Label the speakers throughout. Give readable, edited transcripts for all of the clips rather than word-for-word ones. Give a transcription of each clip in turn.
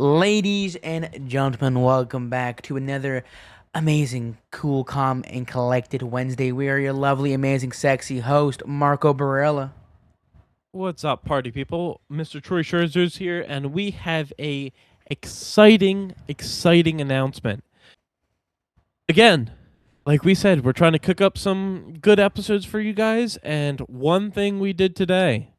Speaker 1: Ladies and gentlemen, welcome back to another amazing, cool, calm, and collected Wednesday. We are your lovely, amazing, sexy host, Marco Barella.
Speaker 2: What's up, party people? Mr. Troy Scherzer's here, and we have a exciting announcement. Again, like we said, we're trying to cook up some good episodes for you guys, and one thing we did today,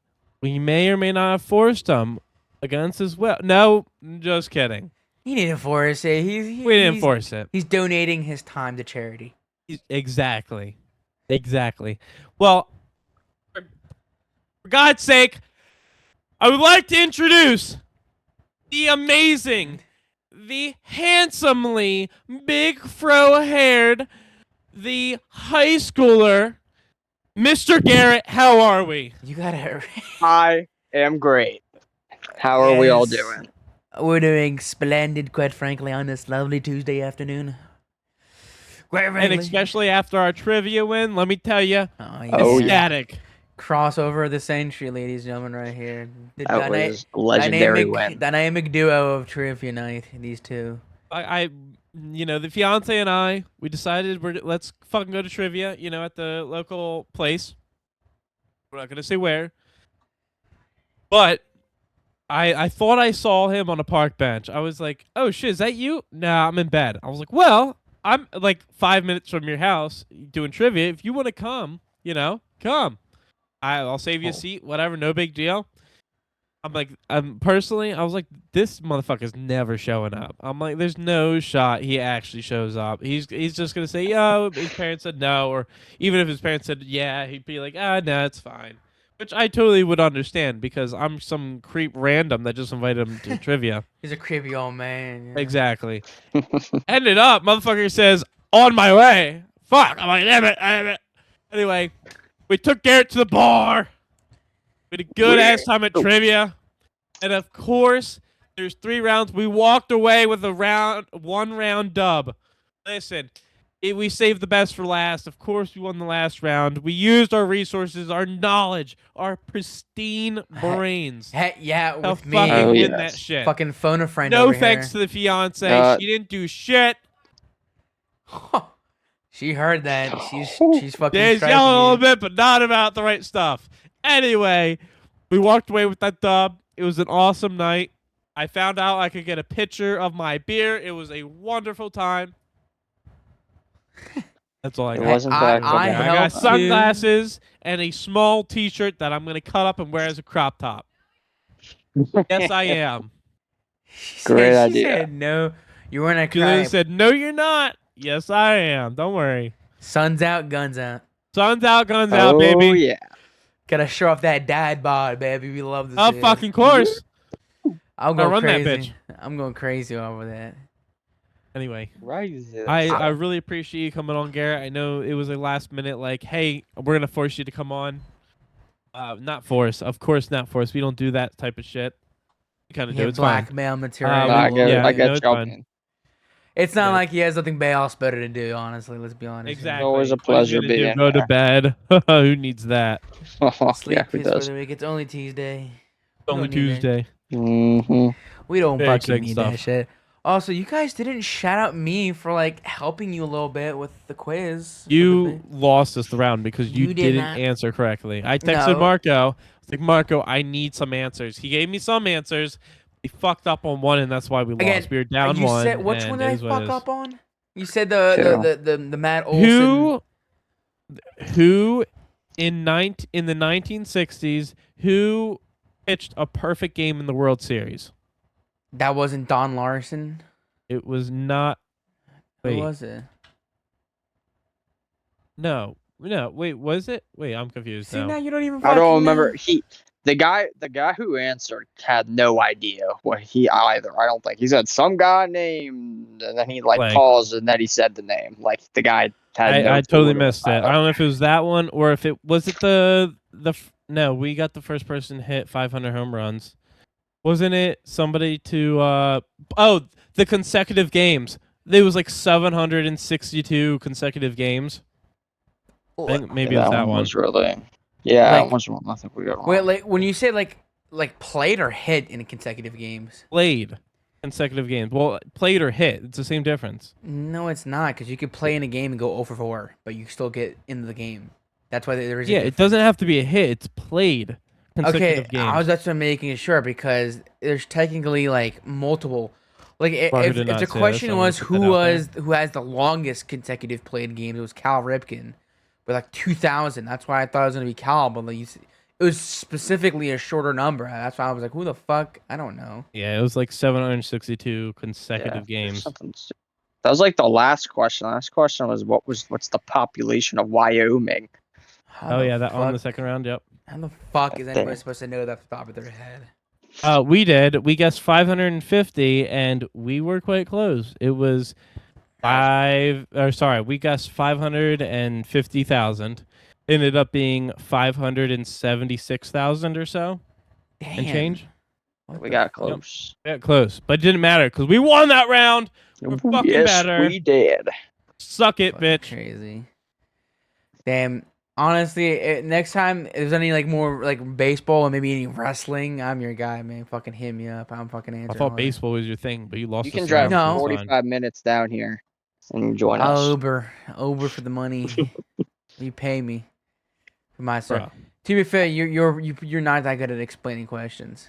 Speaker 2: we may or may not have forced them against his will. No, just kidding.
Speaker 1: He didn't force it.
Speaker 2: We didn't force it.
Speaker 1: He's donating his time to charity.
Speaker 2: Exactly. Well, for God's sake, I would like to introduce the amazing, the handsomely big fro-haired, the high schooler, Mr. Garrett. How are we?
Speaker 1: You gotta.
Speaker 3: I am great. How are we all doing?
Speaker 1: We're doing splendid, quite frankly, on this lovely Tuesday afternoon.
Speaker 2: And especially after our trivia win, let me tell you,
Speaker 3: Oh, yeah.
Speaker 2: ecstatic.
Speaker 1: Crossover of the century, ladies and gentlemen, right here.
Speaker 3: That was a legendary win.
Speaker 1: Dynamic duo of trivia night. These two.
Speaker 2: The fiance and I, we decided let's fucking go to trivia. At the local place. We're not gonna say where, but I thought I saw him on a park bench. I was like, "Oh shit, is that you?" Nah, I'm in bed. I was like, "Well, I'm like 5 minutes from your house doing trivia. If you want to come, come. I'll save you a seat. Whatever, no big deal." I'm like, personally, I was like, this motherfucker's never showing up. I'm like, there's no shot he actually shows up. He's just gonna say, "Yo," his parents said no, or even if his parents said yeah, he'd be like, no, it's fine. Which I totally would understand because I'm some creep random that just invited him to trivia.
Speaker 1: He's a creepy old man. Yeah.
Speaker 2: Exactly. Ended up, motherfucker says, "On my way." Fuck. I'm like, damn it. Anyway, we took Garrett to the bar. We had a good ass time at trivia. And of course, there's 3 rounds. We walked away with a 1 round dub. Listen, we saved the best for last. Of course, we won the last round. We used our resources, our knowledge, our pristine brains.
Speaker 1: Yeah,
Speaker 2: to
Speaker 1: with me.
Speaker 2: fucking win
Speaker 3: yes.
Speaker 2: that shit.
Speaker 1: Fucking phone a friend
Speaker 2: No
Speaker 1: over
Speaker 2: thanks to the fiance. She didn't do shit.
Speaker 1: here. She heard that. She's fucking
Speaker 2: She's
Speaker 1: striking
Speaker 2: yelling a
Speaker 1: you.
Speaker 2: little bit, but not about the right stuff. Anyway, we walked away with that dub. It was an awesome night. I found out I could get a picture of my beer. It was a wonderful time. That's all I got.
Speaker 3: It wasn't bad.
Speaker 1: I
Speaker 2: I got
Speaker 1: helped
Speaker 2: sunglasses and a small T-shirt that I'm going to cut up and wear as a crop top. Yes, I am.
Speaker 3: Great
Speaker 1: She
Speaker 3: idea.
Speaker 1: said no. You weren't a
Speaker 2: Julian
Speaker 1: crime.
Speaker 2: said, "No, you're not." Yes, I am. Don't worry.
Speaker 1: Sun's out, guns out.
Speaker 2: Sun's out, guns out, baby.
Speaker 3: Oh yeah.
Speaker 1: Gotta show off that dad bod, baby. We love this.
Speaker 2: Of fucking course.
Speaker 1: I'm
Speaker 2: I'll
Speaker 1: going
Speaker 2: run that
Speaker 1: crazy.
Speaker 2: bitch.
Speaker 1: I'm going crazy over that.
Speaker 2: Anyway.
Speaker 3: Right.
Speaker 2: I really appreciate you coming on, Garrett. I know it was a last minute, like, hey, we're gonna force you to come on. Not force, of course, not force. We don't do that type of shit. We kind of do.
Speaker 1: Yeah,
Speaker 2: It's fine.
Speaker 1: blackmail material.
Speaker 2: I
Speaker 3: I
Speaker 2: get-
Speaker 3: get,
Speaker 2: yeah,
Speaker 3: I
Speaker 2: no,
Speaker 3: get
Speaker 2: it's
Speaker 3: y'all.
Speaker 2: fine.
Speaker 3: Man.
Speaker 1: It's not
Speaker 2: Yeah.
Speaker 1: like he has nothing else better to do. Honestly, let's be honest.
Speaker 2: Exactly.
Speaker 3: always a
Speaker 2: What are you
Speaker 3: pleasure
Speaker 2: gonna do,
Speaker 3: being
Speaker 2: Go to
Speaker 3: here.
Speaker 2: bed. Who needs that?
Speaker 1: Sleep
Speaker 3: Yeah, who
Speaker 1: is for
Speaker 3: does?
Speaker 1: the week. It's only Tuesday.
Speaker 2: It's only
Speaker 1: don't need that.
Speaker 2: Tuesday.
Speaker 3: Mm-hmm.
Speaker 1: We don't
Speaker 2: Very
Speaker 1: fucking
Speaker 2: exciting
Speaker 1: need
Speaker 2: stuff.
Speaker 1: that shit. Also, you guys didn't shout out me for like helping you a little bit with the quiz.
Speaker 2: You lost us the round because you,
Speaker 1: You did
Speaker 2: didn't
Speaker 1: not.
Speaker 2: answer correctly. I texted
Speaker 1: No.
Speaker 2: Marco. I was like, "Marco, I need some answers." He gave me some answers. He fucked up on one, and that's why we
Speaker 1: Again,
Speaker 2: lost. We were down
Speaker 1: you
Speaker 2: one.
Speaker 1: said which
Speaker 2: and
Speaker 1: one
Speaker 2: it
Speaker 1: did I
Speaker 2: is what it
Speaker 1: fuck
Speaker 2: is.
Speaker 1: up on? You said the Matt Olson.
Speaker 2: Who in the 1960s who pitched a perfect game in the World Series?
Speaker 1: That wasn't Don Larson.
Speaker 2: It was not. Wait,
Speaker 1: Who was it?
Speaker 2: no. Wait, was it? Wait, I'm confused
Speaker 1: See, now
Speaker 2: now.
Speaker 1: you don't even.
Speaker 3: I don't
Speaker 1: fucking
Speaker 3: remember.
Speaker 1: know.
Speaker 3: The guy who answered had no idea what he either. I don't think he said some guy named, and then he like
Speaker 2: Like-
Speaker 3: paused, and then he said the name. Like the guy had. no
Speaker 2: I
Speaker 3: clue
Speaker 2: totally
Speaker 3: what it was
Speaker 2: missed it. I
Speaker 3: about.
Speaker 2: don't know if it was that one or if it was it no, we got the first person to hit 500 home runs. Wasn't it somebody to the consecutive games? There was like 762 consecutive games. I think maybe
Speaker 3: Yeah,
Speaker 2: it's that one.
Speaker 3: was really. Yeah,
Speaker 1: Like-
Speaker 3: that was one. I think we got wrong.
Speaker 1: Wait, like when you say like played or hit in consecutive games.
Speaker 2: Played. consecutive games. Well, played or hit. It's the same difference.
Speaker 1: No, it's not, because you could play in a game and go 0 for 4, but you still get into the game. That's why there is a
Speaker 2: Yeah,
Speaker 1: difference.
Speaker 2: it doesn't have to be a hit. It's played consecutive
Speaker 1: Okay, I was
Speaker 2: games.
Speaker 1: just making sure because there's technically like multiple. Like
Speaker 2: Smarter
Speaker 1: if
Speaker 2: to not
Speaker 1: the
Speaker 2: say this,
Speaker 1: question
Speaker 2: I'm gonna
Speaker 1: was
Speaker 2: put
Speaker 1: who
Speaker 2: that out there.
Speaker 1: has the longest consecutive played games, it was Cal Ripken with like 2,000. That's why I thought it was gonna be Cal, but like it was specifically a shorter number. That's why I was like, who the fuck? I don't know.
Speaker 2: Yeah, it was like 762
Speaker 3: Yeah,
Speaker 2: consecutive
Speaker 3: there's
Speaker 2: games.
Speaker 3: something. That was like the last question. The last question was what's the population of Wyoming?
Speaker 1: How
Speaker 2: Oh
Speaker 1: the
Speaker 2: yeah, that on the
Speaker 1: fuck?
Speaker 2: second round. Yep.
Speaker 1: How the fuck is anybody
Speaker 3: Damn.
Speaker 1: supposed to know that off the top of their head?
Speaker 2: We did. We guessed 550, and we were quite close. It was we guessed 550,000. Ended up being 576,000 or so
Speaker 1: Damn.
Speaker 2: and change.
Speaker 1: What
Speaker 3: We
Speaker 1: the
Speaker 3: got
Speaker 1: fuck?
Speaker 3: close.
Speaker 2: Yeah, close, but it didn't matter because we won that round. We're fucking
Speaker 3: Yes,
Speaker 2: better.
Speaker 3: we did.
Speaker 2: Suck it,
Speaker 1: Fucking
Speaker 2: bitch.
Speaker 1: crazy. Damn. Honestly, next time if there's any like more like baseball and maybe any wrestling, I'm your guy, man. Fucking hit me up. I'm fucking answering.
Speaker 2: I thought
Speaker 1: all that.
Speaker 2: baseball was your thing, but you lost.
Speaker 3: You
Speaker 2: this
Speaker 3: can drive
Speaker 2: round, so
Speaker 1: No.
Speaker 2: it's
Speaker 3: 45 minutes down here and join
Speaker 1: I'll
Speaker 3: us.
Speaker 1: Uber for the money. You pay me for my
Speaker 2: fine.
Speaker 1: sir.
Speaker 2: Bro,
Speaker 1: To be fair, you're not that good at explaining questions.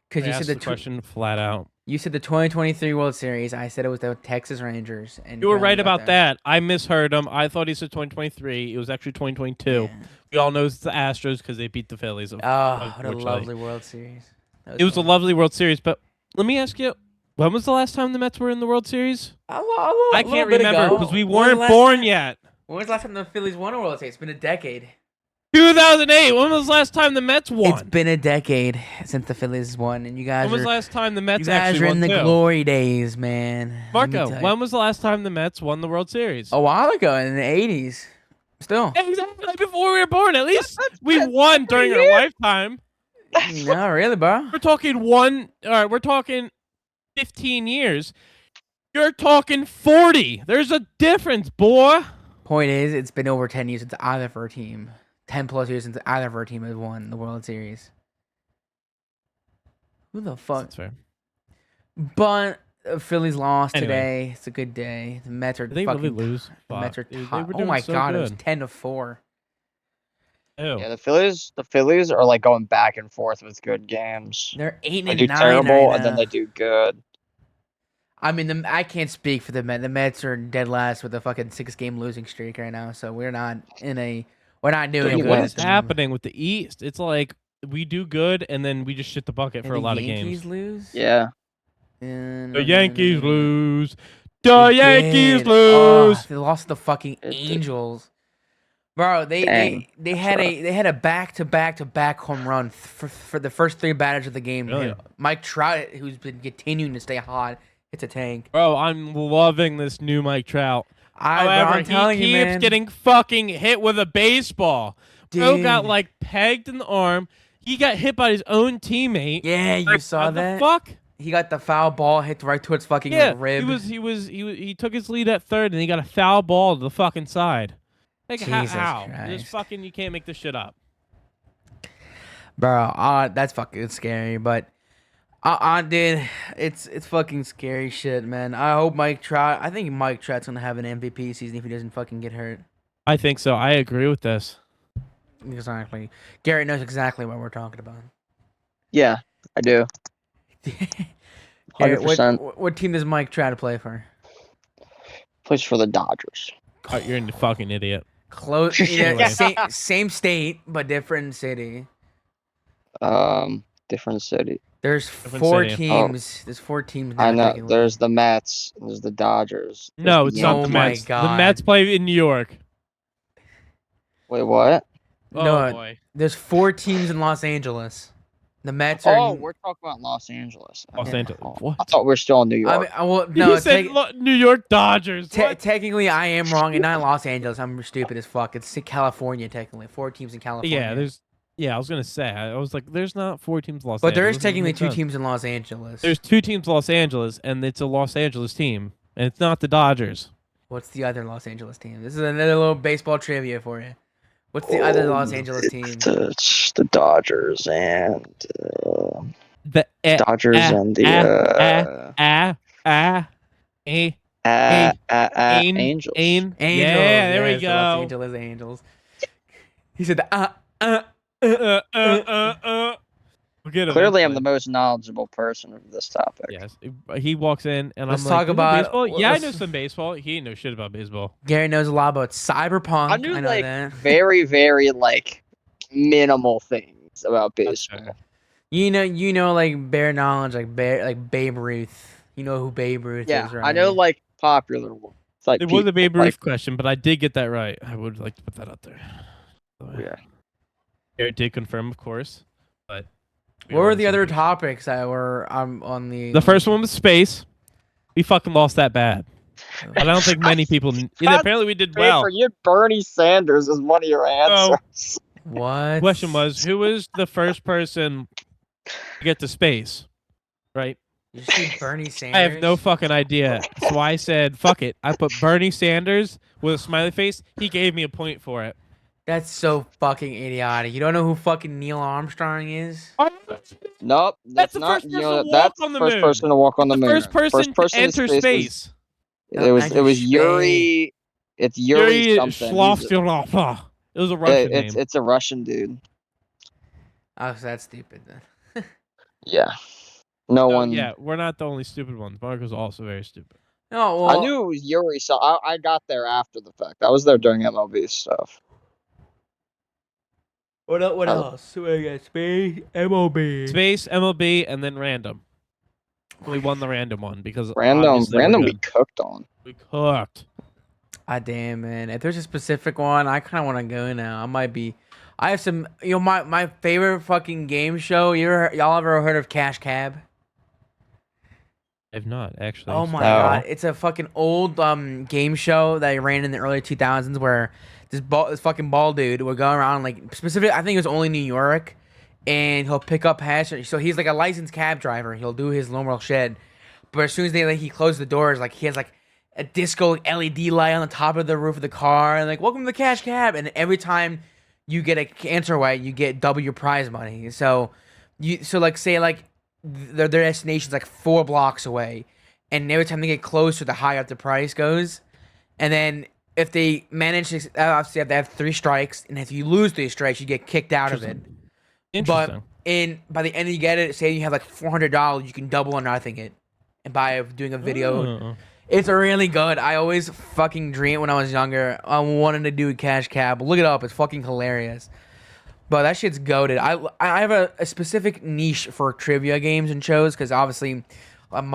Speaker 1: Because
Speaker 2: I
Speaker 1: you
Speaker 2: asked
Speaker 1: said
Speaker 2: the question flat out.
Speaker 1: you said the 2023 World Series. I said it was the Texas Rangers, and
Speaker 2: You were
Speaker 1: Kyle
Speaker 2: right
Speaker 1: got
Speaker 2: about
Speaker 1: there.
Speaker 2: that. I misheard him. I thought he said 2023. It was actually 2022.
Speaker 1: Yeah.
Speaker 2: We all know it's the Astros because they beat the Phillies.
Speaker 1: Oh, what a
Speaker 2: Unfortunately.
Speaker 1: lovely World Series.
Speaker 2: It was a
Speaker 1: fun.
Speaker 2: lovely World Series, but let me ask you, when was the last time the Mets were in the World Series? I can't remember because we weren't born yet.
Speaker 1: When was the last time the Phillies won a World Series? It's been a decade.
Speaker 2: 2008. When was the last time the Mets
Speaker 1: It's
Speaker 2: won?
Speaker 1: been a decade since the Phillies won, and you guys
Speaker 2: When was the
Speaker 1: are
Speaker 2: last time the Mets
Speaker 1: you guys
Speaker 2: actually
Speaker 1: are in
Speaker 2: won
Speaker 1: the
Speaker 2: too?
Speaker 1: glory days, man. Let me
Speaker 2: Marco,
Speaker 1: tell you.
Speaker 2: when was the last time the Mets won the World Series?
Speaker 1: A while ago in the 80s. Still.
Speaker 2: Exactly before we were born. At least we won during our lifetime.
Speaker 1: No, really, bro.
Speaker 2: We're talking one. All right, we're talking 15 years. You're talking 40. There's a difference, boy.
Speaker 1: Point is, it's been over 10 years since either of our team. 10 plus years since either of our team has won the World Series. Who the fuck?
Speaker 2: That's fair.
Speaker 1: But Phillies lost
Speaker 2: Anyway.
Speaker 1: today. It's a good day. The Mets are
Speaker 2: Did they
Speaker 1: fucking.
Speaker 2: really lose?
Speaker 1: The Mets are
Speaker 2: Fuck, dude, they
Speaker 1: top.
Speaker 2: were
Speaker 1: Oh
Speaker 2: doing
Speaker 1: my
Speaker 2: so
Speaker 1: god, it was
Speaker 2: good.
Speaker 1: 10-4.
Speaker 2: Ew.
Speaker 3: Yeah, the Phillies are like going back and forth with good games.
Speaker 1: They're 8
Speaker 3: They
Speaker 1: and
Speaker 3: do
Speaker 1: 9
Speaker 3: terrible
Speaker 1: right
Speaker 3: and then
Speaker 1: now.
Speaker 3: they do good.
Speaker 1: I mean, I can't speak for the Mets. The Mets are dead last with a fucking 6-game losing streak right now. So we're not doing
Speaker 2: Yeah,
Speaker 1: good.
Speaker 2: what
Speaker 1: at
Speaker 2: is
Speaker 1: the moment.
Speaker 2: happening with the East? It's like we do good and then we just shit the bucket
Speaker 1: And
Speaker 2: for a
Speaker 1: the
Speaker 2: lot
Speaker 1: Yankees
Speaker 2: of games.
Speaker 1: lose.
Speaker 3: Yeah.
Speaker 2: The Yankees lose.
Speaker 1: They
Speaker 2: The Yankees
Speaker 1: did.
Speaker 2: lose.
Speaker 1: Oh, they lost to the fucking
Speaker 3: It did.
Speaker 1: Angels. Bro, they
Speaker 3: Dang,
Speaker 1: had
Speaker 3: that's
Speaker 1: a back-to-back home run for the first 3 batters of the game.
Speaker 2: Really?
Speaker 1: Mike Trout, who's been continuing to stay hot, hits a tank.
Speaker 2: Bro, I'm loving this new Mike Trout.
Speaker 1: Bro,
Speaker 2: However,
Speaker 1: I'm telling
Speaker 2: he
Speaker 1: you,
Speaker 2: keeps
Speaker 1: man.
Speaker 2: getting fucking hit with a baseball. Bro got
Speaker 1: Dude.
Speaker 2: like pegged in the arm. He got hit by his own teammate.
Speaker 1: Yeah, you
Speaker 2: Like,
Speaker 1: saw
Speaker 2: what
Speaker 1: that.
Speaker 2: the fuck?
Speaker 1: He got the foul ball hit right towards fucking
Speaker 2: Yeah,
Speaker 1: rib.
Speaker 2: he took his lead at third and he got a foul ball to the fucking side. Like
Speaker 1: Jesus
Speaker 2: how?
Speaker 1: Christ.
Speaker 2: Just fucking you can't make this shit up.
Speaker 1: Bro, that's fucking scary, but dude, it's fucking scary shit, man. I think Mike Trout's gonna have an MVP season if he doesn't fucking get hurt.
Speaker 2: I think so. I agree with this.
Speaker 1: Exactly. Garrett knows exactly what we're talking about.
Speaker 3: Yeah, I do.
Speaker 1: Garrett,
Speaker 3: 100%.
Speaker 1: what team does Mike Trout play for?
Speaker 3: Plays for the Dodgers.
Speaker 2: Oh, you're a fucking idiot.
Speaker 1: Close,
Speaker 2: Anyway.
Speaker 1: same state but different city.
Speaker 3: Different city.
Speaker 1: There's
Speaker 2: Different
Speaker 1: four
Speaker 2: city.
Speaker 1: teams. There's 4 teams now.
Speaker 3: I know.
Speaker 1: technically.
Speaker 3: There's the Mets. There's the Dodgers. there's
Speaker 2: No,
Speaker 3: the
Speaker 2: it's not the
Speaker 1: Oh my
Speaker 2: Mets. The
Speaker 1: God.
Speaker 2: Mets play in New York.
Speaker 3: Wait, what?
Speaker 2: Oh
Speaker 1: No,
Speaker 2: boy.
Speaker 1: There's 4 teams in Los Angeles. The Mets are.
Speaker 3: Oh, we're talking about Los Angeles.
Speaker 2: Los
Speaker 1: Yeah.
Speaker 2: Angeles.
Speaker 3: Oh,
Speaker 2: What?
Speaker 3: I thought we were still in New
Speaker 1: I
Speaker 3: York.
Speaker 1: mean, well, no.
Speaker 2: He said New York Dodgers. What?
Speaker 1: Technically, I am wrong, and not Los Angeles. I'm stupid as fuck. It's California, technically. 4 teams in California.
Speaker 2: Yeah, I was gonna say. I was like, there's not 4 teams in Los
Speaker 1: But
Speaker 2: Angeles.
Speaker 1: there is
Speaker 2: Doesn't
Speaker 1: technically
Speaker 2: make
Speaker 1: 2
Speaker 2: sense.
Speaker 1: teams in Los Angeles.
Speaker 2: There's 2 teams in Los Angeles, and it's a Los Angeles team, and it's not the Dodgers.
Speaker 1: What's the other Los Angeles team? This is another little baseball trivia for you. What's the other Los Angeles team?
Speaker 3: It's the Dodgers and
Speaker 2: The
Speaker 3: Dodgers and the Angels.
Speaker 1: Angels.
Speaker 2: Yeah, there we
Speaker 1: yes, the Los
Speaker 2: go.
Speaker 1: Angeles Angels. He said,
Speaker 2: Uh, uh, We'll get
Speaker 3: Clearly, I'm
Speaker 2: eventually.
Speaker 3: the most knowledgeable person of this topic.
Speaker 2: Yes, he walks in and
Speaker 1: Let's
Speaker 2: I'm like,
Speaker 1: talk
Speaker 2: "You know
Speaker 1: about-
Speaker 2: baseball." Yeah, I
Speaker 1: let's-
Speaker 2: know some baseball. He ain't know shit about baseball.
Speaker 1: Gary knows a lot about Cyberpunk.
Speaker 3: I knew
Speaker 1: know
Speaker 3: like
Speaker 1: that.
Speaker 3: very, very like minimal things about
Speaker 2: That's
Speaker 3: baseball.
Speaker 2: fair.
Speaker 1: You know, like bare knowledge, like Babe Ruth. You know who Babe Ruth
Speaker 3: Yeah,
Speaker 1: is, right?
Speaker 3: I know like popular ones. It's like
Speaker 2: It was a Babe
Speaker 3: people,
Speaker 2: Ruth question, but I did get that right. I would like to put that out there.
Speaker 3: Yeah.
Speaker 2: Garrett did confirm, of course. But
Speaker 1: What were the other topics that were on the?
Speaker 2: The first one was space. We fucking lost that bad. I don't think many people. Apparently, we did well.
Speaker 3: For you, Bernie Sanders is one of your answers.
Speaker 1: What?
Speaker 2: Question was, who was the first person to get to space? Right.
Speaker 1: You see Bernie Sanders?
Speaker 2: I have no fucking idea. So I said, fuck it. I put Bernie Sanders with a smiley face. He gave me a point for it.
Speaker 1: That's so fucking idiotic. You don't know who fucking Neil Armstrong is?
Speaker 3: Nope,
Speaker 2: That's the
Speaker 3: not
Speaker 2: first
Speaker 3: you
Speaker 2: person
Speaker 3: know
Speaker 2: to
Speaker 3: that's
Speaker 2: walk on the
Speaker 3: first
Speaker 2: moon.
Speaker 3: person to walk on the
Speaker 2: The
Speaker 3: moon.
Speaker 2: first person to
Speaker 3: in
Speaker 2: enter space.
Speaker 3: It was
Speaker 1: Enter
Speaker 3: Yuri. It's Yuri something.
Speaker 2: It was a Russian name.
Speaker 3: It's a Russian dude.
Speaker 1: Oh, so that's stupid then.
Speaker 3: Yeah. No
Speaker 2: So,
Speaker 3: one.
Speaker 2: yeah, we're not the only stupid ones. Marco's also very stupid.
Speaker 1: No, well,
Speaker 3: I knew it was Yuri, so I got there after the fact. I was there during MLB stuff.
Speaker 1: What else? We got space, MLB.
Speaker 2: Space, MLB, and then random. We won the random one because
Speaker 3: Random
Speaker 2: obviously we're
Speaker 3: we
Speaker 2: good.
Speaker 3: cooked on.
Speaker 2: We cooked.
Speaker 1: Ah, damn, man. If there's a specific one, I kind of want to go now. I have some. You know, my favorite fucking game show. Y'all ever heard of Cash Cab?
Speaker 2: I've not actually.
Speaker 1: Oh my
Speaker 3: No.
Speaker 1: god, it's a fucking old game show that I ran in the early 2000s where this fucking bald dude would go around, like, specifically, I think it was only New York, and he'll pick up passengers. So he's like a licensed cab driver. He'll do his normal shit, but as soon as he closes the doors, like, he has like a disco LED light on the top of the roof of the car, and like, welcome to the Cash Cab. And every time you get an answer right, you get double your prize money. So like, say like their destination's like 4 blocks away, and every time they get closer, the higher up the price goes. And then if they manage to, obviously they have 3 strikes, and if you lose 3 strikes, you get kicked out of it.
Speaker 2: Interesting.
Speaker 1: But by the end you get it, say you have like $400, you can double or nothing it, and by doing a video.
Speaker 2: Oh.
Speaker 1: It's really good. I always fucking dreamed when I was younger. I wanted to do a Cash Cab. Look it up. It's fucking hilarious. But that shit's goated. I have a specific niche for trivia games and shows because obviously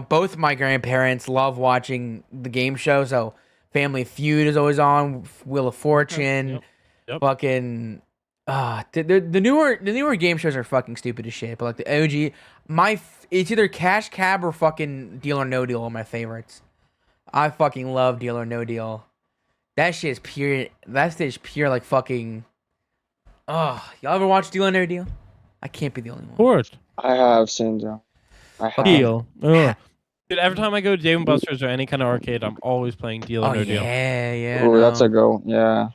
Speaker 1: both my grandparents love watching the game show. So Family Feud is always on. Wheel of Fortune.
Speaker 2: Yep.
Speaker 1: Fucking the newer game shows are fucking stupid as shit. But like the OG, it's either Cash Cab or fucking Deal or No Deal are my favorites. I fucking love Deal or No Deal. That shit is pure. That shit is pure like fucking. Oh, y'all ever watch Deal or No Deal? I can't be the only one.
Speaker 2: Of course.
Speaker 3: I have seen Joe. I have.
Speaker 2: Deal. Ugh. Dude, every time I go to Dave & Buster's or any kind of arcade, I'm always playing Deal or
Speaker 1: Oh
Speaker 2: No Deal.
Speaker 1: yeah.
Speaker 3: Oh,
Speaker 1: no.
Speaker 3: that's a go. Yeah.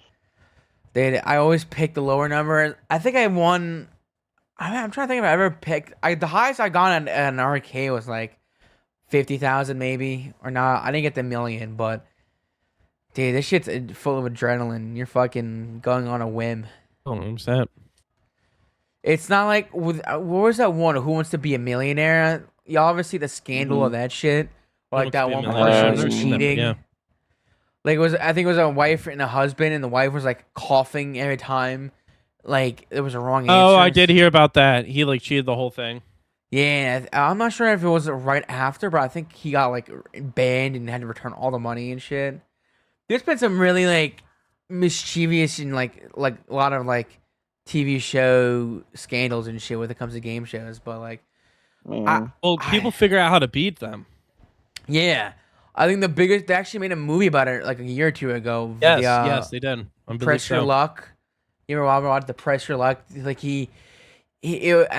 Speaker 1: I always pick the lower number. I think I won. I'm trying to think if I ever picked. The highest I got at an arcade was like 50,000 maybe, or not. I didn't get the million, but dude, this shit's full of adrenaline. You're fucking going on a whim.
Speaker 2: Oh, what's that?
Speaker 1: It's not like with what was that one? Who Wants to Be a Millionaire? Y'all ever see the scandal of that shit? Or like that one person was cheating.
Speaker 2: Yeah.
Speaker 1: Like I think it was a wife and a husband, and the wife was like coughing every time, like it was a wrong answer.
Speaker 2: Oh, I did hear about that. He like cheated the whole thing.
Speaker 1: Yeah, I'm not sure if it was right after, but I think he got like banned and had to return all the money and shit. There's been some really like mischievous and like a lot of like TV show scandals and shit when it comes to game shows, but like,
Speaker 2: Well, people figure out how to beat them.
Speaker 1: Yeah, I think the biggest. They actually made a movie about it like a year or 2 ago.
Speaker 2: Yes, yes, they did.
Speaker 1: Press Your Luck. You ever watched the Press Your Luck? Like I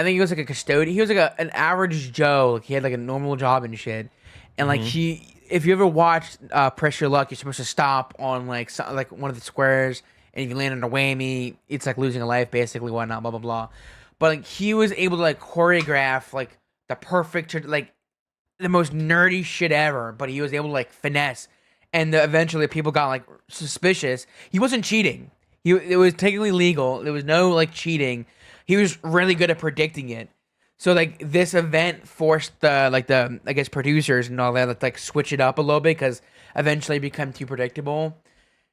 Speaker 1: think he was like a custodian. He was like an average Joe. Like he had like a normal job and shit. And like if you ever watched Press Your Luck, you're supposed to stop on like one of the squares, and if you land on a whammy, it's like losing a life, basically, whatnot, blah blah blah. But like he was able to like choreograph like the perfect, like the most nerdy shit ever, but he was able to like finesse, and eventually people got like suspicious. He wasn't cheating. It was technically legal. There was no like cheating. He was really good at predicting it. So like this event forced the I guess producers and all that to like switch it up a little bit because eventually it became too predictable.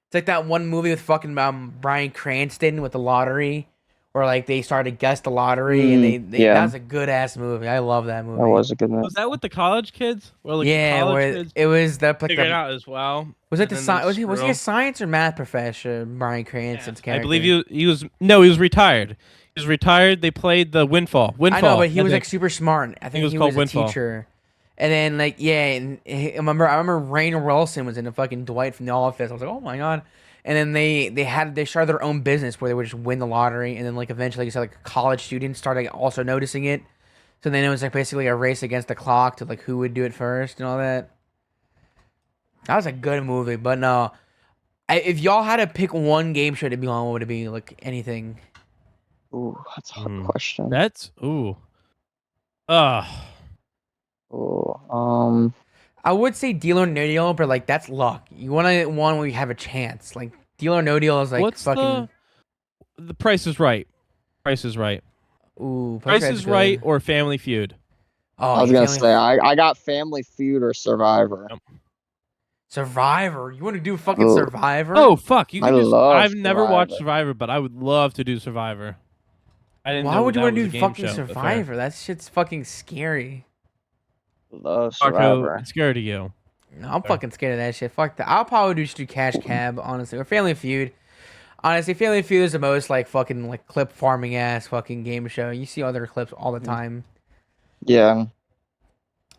Speaker 1: It's like that one movie with fucking Bryan Cranston with the lottery, where like they started to guess the lottery and they
Speaker 3: yeah.
Speaker 1: that was a good ass movie. I love that movie.
Speaker 3: That was a good movie.
Speaker 2: Was that with the college kids? Where like the
Speaker 1: Yeah,
Speaker 2: college
Speaker 1: where
Speaker 2: kids
Speaker 1: it was the like
Speaker 2: figured it
Speaker 1: the
Speaker 2: out as well?
Speaker 1: was it
Speaker 2: and
Speaker 1: the
Speaker 2: then they
Speaker 1: was he a
Speaker 2: screw
Speaker 1: science or math professor? Bryan Cranston's
Speaker 2: I
Speaker 1: character.
Speaker 2: believe he was no, he was retired. He was retired. They played the Windfall.
Speaker 1: I know, but he
Speaker 2: I
Speaker 1: was like
Speaker 2: think.
Speaker 1: super smart. I think
Speaker 2: was
Speaker 1: he
Speaker 2: called
Speaker 1: was a
Speaker 2: Windfall.
Speaker 1: teacher. And then like yeah, and I remember Rainn Wilson was in the fucking Dwight from The Office. I was like, oh my god. And then they started their own business where they would just win the lottery, and then like eventually, like you said, like college students started also noticing it. So then it was like basically a race against the clock to like who would do it first and all that. That was a good movie, but no, if y'all had to pick one game show to be on, what would it be? Like anything?
Speaker 3: Ooh, that's a hard question.
Speaker 2: That's Ugh.
Speaker 3: Ooh,
Speaker 1: I would say Deal or No Deal, but like that's luck. You want to one where you have a chance. Like Deal or No Deal is like
Speaker 2: What's
Speaker 1: fucking.
Speaker 2: the Price is Right? Price is Right.
Speaker 1: Ooh,
Speaker 2: Price
Speaker 1: Right's
Speaker 2: is
Speaker 1: good.
Speaker 2: Right or Family Feud.
Speaker 1: Oh,
Speaker 3: I was
Speaker 1: you
Speaker 3: gonna
Speaker 1: Family-
Speaker 3: say I got Family Feud or Survivor.
Speaker 2: Yep.
Speaker 1: Survivor. You want to do fucking
Speaker 3: Ooh.
Speaker 1: Survivor?
Speaker 2: Oh fuck! You
Speaker 3: I
Speaker 2: can do.
Speaker 3: love
Speaker 2: I've never watched
Speaker 3: Survivor.
Speaker 2: Survivor, but I would love to do Survivor. I didn't
Speaker 1: Why
Speaker 2: know
Speaker 1: would you
Speaker 2: that
Speaker 1: want to
Speaker 2: was a
Speaker 1: do
Speaker 2: game
Speaker 1: fucking
Speaker 2: show, but fair.
Speaker 1: Survivor? That shit's fucking scary.
Speaker 3: Love
Speaker 2: Marco,
Speaker 3: Survivor.
Speaker 2: it's scared of you.
Speaker 1: No, I'm
Speaker 2: Fair.
Speaker 1: fucking scared of that shit. Fuck that. I'll probably just do Cash Cab, honestly, or Family Feud. Honestly, Family Feud is the most like fucking like clip farming ass fucking game show. You see other clips all the time.
Speaker 3: Yeah,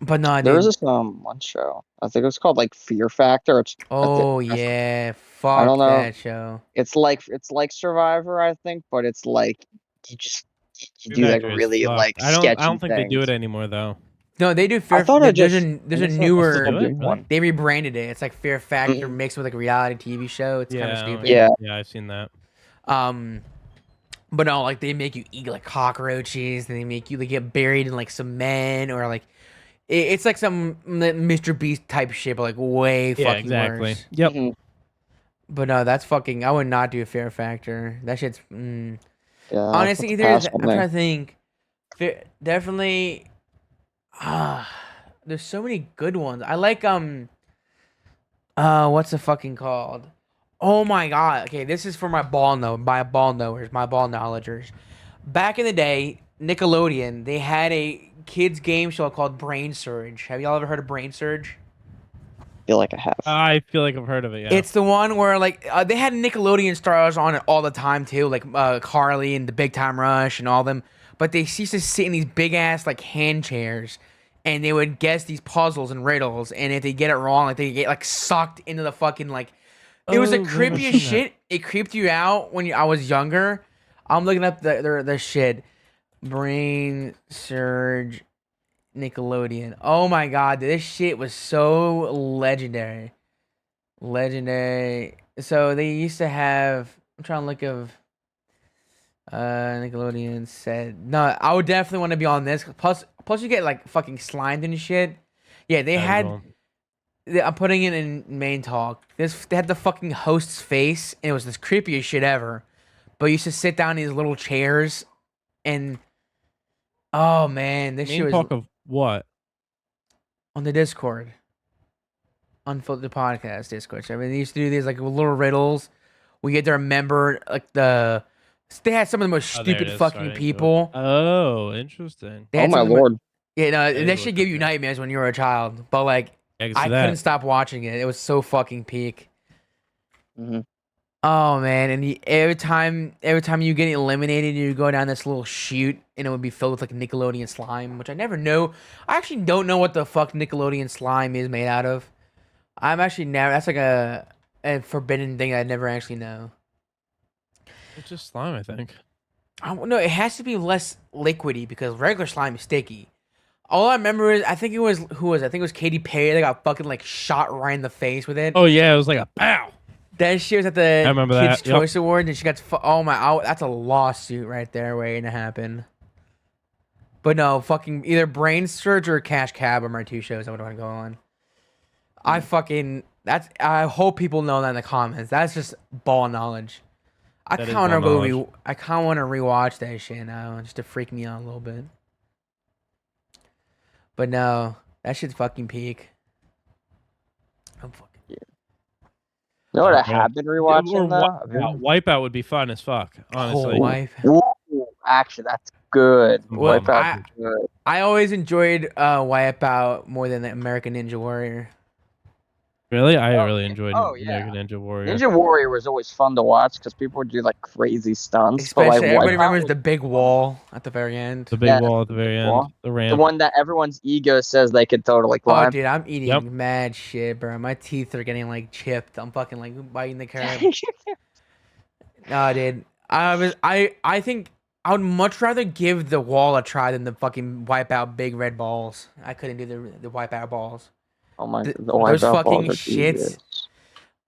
Speaker 1: But no,
Speaker 3: there was
Speaker 1: dude.
Speaker 3: this one show. I think it was called like Fear Factor.
Speaker 1: Oh
Speaker 3: I
Speaker 1: yeah,
Speaker 3: I don't
Speaker 1: fuck
Speaker 3: know.
Speaker 1: that show.
Speaker 3: It's like Survivor, I think, but it's like you just you
Speaker 2: Fear
Speaker 3: do like
Speaker 2: Factor is
Speaker 3: really
Speaker 2: fucked.
Speaker 3: like
Speaker 2: I don't
Speaker 3: sketchy
Speaker 2: think they do it
Speaker 3: things.
Speaker 2: anymore though.
Speaker 1: No, they do
Speaker 3: I
Speaker 1: Fear.
Speaker 3: thought
Speaker 1: There's a
Speaker 3: I guess
Speaker 1: newer.
Speaker 2: do it,
Speaker 3: new
Speaker 2: really?
Speaker 3: one.
Speaker 1: They rebranded it. It's like Fear Factor
Speaker 3: Mm.
Speaker 1: mixed with like a reality TV show. It's kind of stupid.
Speaker 3: Yeah.
Speaker 2: Yeah, I've seen that.
Speaker 1: But no, like they make you eat like cockroaches, and they make you like get buried in like cement or like it's like some Mr. Beast type shit, but like way
Speaker 2: Yeah,
Speaker 1: fucking
Speaker 2: exactly.
Speaker 1: worse.
Speaker 2: Yep.
Speaker 3: Mhm.
Speaker 1: But no, that's fucking. I would not do a Fear Factor. That shit's
Speaker 3: Yeah,
Speaker 1: honestly
Speaker 3: that's a
Speaker 1: either.
Speaker 3: pass
Speaker 1: I'm
Speaker 3: on there.
Speaker 1: trying to think. Definitely. There's so many good ones. I like what's it fucking called? Oh my god. Okay, this is for my ball knowers, my ball knowledgers. Back in the day, Nickelodeon, they had a kids game show called Brain Surge. Have y'all ever heard of Brain Surge?
Speaker 3: Feel like I have.
Speaker 2: I feel like I've heard of it. Yeah.
Speaker 1: It's the one where like they had Nickelodeon stars on it all the time too, like Carly and the Big Time Rush and all them. But they used to sit in these big ass like hand chairs, and they would guess these puzzles and riddles. And if they get it wrong, like they get like sucked into the fucking like. It was the
Speaker 2: Oh, I've
Speaker 1: creepiest
Speaker 2: seen that.
Speaker 1: shit. It creeped you out when I was younger. I'm looking up the shit. Brain Surge Nickelodeon. Oh my god, this shit was so legendary. Legendary. So they used to have. I'm trying to look of. Nickelodeon said no. I would definitely want to be on this. Plus you get like fucking slimed and shit. Yeah, they
Speaker 2: That'd be
Speaker 1: had.
Speaker 2: cool.
Speaker 1: I'm putting it in main talk. They had the fucking host's face, and it was this creepiest shit ever. But you used to sit down in these little chairs, and oh man, this shit
Speaker 2: Main
Speaker 1: was
Speaker 2: talk of what?
Speaker 1: on the Discord, Unfiltered Podcast Discord. I mean, they used to do these like little riddles. We get to remember like the. They had some of the most
Speaker 2: Oh, there it
Speaker 1: stupid
Speaker 2: is.
Speaker 1: fucking
Speaker 2: Sorry,
Speaker 1: people.
Speaker 2: Oh, interesting.
Speaker 1: They
Speaker 3: Oh
Speaker 1: had
Speaker 3: my
Speaker 1: some of the mo-
Speaker 3: lord.
Speaker 1: Yeah, no,
Speaker 2: That
Speaker 1: that
Speaker 2: is
Speaker 1: should give you
Speaker 2: interesting.
Speaker 1: nightmares when you were a child. But like,
Speaker 2: I can
Speaker 1: I
Speaker 2: see that.
Speaker 1: couldn't stop watching it. It was so fucking peak.
Speaker 3: hmm
Speaker 1: Oh man, and every time you get eliminated, you go down this little chute, and it would be filled with like Nickelodeon slime, which I never know. I actually don't know what the fuck Nickelodeon slime is made out of. I'm actually never. That's like a forbidden thing I never actually know.
Speaker 2: It's just slime, I think.
Speaker 1: I don't know. It has to be less liquidy because regular slime is sticky. All I remember is I think it was I think it was Katy Perry that got fucking like shot right in the face with it.
Speaker 2: Oh yeah, it was like a pow.
Speaker 1: That shit was at the
Speaker 2: remember
Speaker 1: Kids
Speaker 2: that, yep.
Speaker 1: Choice Awards, and she got oh my, that's a lawsuit right there waiting to happen. But no, fucking either Brain Surge or Cash Cab are my two shows I would want to go on. I fucking that's. I hope people know that in the comments. That's just ball knowledge. I
Speaker 2: That is
Speaker 1: kind of
Speaker 2: ball
Speaker 1: want to
Speaker 2: knowledge.
Speaker 1: I kind of want to rewatch that shit now, just to freak me out a little bit. But no, that shit's fucking peak. I'm fucking.
Speaker 3: You know what I
Speaker 2: Yeah.
Speaker 3: have been
Speaker 2: Or
Speaker 3: rewatching though? I've been-
Speaker 2: Wipeout would be fun as fuck. Honestly.
Speaker 1: Oh, wife.
Speaker 3: Ooh, actually, that's good.
Speaker 1: Well,
Speaker 3: Wipeout's good.
Speaker 1: I always enjoyed Wipeout more than the American Ninja Warrior.
Speaker 2: Really, I really enjoyed
Speaker 3: Oh, yeah.
Speaker 2: American Ninja Warrior.
Speaker 3: Ninja Warrior was always fun to watch because people would do like crazy stunts.
Speaker 1: Especially
Speaker 3: but like
Speaker 1: everybody
Speaker 3: Wipeout
Speaker 1: remembers
Speaker 3: was
Speaker 1: the big wall at the very end.
Speaker 2: The big
Speaker 3: Yeah,
Speaker 2: wall at the
Speaker 3: the
Speaker 2: very
Speaker 3: big
Speaker 2: end.
Speaker 3: wall.
Speaker 2: The
Speaker 3: the
Speaker 2: ramp.
Speaker 3: one that everyone's ego says they could totally
Speaker 1: Oh,
Speaker 3: climb.
Speaker 1: dude, I'm eating
Speaker 2: Yep.
Speaker 1: mad shit, bro. My teeth are getting like chipped. I'm fucking like biting the curb. Nah, dude. I think I would much rather give the wall a try than the fucking Wipeout big red balls. I couldn't do the Wipeout balls.
Speaker 3: Oh my,
Speaker 1: Th-
Speaker 3: the
Speaker 1: those
Speaker 3: Wipeout
Speaker 1: fucking
Speaker 3: balls are
Speaker 1: shits.
Speaker 3: genius.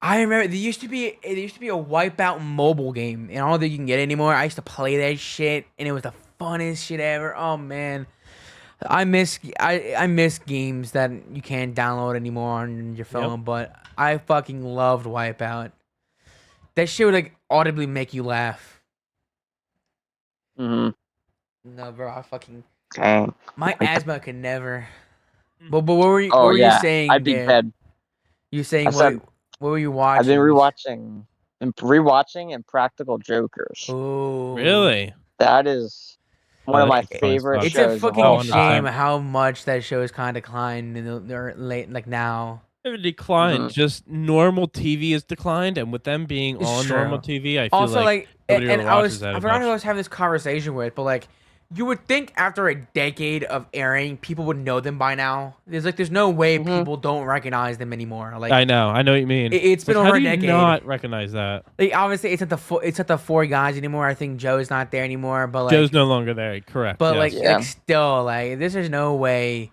Speaker 1: I remember there used to be a Wipeout mobile game, and I don't think you can get it anymore. I used to play that shit, and it was the funnest shit ever. Oh man, I miss games that you can't download anymore on your phone, but I fucking loved Wipeout. That shit would like audibly make you laugh.
Speaker 3: Mhm.
Speaker 1: No, bro, I fucking
Speaker 3: Dang.
Speaker 1: my
Speaker 3: I-
Speaker 1: asthma could never. But what were you?
Speaker 3: Oh
Speaker 1: what were
Speaker 3: yeah,
Speaker 1: you saying?
Speaker 3: I'd be
Speaker 1: Garrett?
Speaker 3: dead.
Speaker 1: You saying
Speaker 3: I said
Speaker 1: what were you watching?
Speaker 3: I've been rewatching Impractical Jokers.
Speaker 1: Oh,
Speaker 2: Really?
Speaker 3: That is one of
Speaker 2: that
Speaker 3: my
Speaker 2: show is
Speaker 3: favorite
Speaker 2: fun.
Speaker 1: It's a
Speaker 3: shows of
Speaker 1: fucking
Speaker 3: all
Speaker 2: 100%.
Speaker 1: shame
Speaker 3: time.
Speaker 1: how much that show has kind of declined in the late, like now.
Speaker 2: It declined.
Speaker 3: Mhm.
Speaker 2: Just normal TV has declined, and with them being
Speaker 1: It's
Speaker 2: on
Speaker 1: true.
Speaker 2: normal TV, I feel
Speaker 1: Also, like,
Speaker 2: nobody
Speaker 1: and
Speaker 2: really
Speaker 1: I
Speaker 2: watches that
Speaker 1: I
Speaker 2: as
Speaker 1: forgot who I
Speaker 2: much.
Speaker 1: was having this conversation with, but like, you would think after a decade of airing, people would know them by now. There's no way
Speaker 3: Mhm.
Speaker 1: people don't recognize them anymore. Like,
Speaker 2: I know what you mean.
Speaker 1: it's been
Speaker 2: Like,
Speaker 1: over
Speaker 2: how
Speaker 1: a
Speaker 2: do you
Speaker 1: decade.
Speaker 2: not recognize that?
Speaker 1: Like, obviously, it's not the four guys anymore. I think Joe's not there anymore. But like,
Speaker 2: Joe's no longer there. Correct.
Speaker 1: but
Speaker 2: yes.
Speaker 1: like,
Speaker 3: Yeah.
Speaker 1: like still, like, this is no way.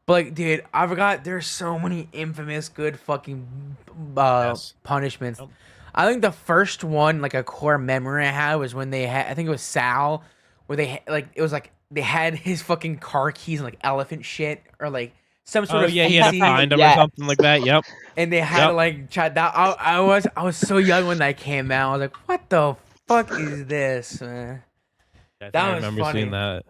Speaker 1: But like, dude, I forgot. There's so many infamous good fucking
Speaker 2: Yes.
Speaker 1: punishments.
Speaker 2: Yep.
Speaker 1: I think the first one, like a core memory I had, was when they had. I think it was Sal, where it was like they had his fucking car keys and like elephant shit or like some sort
Speaker 2: Oh
Speaker 1: of
Speaker 2: yeah, he had to
Speaker 1: feces,
Speaker 2: find him
Speaker 3: Yes.
Speaker 2: or something like that. Yep.
Speaker 1: and they had to
Speaker 2: Yep.
Speaker 1: like try that. I was so young when that came out. I was like, what the fuck is this, man?
Speaker 2: I think
Speaker 1: That
Speaker 2: I
Speaker 1: was
Speaker 2: remember
Speaker 1: funny.
Speaker 2: seeing that.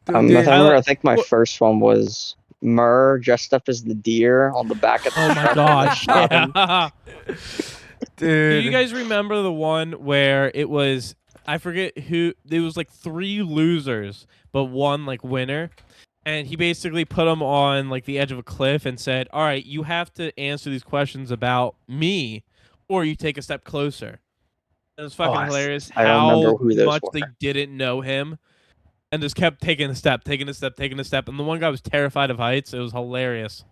Speaker 1: Dude,
Speaker 3: I think my first one was Murr dressed up as the deer on the back of the
Speaker 2: Oh my
Speaker 3: truck.
Speaker 2: gosh.
Speaker 3: Stopping.
Speaker 2: Yeah. Do
Speaker 1: dude.
Speaker 2: you guys remember the one where it was I forget who it was like 3 losers but one like winner, and he basically put them on like the edge of a cliff and said, "All right, you have to answer these questions about me or you take a step closer." It was fucking hilarious
Speaker 3: I don't remember
Speaker 2: how
Speaker 3: who those
Speaker 2: much
Speaker 3: were.
Speaker 2: they didn't know him and just kept taking a step, taking a step, taking a step, and the one guy was terrified of heights. It was hilarious.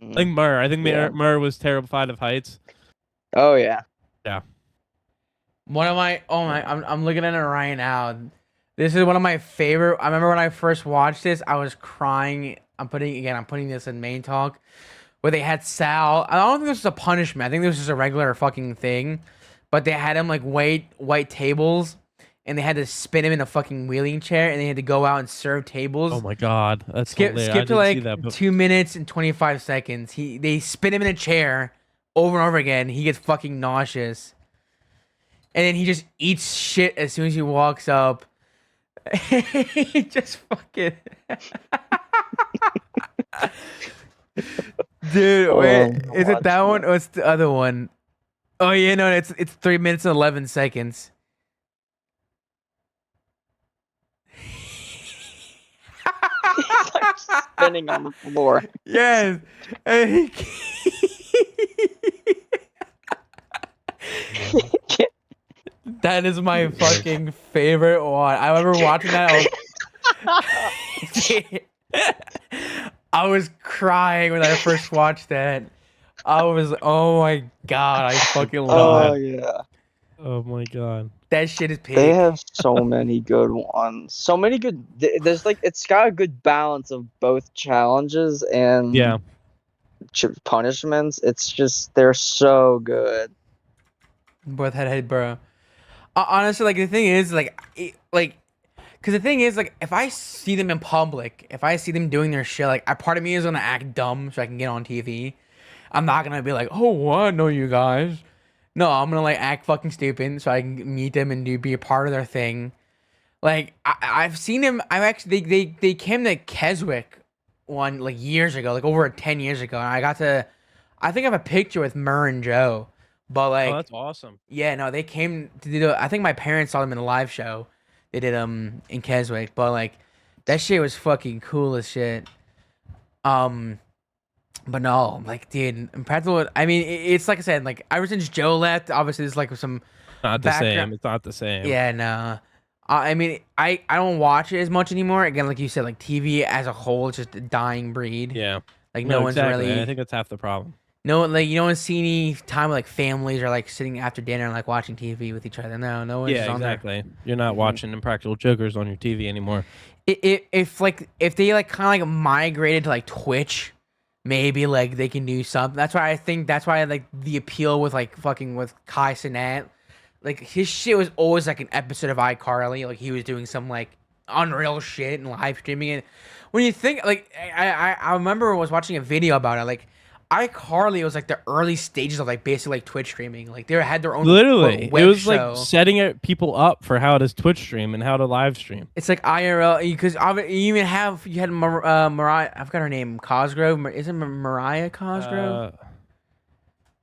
Speaker 2: I think Murr.
Speaker 3: Yeah.
Speaker 2: Murr was terrified of heights.
Speaker 3: Oh yeah.
Speaker 1: One of my I'm looking at it right now. This is one of my favorite. I remember when I first watched this, I was crying. I'm putting this in main talk, where they had Sal. I don't think this was a punishment. I think this was just a regular fucking thing, but they had him like wait white tables, and they had to spin him in a fucking wheeling chair, and they had to go out and serve tables.
Speaker 2: Oh my god, that's
Speaker 1: Skip
Speaker 2: hilarious. I
Speaker 1: to
Speaker 2: didn't
Speaker 1: like
Speaker 2: see that, but
Speaker 1: 2 minutes and 25 seconds. They spin him in a chair over and over again. He gets fucking nauseous. And then he just eats shit as soon as he walks up. He just fucking dude, wait, is it that one or it's the other one? Oh yeah, no, it's 3 minutes and 11 seconds.
Speaker 3: He's like spinning on the floor.
Speaker 1: Yes. And that is my fucking favorite one. I remember watching that. I was crying when I first watched that. I was, oh my god, I fucking love
Speaker 3: Oh
Speaker 1: it.
Speaker 3: yeah.
Speaker 2: oh my god.
Speaker 1: That shit is
Speaker 3: They
Speaker 1: peak.
Speaker 3: have so many good ones. So many good. There's like it's got a good balance of both challenges and
Speaker 2: Yeah.
Speaker 3: punishments. It's just they're so good.
Speaker 1: Both head, bro. Honestly, like the thing is, like, Because the thing is, like, if I see them in public, if I see them doing their shit, like, a part of me is gonna act dumb so I can get on TV. I'm not gonna be like, oh, what? I know you guys. No, I'm gonna like act fucking stupid so I can meet them and be a part of their thing. Like I've seen him. I've actually they came to Keswick one like years ago, like over 10 years ago, and I got to. I think I have a picture with Murr and Joe, but
Speaker 2: Oh,
Speaker 1: like
Speaker 2: that's awesome.
Speaker 1: yeah, no, they came to do. I think my parents saw them in a live show. They did in Keswick, but like that shit was fucking cool as shit. Um, but no, like dude, Impractical. I mean, it's like I said, like ever since Joe left, obviously there's like some
Speaker 2: Not the
Speaker 1: background.
Speaker 2: same. It's not the same.
Speaker 1: Yeah, no. I mean, I don't watch it as much anymore. Again, like you said, like TV as a whole is just a dying breed.
Speaker 2: Yeah.
Speaker 1: Like no one's
Speaker 2: exactly.
Speaker 1: really
Speaker 2: I think that's half the problem.
Speaker 1: no like you don't see any time like families are like sitting after dinner and like watching TV with each other. No one's
Speaker 2: Yeah,
Speaker 1: on there.
Speaker 2: exactly. You're not watching Impractical Jokers on your TV anymore.
Speaker 1: If they like kind of like migrated to like Twitch, maybe like they can do something. That's why I think that's why like the appeal with like fucking with Kai Cenat, like his shit was always like an episode of iCarly. Like he was doing some like unreal shit and live streaming it. When you think like I remember I was watching a video about it. Like iCarly was like the early stages of like basically like Twitch streaming. Like they had their own
Speaker 2: Literally,
Speaker 1: web
Speaker 2: it was
Speaker 1: show.
Speaker 2: like setting people up for how to Twitch stream and how to live stream.
Speaker 1: It's like IRL because you even have you had Mariah. I forgot her name. Cosgrove. Isn't Mariah Cosgrove?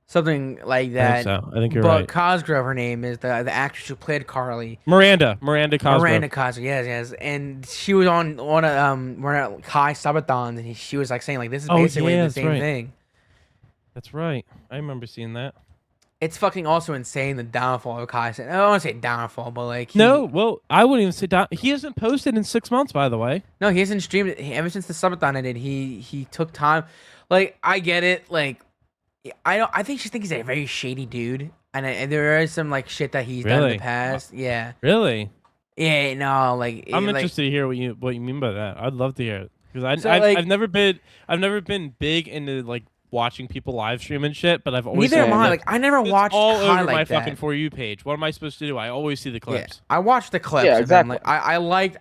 Speaker 1: Something like that.
Speaker 2: I think so. I think you're
Speaker 1: but
Speaker 2: right.
Speaker 1: Cosgrove, her name is the actress who played Carly.
Speaker 2: Miranda Cosgrove.
Speaker 1: Miranda Cosgrove. Yes. And she was on one of Kai Sabathon, and she was like saying like this is basically the same thing.
Speaker 2: That's right. I remember seeing that.
Speaker 1: It's fucking also insane the downfall of Kai. I don't want to say downfall, but like
Speaker 2: No, well, I wouldn't even say down. He hasn't posted in 6 months, by the way.
Speaker 1: No, he hasn't streamed it ever since the subathon ended. He took time. Like I get it. Like I think she thinks he's a very shady dude, and there is some like shit that he's done in the past. Yeah.
Speaker 2: Really?
Speaker 1: Yeah. No. Like
Speaker 2: I'm interested to hear what you mean by that. I'd love to hear it because
Speaker 1: like,
Speaker 2: I've never been big into like watching people live stream and shit, but I've always
Speaker 1: neither am I. Like I never watched
Speaker 2: all over
Speaker 1: like
Speaker 2: my
Speaker 1: that.
Speaker 2: fucking For You page. What am I supposed to do? I always see the clips.
Speaker 1: Yeah, I watched the clips.
Speaker 3: Yeah, exactly.
Speaker 1: Like I liked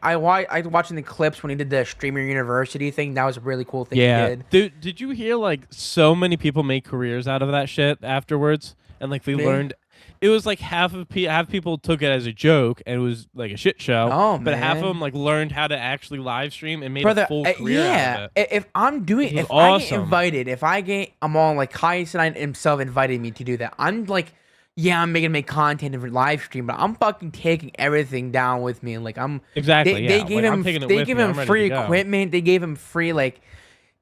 Speaker 1: watching the clips when he did the Streamer University thing. That was a really cool thing
Speaker 2: Yeah,
Speaker 1: he did.
Speaker 2: dude, did you hear like so many people make careers out of that shit afterwards, and like they learned. It was like half people took it as a joke and it was like a shit show.
Speaker 1: Oh,
Speaker 2: but half of
Speaker 1: man.
Speaker 2: them like learned how to actually live stream and made a full career out of it.
Speaker 1: If I'm doing, if I get invited, I'm on like Kai Cenat himself invited me to do that. I'm like, yeah, I'm making content and live stream, but I'm fucking taking everything down with me. And like I'm
Speaker 2: exactly.
Speaker 1: They gave him free equipment. They gave him free like.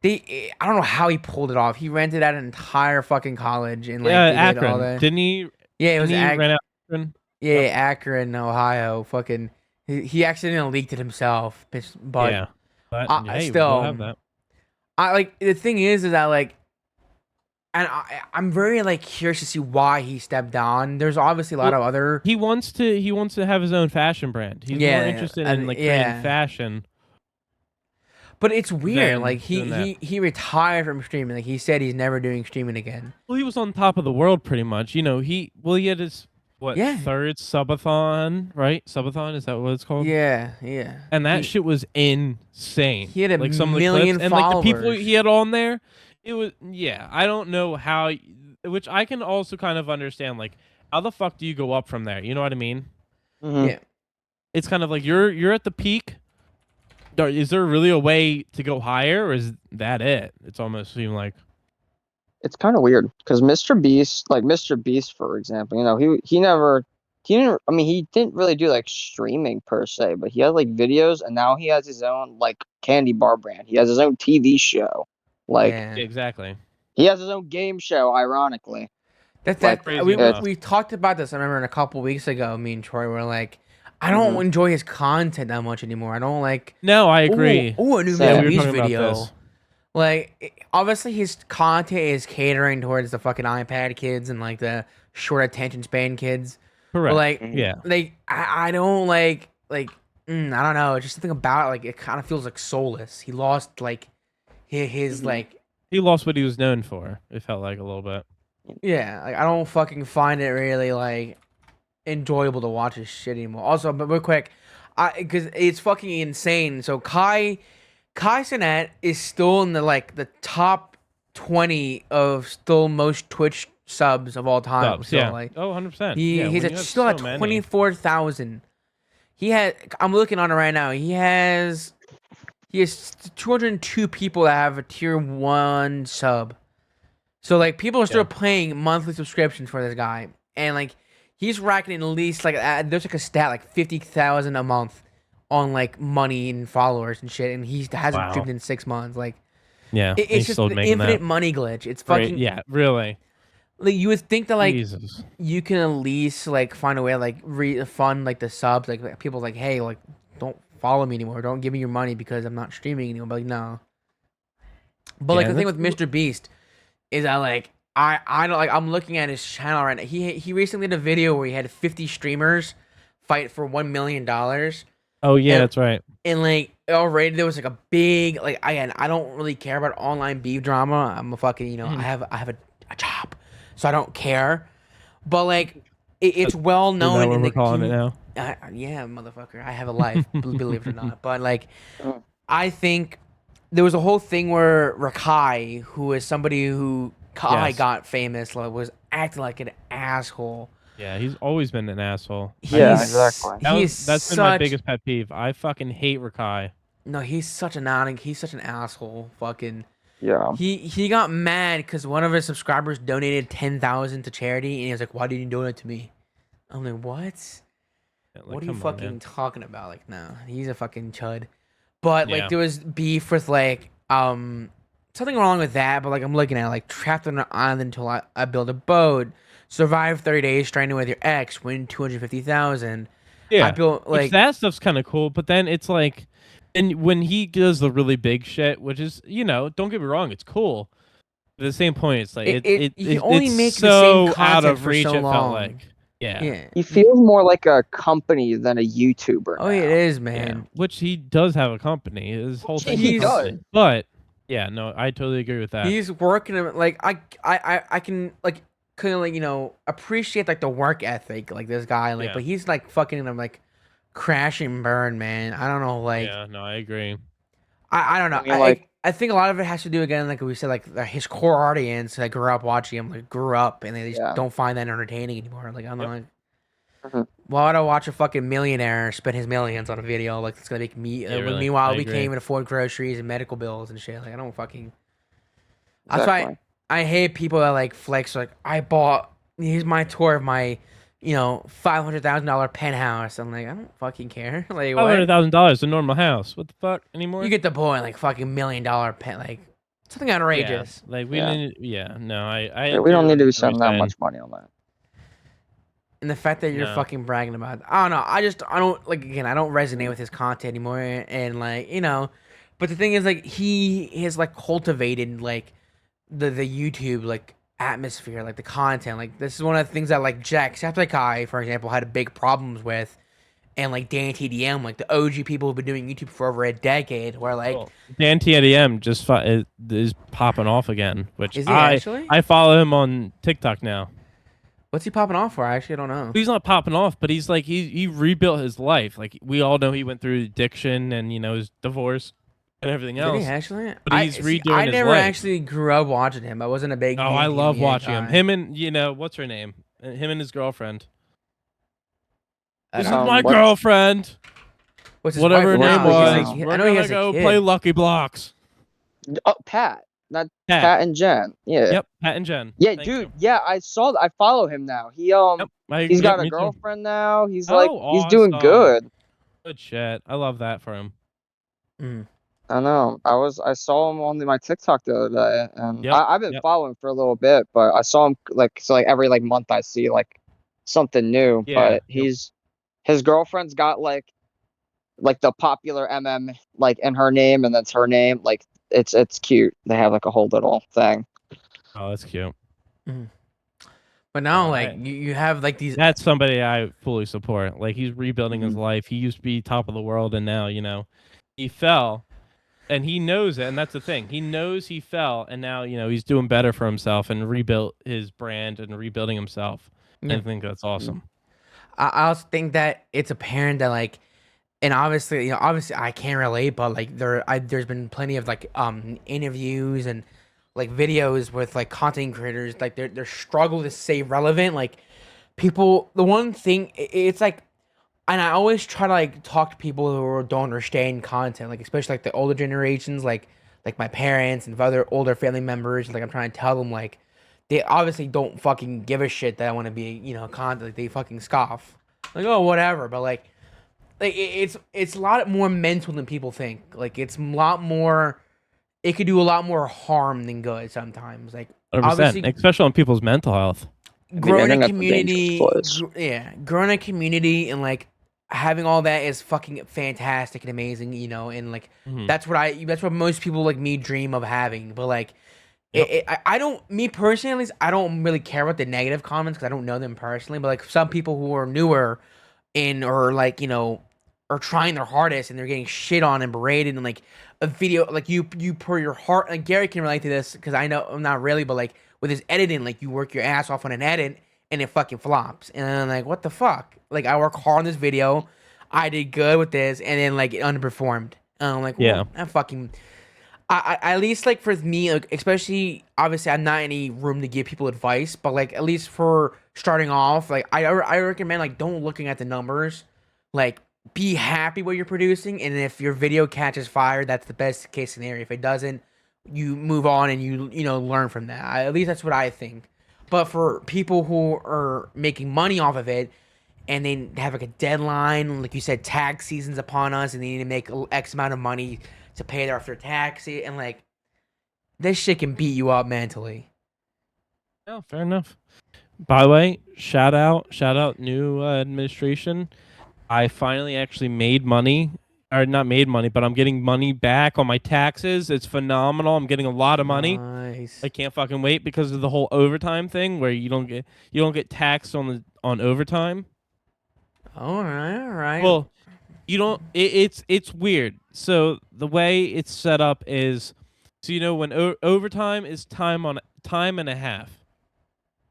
Speaker 1: I don't know how he pulled it off. He rented out an entire fucking college and like
Speaker 2: Akron.
Speaker 1: all that.
Speaker 2: Didn't he?
Speaker 1: Yeah, it was
Speaker 2: Akron.
Speaker 1: Yeah, Akron, Ohio. Fucking, he accidentally leaked it himself. But
Speaker 2: yeah, but hey,
Speaker 1: still,
Speaker 2: we'll have that.
Speaker 1: I like the thing is that like, and I'm very like curious to see why he stepped down. There's obviously a lot of other.
Speaker 2: He wants to have his own fashion brand. He's more interested in like creating fashion.
Speaker 1: But it's weird. Like he retired from streaming. Like he said he's never doing streaming again.
Speaker 2: Well, he was on top of the world pretty much. You know, he had his third subathon, right? Subathon, is that what it's called?
Speaker 1: Yeah.
Speaker 2: And that shit was insane.
Speaker 1: He had a
Speaker 2: like some
Speaker 1: million
Speaker 2: of the clips,
Speaker 1: followers.
Speaker 2: and like the people he had on there, it was I don't know how, which I can also kind of understand. Like, how the fuck do you go up from there? You know what I mean?
Speaker 3: Mm-hmm.
Speaker 1: Yeah.
Speaker 2: It's kind of like you're at the peak. Is there really a way to go higher, or is that it? It's almost seemed like
Speaker 3: it's kind of weird because Mr. Beast, for example, you know, he didn't really do like streaming per se, but he had like videos, and now he has his own like candy bar brand. He has his own TV show, like
Speaker 2: exactly.
Speaker 3: He has his own game show, ironically.
Speaker 1: That's like, we talked about this. I remember a couple weeks ago, me and Troy were like, I don't enjoy his content that much anymore. I don't like.
Speaker 2: No, I agree.
Speaker 1: A new Mr. Beast video. Like, obviously, his content is catering towards the fucking iPad kids and like the short attention span kids.
Speaker 2: Correct.
Speaker 1: But, like, I don't like I don't know. Just something about it, like it kind of feels like soulless. He lost like his like.
Speaker 2: He lost what he was known for. It felt like a little bit.
Speaker 1: Yeah, like I don't fucking find it really like enjoyable to watch his shit anymore. Also, but real quick, because it's fucking insane. So Kai Cenat is still in the top 20 of still most Twitch subs of all time.
Speaker 2: Subs,
Speaker 1: So
Speaker 2: yeah.
Speaker 1: like
Speaker 2: Oh, 100%.
Speaker 1: he's
Speaker 2: when you have
Speaker 1: still at
Speaker 2: so many.
Speaker 1: 24,000. I'm looking on it right now. He has 202 people that have a tier 1 sub. So like people are still paying monthly subscriptions for this guy, and like he's racking at least like there's like a stat like 50,000 a month on like money and followers and shit, and he hasn't streamed in 6 months. Like
Speaker 2: Yeah,
Speaker 1: it's
Speaker 2: he's
Speaker 1: just
Speaker 2: still
Speaker 1: the
Speaker 2: making
Speaker 1: infinite
Speaker 2: that.
Speaker 1: money glitch. It's
Speaker 2: Right,
Speaker 1: fucking
Speaker 2: yeah, really.
Speaker 1: like you would think that like
Speaker 2: Jesus.
Speaker 1: you can at least like find a way to, like refund like the subs. Like people's like, hey, like don't follow me anymore. Don't give me your money because I'm not streaming anymore. But like no. But like
Speaker 2: Yeah,
Speaker 1: the thing with Mr. Beast is that like I don't like I'm looking at his channel right now. He recently did a video where he had 50 streamers fight for $1 million.
Speaker 2: Oh yeah,
Speaker 1: And-
Speaker 2: that's right.
Speaker 1: And like already there was like a big like again I don't really care about online beef drama. I'm a fucking I have a job, so I don't care. But like it's well
Speaker 2: Is
Speaker 1: known
Speaker 2: that what
Speaker 1: in
Speaker 2: we're
Speaker 1: the
Speaker 2: calling it now?
Speaker 1: yeah, motherfucker, I have a life, believe it or not. But like
Speaker 3: Mm.
Speaker 1: I think there was a whole thing where Rakai, who is somebody who Kai
Speaker 2: Yes.
Speaker 1: got famous, like, was acting like an asshole.
Speaker 2: Yeah, he's always been an asshole.
Speaker 3: Yeah,
Speaker 1: He's-
Speaker 3: exactly.
Speaker 2: That's been my biggest pet peeve. I fucking hate Rakai.
Speaker 1: No, he's such an asshole. Fucking.
Speaker 3: Yeah.
Speaker 1: He got mad because one of his subscribers donated 10,000 to charity, and he was like, "Why did you donate to me?" I'm like, "What?
Speaker 2: Yeah, like,
Speaker 1: What are you
Speaker 2: come on,
Speaker 1: fucking
Speaker 2: man.
Speaker 1: talking about?" Like, no, he's a fucking chud. But like,
Speaker 2: Yeah.
Speaker 1: there was beef with like something wrong with that. But like, I'm looking at like trapped on an island until I build a boat, survive 30 days stranded with your ex, win 250,000.
Speaker 2: Yeah,
Speaker 1: I built
Speaker 2: which
Speaker 1: like
Speaker 2: that stuff's kind of cool, but then it's like, and when he does the really big shit, which is, don't get me wrong, it's cool. But at the same point, it's like
Speaker 1: you can only
Speaker 2: it's
Speaker 1: make
Speaker 2: so
Speaker 1: the same
Speaker 2: out
Speaker 1: content
Speaker 2: of
Speaker 1: for
Speaker 2: reach.
Speaker 1: so
Speaker 2: It felt
Speaker 1: long.
Speaker 2: like, yeah,
Speaker 1: Yeah.
Speaker 3: He feels more like a company than a YouTuber.
Speaker 1: Oh,
Speaker 3: now.
Speaker 1: it is,
Speaker 2: yeah.
Speaker 1: man.
Speaker 2: Which he does have a company. His whole
Speaker 3: Yeah,
Speaker 2: thing.
Speaker 1: he
Speaker 2: is a company.
Speaker 3: does.
Speaker 2: But yeah, no, I totally agree with that.
Speaker 1: He's working like I can like kind of like appreciate like the work ethic like this guy like,
Speaker 2: Yeah.
Speaker 1: but he's like fucking like crash and burn, man. I don't know, like
Speaker 2: Yeah, no, I agree.
Speaker 1: I don't know.
Speaker 3: I mean, like-
Speaker 1: I think a lot of it has to do again, like we said, like his core audience that grew up watching him, like grew up, and they just
Speaker 3: Yeah.
Speaker 1: don't find that entertaining anymore. Like I'm
Speaker 2: Yep.
Speaker 1: like,
Speaker 3: Mhm.
Speaker 1: why would I watch a fucking millionaire spend his millions on a video? Like it's gonna make me.
Speaker 2: Yeah, really.
Speaker 1: Meanwhile,
Speaker 2: I
Speaker 1: we
Speaker 2: agree.
Speaker 1: can't even afford groceries and medical bills and shit. Like I don't fucking. That's why
Speaker 3: Exactly.
Speaker 1: I hate people that like flex. Like I bought. Here's my tour of my, $500,000 penthouse. I'm like, I don't fucking care. Like what?
Speaker 2: $500,000 a normal house. What the fuck anymore?
Speaker 1: You get the point. Like fucking $1 million pen. Like something outrageous.
Speaker 2: Yeah, like we
Speaker 3: Yeah.
Speaker 2: didn't. Yeah, no, I.
Speaker 3: Yeah, we don't need to be
Speaker 2: what you're
Speaker 3: spending that
Speaker 2: saying.
Speaker 3: much money on that.
Speaker 1: And the fact that you're
Speaker 2: No.
Speaker 1: fucking bragging about it. I don't know. I don't like again, I don't resonate with his content anymore. And like, but the thing is like he has like cultivated like the YouTube like atmosphere, like the content. Like this is one of the things that like Jacksepticeye, for example, had big problems with. And like Dan TDM, like the OG people who've been doing YouTube for over a decade, where like
Speaker 2: Well, Dan TDM just is popping off again, which
Speaker 1: is he actually?
Speaker 2: I follow him on TikTok now.
Speaker 1: What's he popping off for? I actually don't know.
Speaker 2: He's not popping off, but he's like he rebuilt his life. Like we all know, he went through addiction and his divorce and everything
Speaker 1: Did
Speaker 2: else.
Speaker 1: he actually?
Speaker 2: But he's redoing
Speaker 1: I
Speaker 2: his
Speaker 1: never
Speaker 2: life.
Speaker 1: actually grew up watching him. I wasn't a big.
Speaker 2: Oh, I love
Speaker 1: DMT
Speaker 2: watching
Speaker 1: guy.
Speaker 2: him. Him and what's her name? Him and his girlfriend.
Speaker 1: I
Speaker 2: This is
Speaker 1: don't-
Speaker 2: my
Speaker 3: what-
Speaker 2: girlfriend.
Speaker 1: What's his
Speaker 2: Whatever her
Speaker 1: wife
Speaker 2: name
Speaker 1: now?
Speaker 3: was.
Speaker 1: He's like-
Speaker 2: We're
Speaker 1: I know he
Speaker 2: gonna
Speaker 1: has a
Speaker 2: go
Speaker 1: kid.
Speaker 2: play Lucky Blocks.
Speaker 3: Oh, Pat, not
Speaker 2: Pat.
Speaker 3: Pat and Jen. Yeah.
Speaker 2: Yep, Pat and Jen.
Speaker 3: Yeah,
Speaker 2: Thank
Speaker 3: dude.
Speaker 2: you.
Speaker 3: Yeah, I saw. I follow him now. He's
Speaker 2: Yep,
Speaker 3: got
Speaker 2: yep,
Speaker 3: a
Speaker 2: me too.
Speaker 3: girlfriend now. He's
Speaker 2: Oh,
Speaker 3: he's doing
Speaker 2: awesome.
Speaker 3: good.
Speaker 2: Good shit. I love that for him.
Speaker 1: Mm.
Speaker 3: I know. I saw him on my TikTok the other day, and
Speaker 2: Yep,
Speaker 3: I've been
Speaker 2: yep.
Speaker 3: following for a little bit, but I saw him like every month I see something new.
Speaker 2: Yeah,
Speaker 3: But
Speaker 2: yep.
Speaker 3: his girlfriend's got like the popular like in her name, and that's her name. Like it's cute. They have like a whole little thing.
Speaker 2: Oh, that's cute.
Speaker 1: But now,
Speaker 2: Oh,
Speaker 1: like
Speaker 2: I-
Speaker 1: you have like these.
Speaker 2: That's somebody I fully support. Like he's rebuilding his
Speaker 3: Mhm.
Speaker 2: life. He used to be top of the world, and now he fell, and he knows it. And that's the thing. He knows he fell, and now he's doing better for himself and rebuilt his brand and rebuilding himself. And
Speaker 1: Yeah.
Speaker 2: I think that's awesome.
Speaker 1: I also think that it's apparent that like and obviously, obviously I can't relate, but like there's been plenty of like interviews and like videos with like content creators, like their struggle to stay relevant. Like people, the one thing it's like, and I always try to like talk to people who don't understand content, like especially like the older generations, like my parents and other older family members. Like I'm trying to tell them like they obviously don't fucking give a shit that I want to be content. Like they fucking scoff, like oh whatever. But like it's a lot more mental than people think. Like it's a lot more. It could do a lot more harm than good sometimes. Like
Speaker 2: 100%,
Speaker 1: obviously,
Speaker 2: especially on people's mental health.
Speaker 3: The
Speaker 1: growing a
Speaker 3: internet's a dangerous
Speaker 1: community,
Speaker 3: place.
Speaker 1: yeah, growing a community and like having all that is fucking fantastic and amazing. And like
Speaker 2: Mhm.
Speaker 1: that's what most people like me dream of having. But like.
Speaker 2: Yep.
Speaker 1: I don't, me personally at least, I don't really care about the negative comments because I don't know them personally. But like some people who are newer or like are trying their hardest and they're getting shit on and berated and like a video like you pour your heart, like Gary can relate to this because I know I'm not really, but like with his editing, like you work your ass off on an edit and it fucking flops and I'm like what the fuck, like I work hard on this video, I did good with this and then like it underperformed and I'm like
Speaker 2: Yeah.
Speaker 1: well I fucking I at least like for me, like especially obviously I'm not in any room to give people advice, but like at least for starting off, like I recommend like don't looking at the numbers, like be happy what you're producing, and if your video catches fire, that's the best case scenario. If it doesn't, you move on and you learn from that. At least that's what I think. But for people who are making money off of it and they have like a deadline, like you said, tax season's upon us, and they need to make X amount of money to pay off their tax, and like this shit can beat you up mentally.
Speaker 2: No, fair enough. By the way, shout out, new administration. I finally actually made money, or not made money, but I'm getting money back on my taxes. It's phenomenal. I'm getting a lot of money.
Speaker 1: Nice.
Speaker 2: I can't fucking wait because of the whole overtime thing where you don't get taxed on overtime.
Speaker 1: All right.
Speaker 2: Well, you don't. It's weird. So the way it's set up is, so when overtime is time and a half,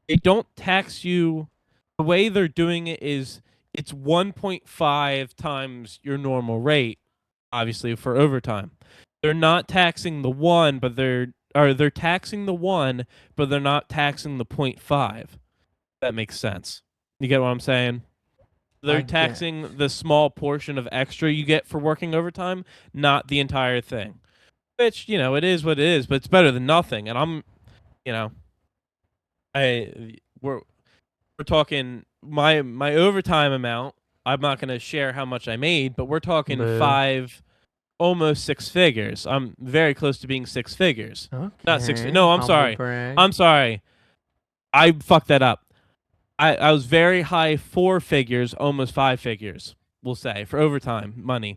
Speaker 2: they don't tax you. The way they're doing it is it's 1.5 times your normal rate, obviously for overtime. They're not taxing the one, but they're taxing the one, but they're not taxing the 0.5. That makes sense. You get what I'm saying? They're
Speaker 1: I get-
Speaker 2: taxing the small portion of extra you get for working overtime, not the entire thing. Which, it is what it is, but it's better than nothing. And I'm, we're talking my overtime amount. I'm not going to share how much I made, but we're talking
Speaker 1: Boo.
Speaker 2: almost six figures. I'm very close to being six figures.
Speaker 1: Okay.
Speaker 2: Not six. No, I'm
Speaker 1: Humble
Speaker 2: sorry.
Speaker 1: brag.
Speaker 2: I'm sorry. I fucked that up. I was very high four figures, almost five figures, we'll say, for overtime money.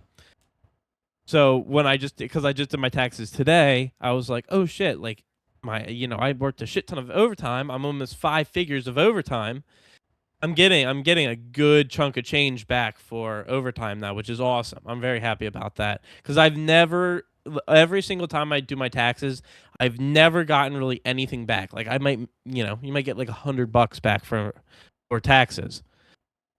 Speaker 2: So when because I just did my taxes today, I was like, oh shit, like I worked a shit ton of overtime. I'm almost five figures of overtime. I'm getting a good chunk of change back for overtime now, which is awesome. I'm very happy about that because every single time I do my taxes, I've never gotten really anything back. Like I might, you might get like $100 back for taxes,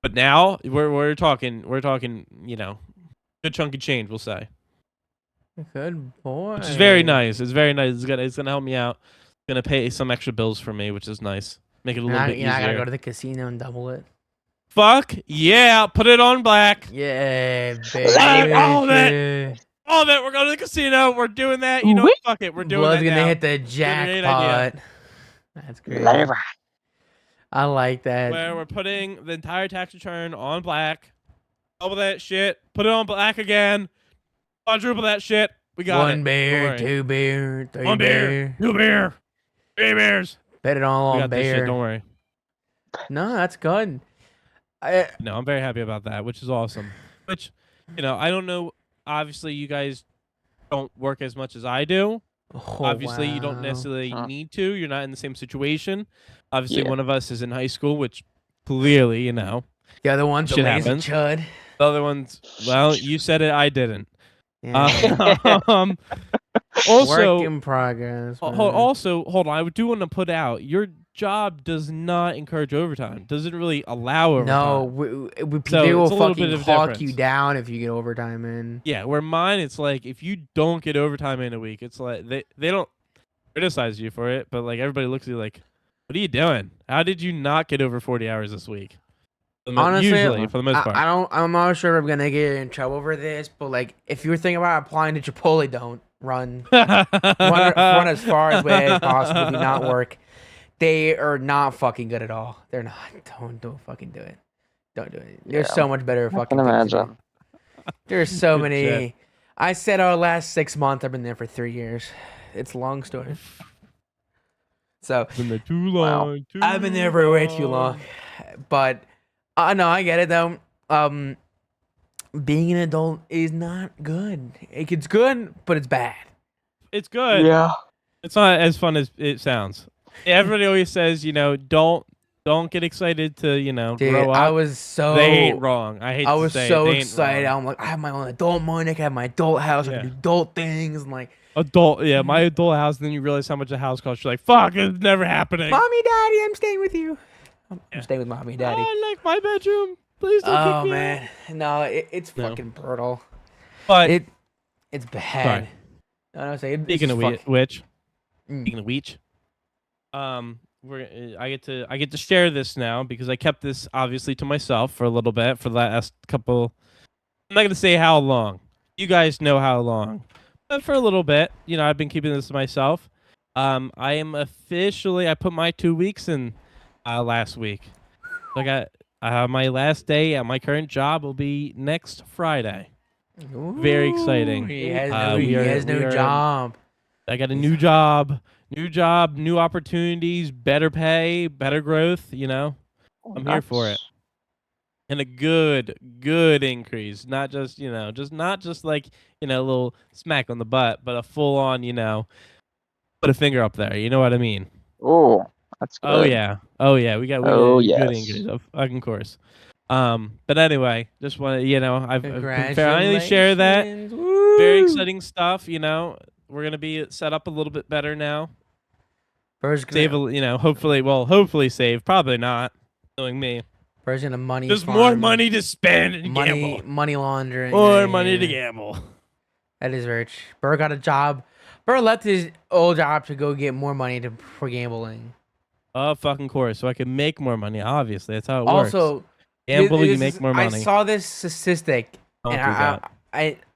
Speaker 2: but now we're talking, good chunk of change, we'll say,
Speaker 1: Good boy.
Speaker 2: which is very nice. It's very nice. It's gonna help me out. It's gonna pay some extra bills for me, which is nice. Make it a little bit easier.
Speaker 1: I gotta go to the casino and double it.
Speaker 2: Fuck yeah! Put it on black.
Speaker 1: Yeah, baby.
Speaker 2: All of it. All of it. We're going to the casino. We're doing that. Fuck it. We're doing
Speaker 1: Blood's
Speaker 2: that
Speaker 1: gonna
Speaker 2: now.
Speaker 1: hit the
Speaker 2: Great
Speaker 1: jackpot.
Speaker 2: idea.
Speaker 1: That's great.
Speaker 3: Never.
Speaker 1: I like that.
Speaker 2: Where we're putting the entire tax return on black. Double that shit. Put it on black again. Quadruple that shit. We got it.
Speaker 1: One beer, two beer, three
Speaker 2: One beer, two beer, three beers.
Speaker 1: Bet it all
Speaker 2: We
Speaker 1: on
Speaker 2: got this shit.
Speaker 1: beer.
Speaker 2: Don't worry.
Speaker 1: No, that's good.
Speaker 2: No, I'm very happy about that, which is awesome. Which, I don't know. Obviously, you guys don't work as much as I do. Obviously, you don't necessarily need to. You're not in the same situation. Obviously, one of us is in high school, which clearly,
Speaker 1: the other one's a
Speaker 2: shit
Speaker 1: lazy
Speaker 2: happens.
Speaker 1: chud.
Speaker 2: The other one's, well, you said it, I didn't.
Speaker 1: Yeah.
Speaker 2: Also,
Speaker 1: Work in progress.
Speaker 2: also, hold on. I do want to put out, you're job does not encourage overtime. Doesn't really allow overtime.
Speaker 1: No,
Speaker 2: So
Speaker 1: they will
Speaker 2: it's a little
Speaker 1: fucking
Speaker 2: bit of
Speaker 1: hawk you
Speaker 2: difference.
Speaker 1: down if you get overtime in.
Speaker 2: Yeah, where mine, it's like if you don't get overtime in a week, it's like they don't criticize you for it, but like everybody looks at you like, what are you doing? How did you not get over 40 hours this week?
Speaker 1: Honestly,
Speaker 2: Usually, for the most part.
Speaker 1: I'm not sure if I'm gonna get in trouble for this, but like, if you're thinking about applying to Chipotle, don't run. Run as far away as possible. Do not work. They are not fucking good at all. They're not. Don't fucking do it. Don't do it. There's
Speaker 3: Yeah,
Speaker 1: so much better
Speaker 3: I
Speaker 1: fucking
Speaker 3: can
Speaker 1: things to do.
Speaker 3: imagine.
Speaker 1: There's so
Speaker 2: Good
Speaker 1: many.
Speaker 2: shit.
Speaker 1: I said our last 6 months. I've been there for 3 years. It's a long story. So
Speaker 2: Been there too
Speaker 3: Wow.
Speaker 2: long.
Speaker 1: I've been there for way too long. But no, I get it though. Being an adult is not good. It's good, but it's bad.
Speaker 2: It's good.
Speaker 3: Yeah.
Speaker 2: It's not as fun as it sounds. Everybody always says, don't get excited to,
Speaker 1: Dude,
Speaker 2: grow up.
Speaker 1: I was so
Speaker 2: They ain't wrong. I hate
Speaker 1: I
Speaker 2: to
Speaker 1: was
Speaker 2: say
Speaker 1: so
Speaker 2: it. They ain't
Speaker 1: excited.
Speaker 2: wrong.
Speaker 1: I'm like, I have my own adult money. I can have my adult house. I
Speaker 2: Yeah.
Speaker 1: can do adult things. And like,
Speaker 2: Adult, yeah, my adult house. And then you realize how much a house costs. You're like, fuck, it's never happening.
Speaker 1: mommy, daddy, I'm staying with you. I'm
Speaker 2: Yeah.
Speaker 1: staying with mommy, daddy.
Speaker 2: I like my bedroom. Please don't
Speaker 1: Oh
Speaker 2: kick me
Speaker 1: man, no, it's
Speaker 2: No.
Speaker 1: fucking brutal.
Speaker 2: But
Speaker 1: It's bad.
Speaker 2: Sorry.
Speaker 1: No, it's
Speaker 2: speaking of
Speaker 1: fuck-
Speaker 2: which,
Speaker 1: Mm.
Speaker 2: speaking of which, I get to share this now because I kept this obviously to myself for a little bit for the last couple. I'm not gonna say how long. You guys know how long, but for a little bit, I've been keeping this to myself. I am officially. I put my 2 weeks in last week. So I have my last day at my current job will be next Friday. Very exciting.
Speaker 1: He has
Speaker 2: we
Speaker 1: no
Speaker 2: are-
Speaker 1: job.
Speaker 2: I got a new job, new opportunities, better pay, better growth. I'm here for it. And a good increase, not just not just like a little smack on the butt, but a full on put a finger up there. You know what I mean?
Speaker 3: Oh, that's good.
Speaker 2: Oh yeah, we got
Speaker 3: Oh,
Speaker 2: a good
Speaker 3: yes.
Speaker 2: increase, of course. But anyway, just want to I've can finally share that.
Speaker 1: Congratulations. Woo.
Speaker 2: Very exciting stuff. We're gonna be set up a little bit better now.
Speaker 1: Bird's
Speaker 2: Save
Speaker 1: gonna,
Speaker 2: hopefully save. Probably not, knowing me.
Speaker 1: Bird's gonna money.
Speaker 2: There's
Speaker 1: farm,
Speaker 2: more money to spend and
Speaker 1: money,
Speaker 2: gamble.
Speaker 1: money laundering.
Speaker 2: More
Speaker 1: Yeah,
Speaker 2: money to
Speaker 1: yeah.
Speaker 2: gamble.
Speaker 1: That is rich. Burr got a job. Burr left his old job to go get more money for gambling.
Speaker 2: Oh, fucking course. So I can make more money. Obviously, that's how it works.
Speaker 1: Also,
Speaker 2: Gamble, you
Speaker 1: this
Speaker 2: make
Speaker 1: is-
Speaker 2: more money.
Speaker 1: I saw this statistic,
Speaker 2: Oh,
Speaker 1: and
Speaker 2: do that.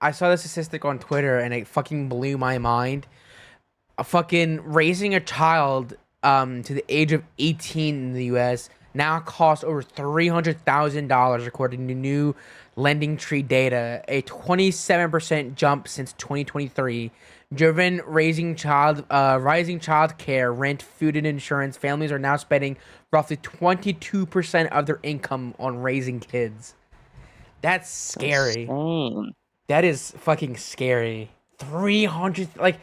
Speaker 1: I saw this statistic on Twitter, and it fucking blew my mind. Raising a child to the age of 18 in the U.S. now costs over $300,000 according to new Lending Tree data, a 27% jump since 2023. Driven rising child care, rent, food, and insurance, families are now spending roughly 22% of their income on raising kids. That's scary.
Speaker 3: Insane.
Speaker 1: That is fucking scary. 300, like,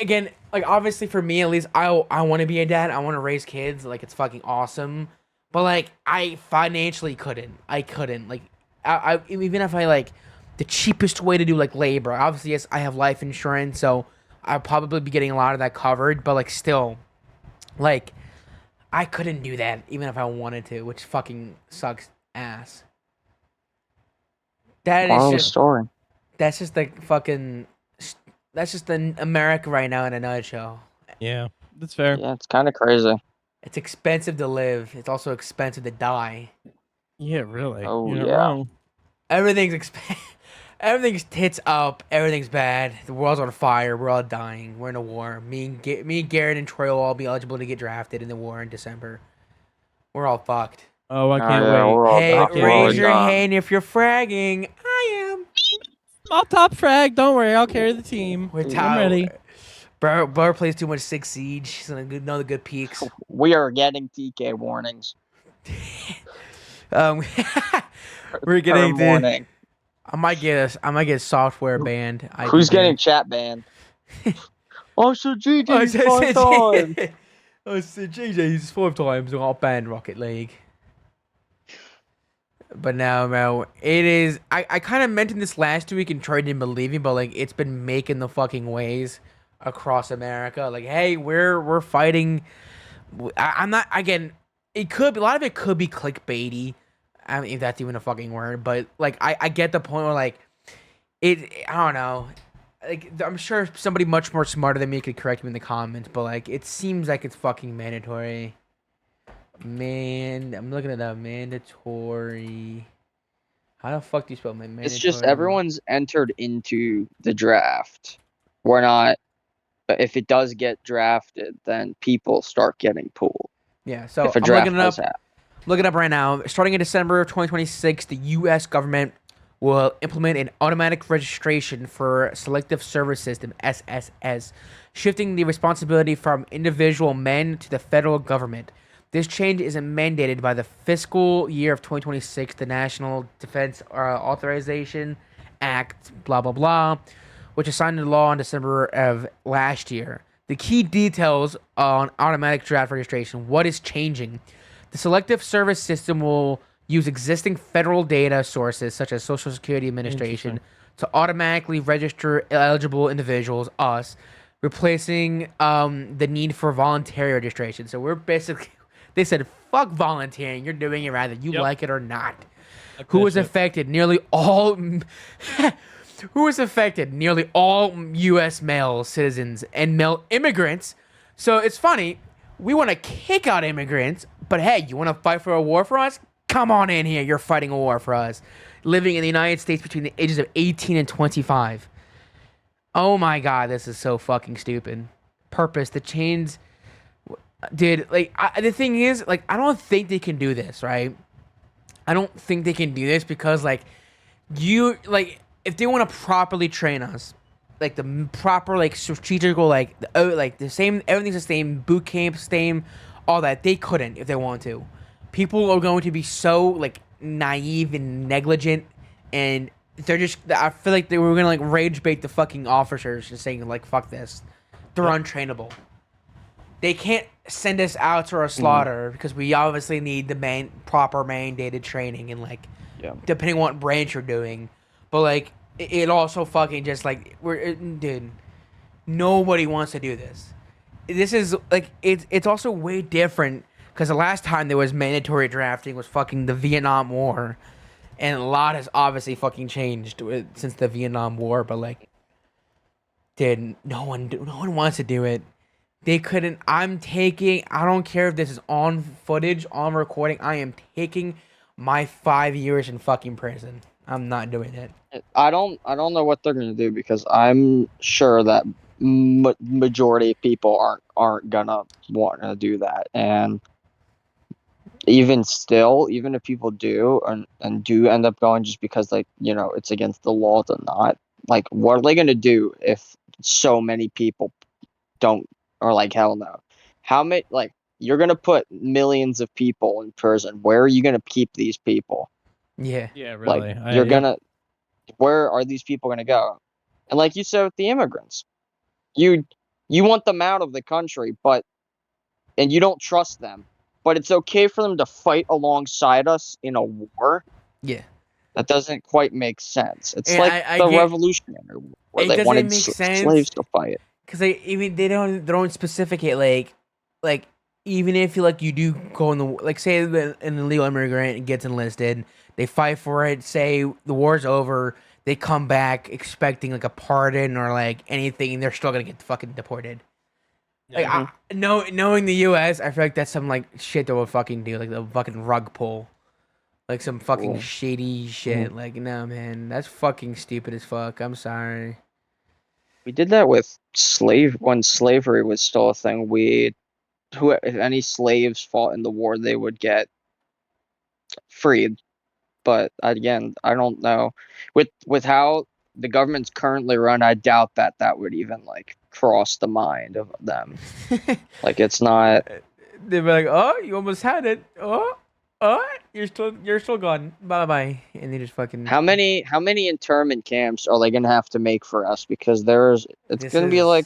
Speaker 1: again, like, obviously for me at least, I want to be a dad. I want to raise kids. Like, it's fucking awesome. But like, I financially couldn't. I couldn't. Like, I even if I like the cheapest way to do like labor. Obviously, yes, I have life insurance, so I'll probably be getting a lot of that covered. But like, still, like, I couldn't do that even if I wanted to, which fucking sucks ass. That is
Speaker 3: Long
Speaker 1: just
Speaker 3: story.
Speaker 1: that's just the fucking that's just the America right now in a nutshell.
Speaker 2: Yeah, that's fair.
Speaker 3: Yeah, it's kind of crazy.
Speaker 1: It's expensive to live. It's also expensive to die.
Speaker 2: Yeah, really.
Speaker 3: Oh,
Speaker 2: You're not
Speaker 3: yeah.
Speaker 2: wrong.
Speaker 1: Everything's everything's tits up. Everything's bad. The world's on fire. We're all dying. We're in a war. Me and Garrett and Troy will all be eligible to get drafted in the war in December. We're all fucked.
Speaker 2: Oh, I can't
Speaker 3: yeah,
Speaker 2: wait.
Speaker 3: we're all
Speaker 1: Hey,
Speaker 3: done. We're all
Speaker 1: raise your
Speaker 3: done.
Speaker 1: hand if you're fragging. I am.
Speaker 2: Small top frag. Don't worry, I'll carry the team.
Speaker 1: We're
Speaker 2: I'm ready.
Speaker 1: Bro plays too much Six Siege. He's gonna know the good peaks.
Speaker 3: We are getting TK warnings.
Speaker 1: We're
Speaker 3: Per
Speaker 1: getting the.
Speaker 3: morning.
Speaker 1: I might get software banned.
Speaker 3: Who's
Speaker 1: IP
Speaker 3: getting
Speaker 1: banned.
Speaker 3: chat banned? Oh, so GG
Speaker 1: Oh,
Speaker 3: is 5 times.
Speaker 1: it's GJ. He's 5 times. I'll ban Rocket League. But now, bro, it is. I kind of mentioned this last week and Troy didn't believe me, but like it's been making the fucking waves across America. Like, hey, we're fighting I'm not again. It could be a lot of it could be clickbaity. I don't know if that's even a fucking word, but like I get the point where like it. I don't know. Like I'm sure somebody much more smarter than me could correct me in the comments, but like it seems like it's fucking mandatory. Man, I'm looking at up mandatory. How the fuck do you spell
Speaker 3: It's just
Speaker 1: mandatory?
Speaker 3: everyone's entered into the draft. We're not. But if it does get drafted, then people start getting pulled.
Speaker 1: Yeah,
Speaker 3: If
Speaker 1: so
Speaker 3: a
Speaker 1: I'm looking
Speaker 3: draft
Speaker 1: it
Speaker 3: does
Speaker 1: up.
Speaker 3: happen.
Speaker 1: Look it up right now. Starting in December of 2026, the U.S. government will implement an automatic registration for Selective Service System (SSS), shifting the responsibility from individual men to the federal government. This change is mandated by the fiscal year of 2026, the National Defense Authorization Act, blah blah blah, which was signed into law in December of last year. The key details on automatic draft registration. What is changing? The Selective Service System will use existing federal data sources such as Social Security Administration
Speaker 2: Interesting.
Speaker 1: to automatically register eligible individuals, us, replacing the need for voluntary registration. So we're basically, they said, fuck volunteering. You're doing it rather you
Speaker 2: Yep.
Speaker 1: like it or not.
Speaker 2: Fuck
Speaker 1: Who
Speaker 2: that
Speaker 1: was
Speaker 2: shit.
Speaker 1: affected? Nearly all. Who was affected? Nearly all U.S. male citizens and male immigrants. So it's funny. We want to kick out immigrants, but hey, you want to fight for a war for us? Come on in here. You're fighting a war for us. Living in the United States between the ages of 18 and 25. Oh my god, this is so fucking stupid. Purpose, the chains. Dude, like, the thing is, like, I don't think they can do this, right? I don't think they can do this because, like, if they want to properly train us, like the proper like strategical like the same, everything's the same, boot camp same, all that, they couldn't if they want to. People are going to be so like naive and negligent, and they're just, I feel like they were gonna like rage bait the fucking officers, just saying like fuck this, they're
Speaker 2: Yep.
Speaker 1: untrainable. They can't send us out to our
Speaker 3: Mhm.
Speaker 1: slaughter because we obviously need the proper mandated training, and like
Speaker 3: Yeah.
Speaker 1: depending on what branch you're doing. But like it also fucking just like dude, nobody wants to do this. This is like it's also way different because the last time there was mandatory drafting was fucking the Vietnam War, and a lot has obviously fucking changed since the Vietnam War. But like, dude, no one wants to do it. They couldn't. I don't care if this is on footage, on recording. I am taking my 5 years in fucking prison. I'm not doing it.
Speaker 3: I don't know what they're gonna do because I'm sure that majority of people aren't gonna want to do that, and even still, even if people do and do end up going just because like it's against the law to not, like what are they gonna do if so many people don't, or like hell no, how many, like you're gonna put millions of people in prison, where are you gonna keep these people?
Speaker 1: Yeah.
Speaker 2: Yeah,
Speaker 3: Like
Speaker 2: really.
Speaker 3: you're
Speaker 2: Yep.
Speaker 3: gonna, where are these people gonna go? And like you said with the immigrants, you you want them out of the country, but and you don't trust them, but it's okay for them to fight alongside us in a war.
Speaker 1: Yeah.
Speaker 3: That doesn't quite make sense. It's
Speaker 1: And
Speaker 3: like
Speaker 1: I
Speaker 3: the
Speaker 1: get
Speaker 3: Revolutionary War where
Speaker 1: it
Speaker 3: they
Speaker 1: doesn't
Speaker 3: wanted
Speaker 1: make
Speaker 3: slaves
Speaker 1: sense
Speaker 3: to fight.
Speaker 1: because they don't specificate like even if you do go in the, like say an illegal immigrant gets enlisted, they fight for it, say the war's over, they come back expecting like a pardon or like anything, and they're still gonna get fucking deported. Like
Speaker 2: Yeah.
Speaker 1: I
Speaker 3: Mhm.
Speaker 1: know knowing the U.S., I feel like that's some like shit they would fucking do, like the fucking rug pull, like some fucking
Speaker 3: Cool.
Speaker 1: shady
Speaker 3: Mhm.
Speaker 1: shit. Like no man, that's fucking stupid as fuck. I'm sorry.
Speaker 3: We did that with when slavery was still a thing. Who if any slaves fought in the war, they would get freed. But again, I don't know. With how the government's currently run, I doubt that that would even like cross the mind of them. Like it's not.
Speaker 1: They'd be like, "Oh, you almost had it. Oh, you're still gone. Bye bye." And they just fucking.
Speaker 3: How many internment camps are they gonna have to make for us? Because it's
Speaker 1: This
Speaker 3: gonna be like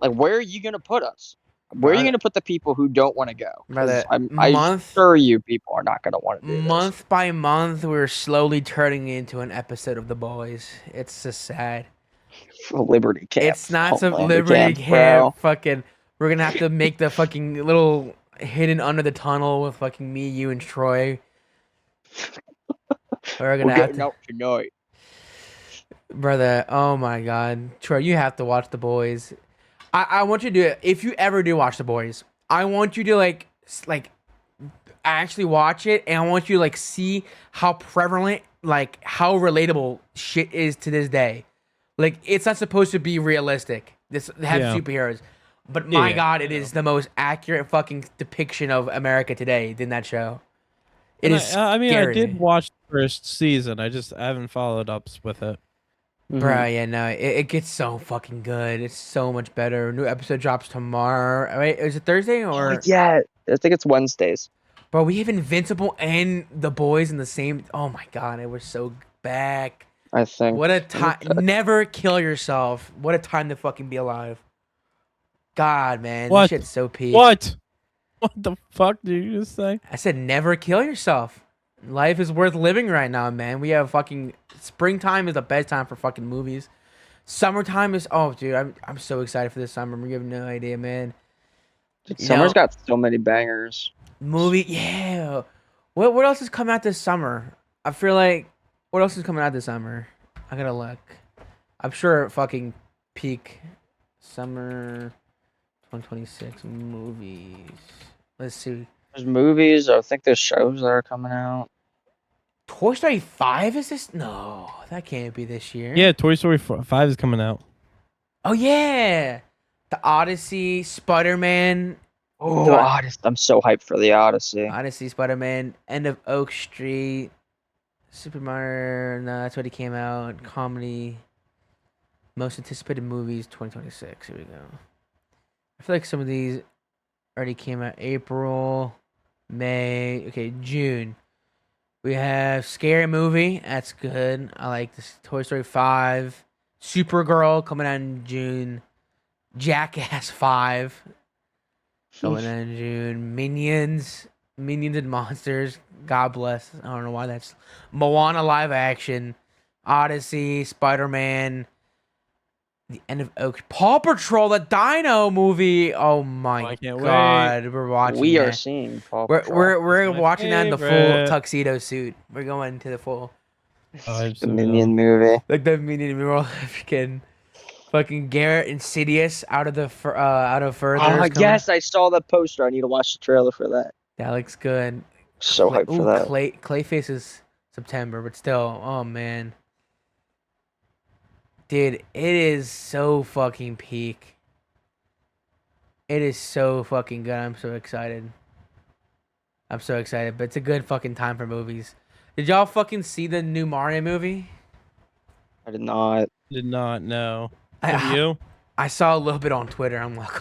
Speaker 1: is
Speaker 3: where are you gonna put us? Where are you
Speaker 1: brother,
Speaker 3: gonna put the people who don't want to go? Because
Speaker 1: brother.
Speaker 3: I
Speaker 1: Month
Speaker 3: assure you, people are not gonna want to do this.
Speaker 1: month by month, we're slowly turning into an episode of The Boys. It's just sad.
Speaker 3: Liberty camp,
Speaker 1: It's not some
Speaker 3: Homelander
Speaker 1: Liberty
Speaker 3: camp,
Speaker 1: Camp
Speaker 3: bro.
Speaker 1: fucking. We're gonna have to make the fucking little hidden under the tunnel with fucking me, you, and Troy. We're gonna
Speaker 3: We're
Speaker 1: have
Speaker 3: getting
Speaker 1: to,
Speaker 3: out tonight.
Speaker 1: brother. Oh my god, Troy, you have to watch The Boys. I want you to do it. If you ever do watch The Boys, I want you to like actually watch it, and I want you to like see how prevalent, like how relatable shit is to this day. Like it's not supposed to be realistic. This have
Speaker 2: Yeah.
Speaker 1: superheroes, but
Speaker 2: Yeah,
Speaker 1: my
Speaker 2: yeah,
Speaker 1: god,
Speaker 2: I
Speaker 1: it
Speaker 2: know.
Speaker 1: is the most accurate fucking depiction of America today in that show. It
Speaker 2: And
Speaker 1: is
Speaker 2: I mean, I did
Speaker 1: scary,
Speaker 2: watch the first season. I haven't followed up with it.
Speaker 1: bro. Yeah, no, it gets so fucking good. It's so much better. New episode drops tomorrow. Wait, is it Thursday
Speaker 3: Oh
Speaker 1: or?
Speaker 3: yeah, I think it's Wednesdays.
Speaker 1: Bro, we have Invincible and The Boys in the same. Oh my god, it was so back.
Speaker 3: I think.
Speaker 1: What a
Speaker 3: Let me
Speaker 1: time!
Speaker 3: check.
Speaker 1: Never kill yourself. What a time to fucking be alive. God, man, this
Speaker 2: What?
Speaker 1: shit's so peak.
Speaker 2: What? What the fuck did you just say?
Speaker 1: I said never kill yourself. Life is worth living right now, man. We have fucking springtime is the best time for fucking movies. Summertime is dude, I'm so excited for this summer. You have no idea, man.
Speaker 3: Dude,
Speaker 1: You
Speaker 3: summer's
Speaker 1: know,
Speaker 3: got so many bangers.
Speaker 1: movie, yeah. What else is coming out this summer? I feel like what else is coming out this summer? I gotta look. I'm sure fucking peak summer 2026 movies. Let's see.
Speaker 3: There's movies. I think there's shows that are coming out.
Speaker 1: Toy Story 5 is this? No, that can't be this year.
Speaker 2: Yeah, Toy Story 5 is coming out.
Speaker 1: Oh yeah, the Odyssey, Spider-Man,
Speaker 3: Oh,
Speaker 1: the
Speaker 3: Odyssey. I'm so hyped for the Odyssey.
Speaker 1: Odyssey, Spider-Man, End of Oak Street, Super Mario. No, that's what he came out. Comedy, most anticipated movies 2026. Here we go. I feel like some of these already came out. April, May. Okay, June. We have Scary Movie. That's good. I like this. Toy Story 5. Supergirl coming out in June. Jackass 5 coming out in June. Minions. Minions and Monsters. God bless. I don't know why that's. Moana live action. Odyssey. Spider Man. The End of Oak. Paw Patrol, the Dino movie. Oh my
Speaker 2: I can't
Speaker 1: god. We're watching
Speaker 3: We are
Speaker 1: that.
Speaker 3: seeing Paw
Speaker 1: We're
Speaker 3: Patrol.
Speaker 1: we're
Speaker 2: That's my
Speaker 1: watching that in the full
Speaker 2: favorite.
Speaker 1: tuxedo suit. We're going to the full
Speaker 2: Oh, I'm
Speaker 3: the
Speaker 2: so
Speaker 3: Minion
Speaker 2: dumb.
Speaker 3: movie.
Speaker 1: like the Minion mural. Fucking Garrett Insidious out of further.
Speaker 3: Oh yes, I saw the poster. I need to watch the trailer for that.
Speaker 1: That looks good.
Speaker 3: So hyped for that.
Speaker 1: Clayface is September, but still, oh man, dude, it is so fucking peak. It is so fucking good. I'm so excited. But it's a good fucking time for movies. Did y'all fucking see the new Mario movie?
Speaker 3: I did not.
Speaker 2: Did not know. Have you?
Speaker 1: I saw a little bit on Twitter. I'm like,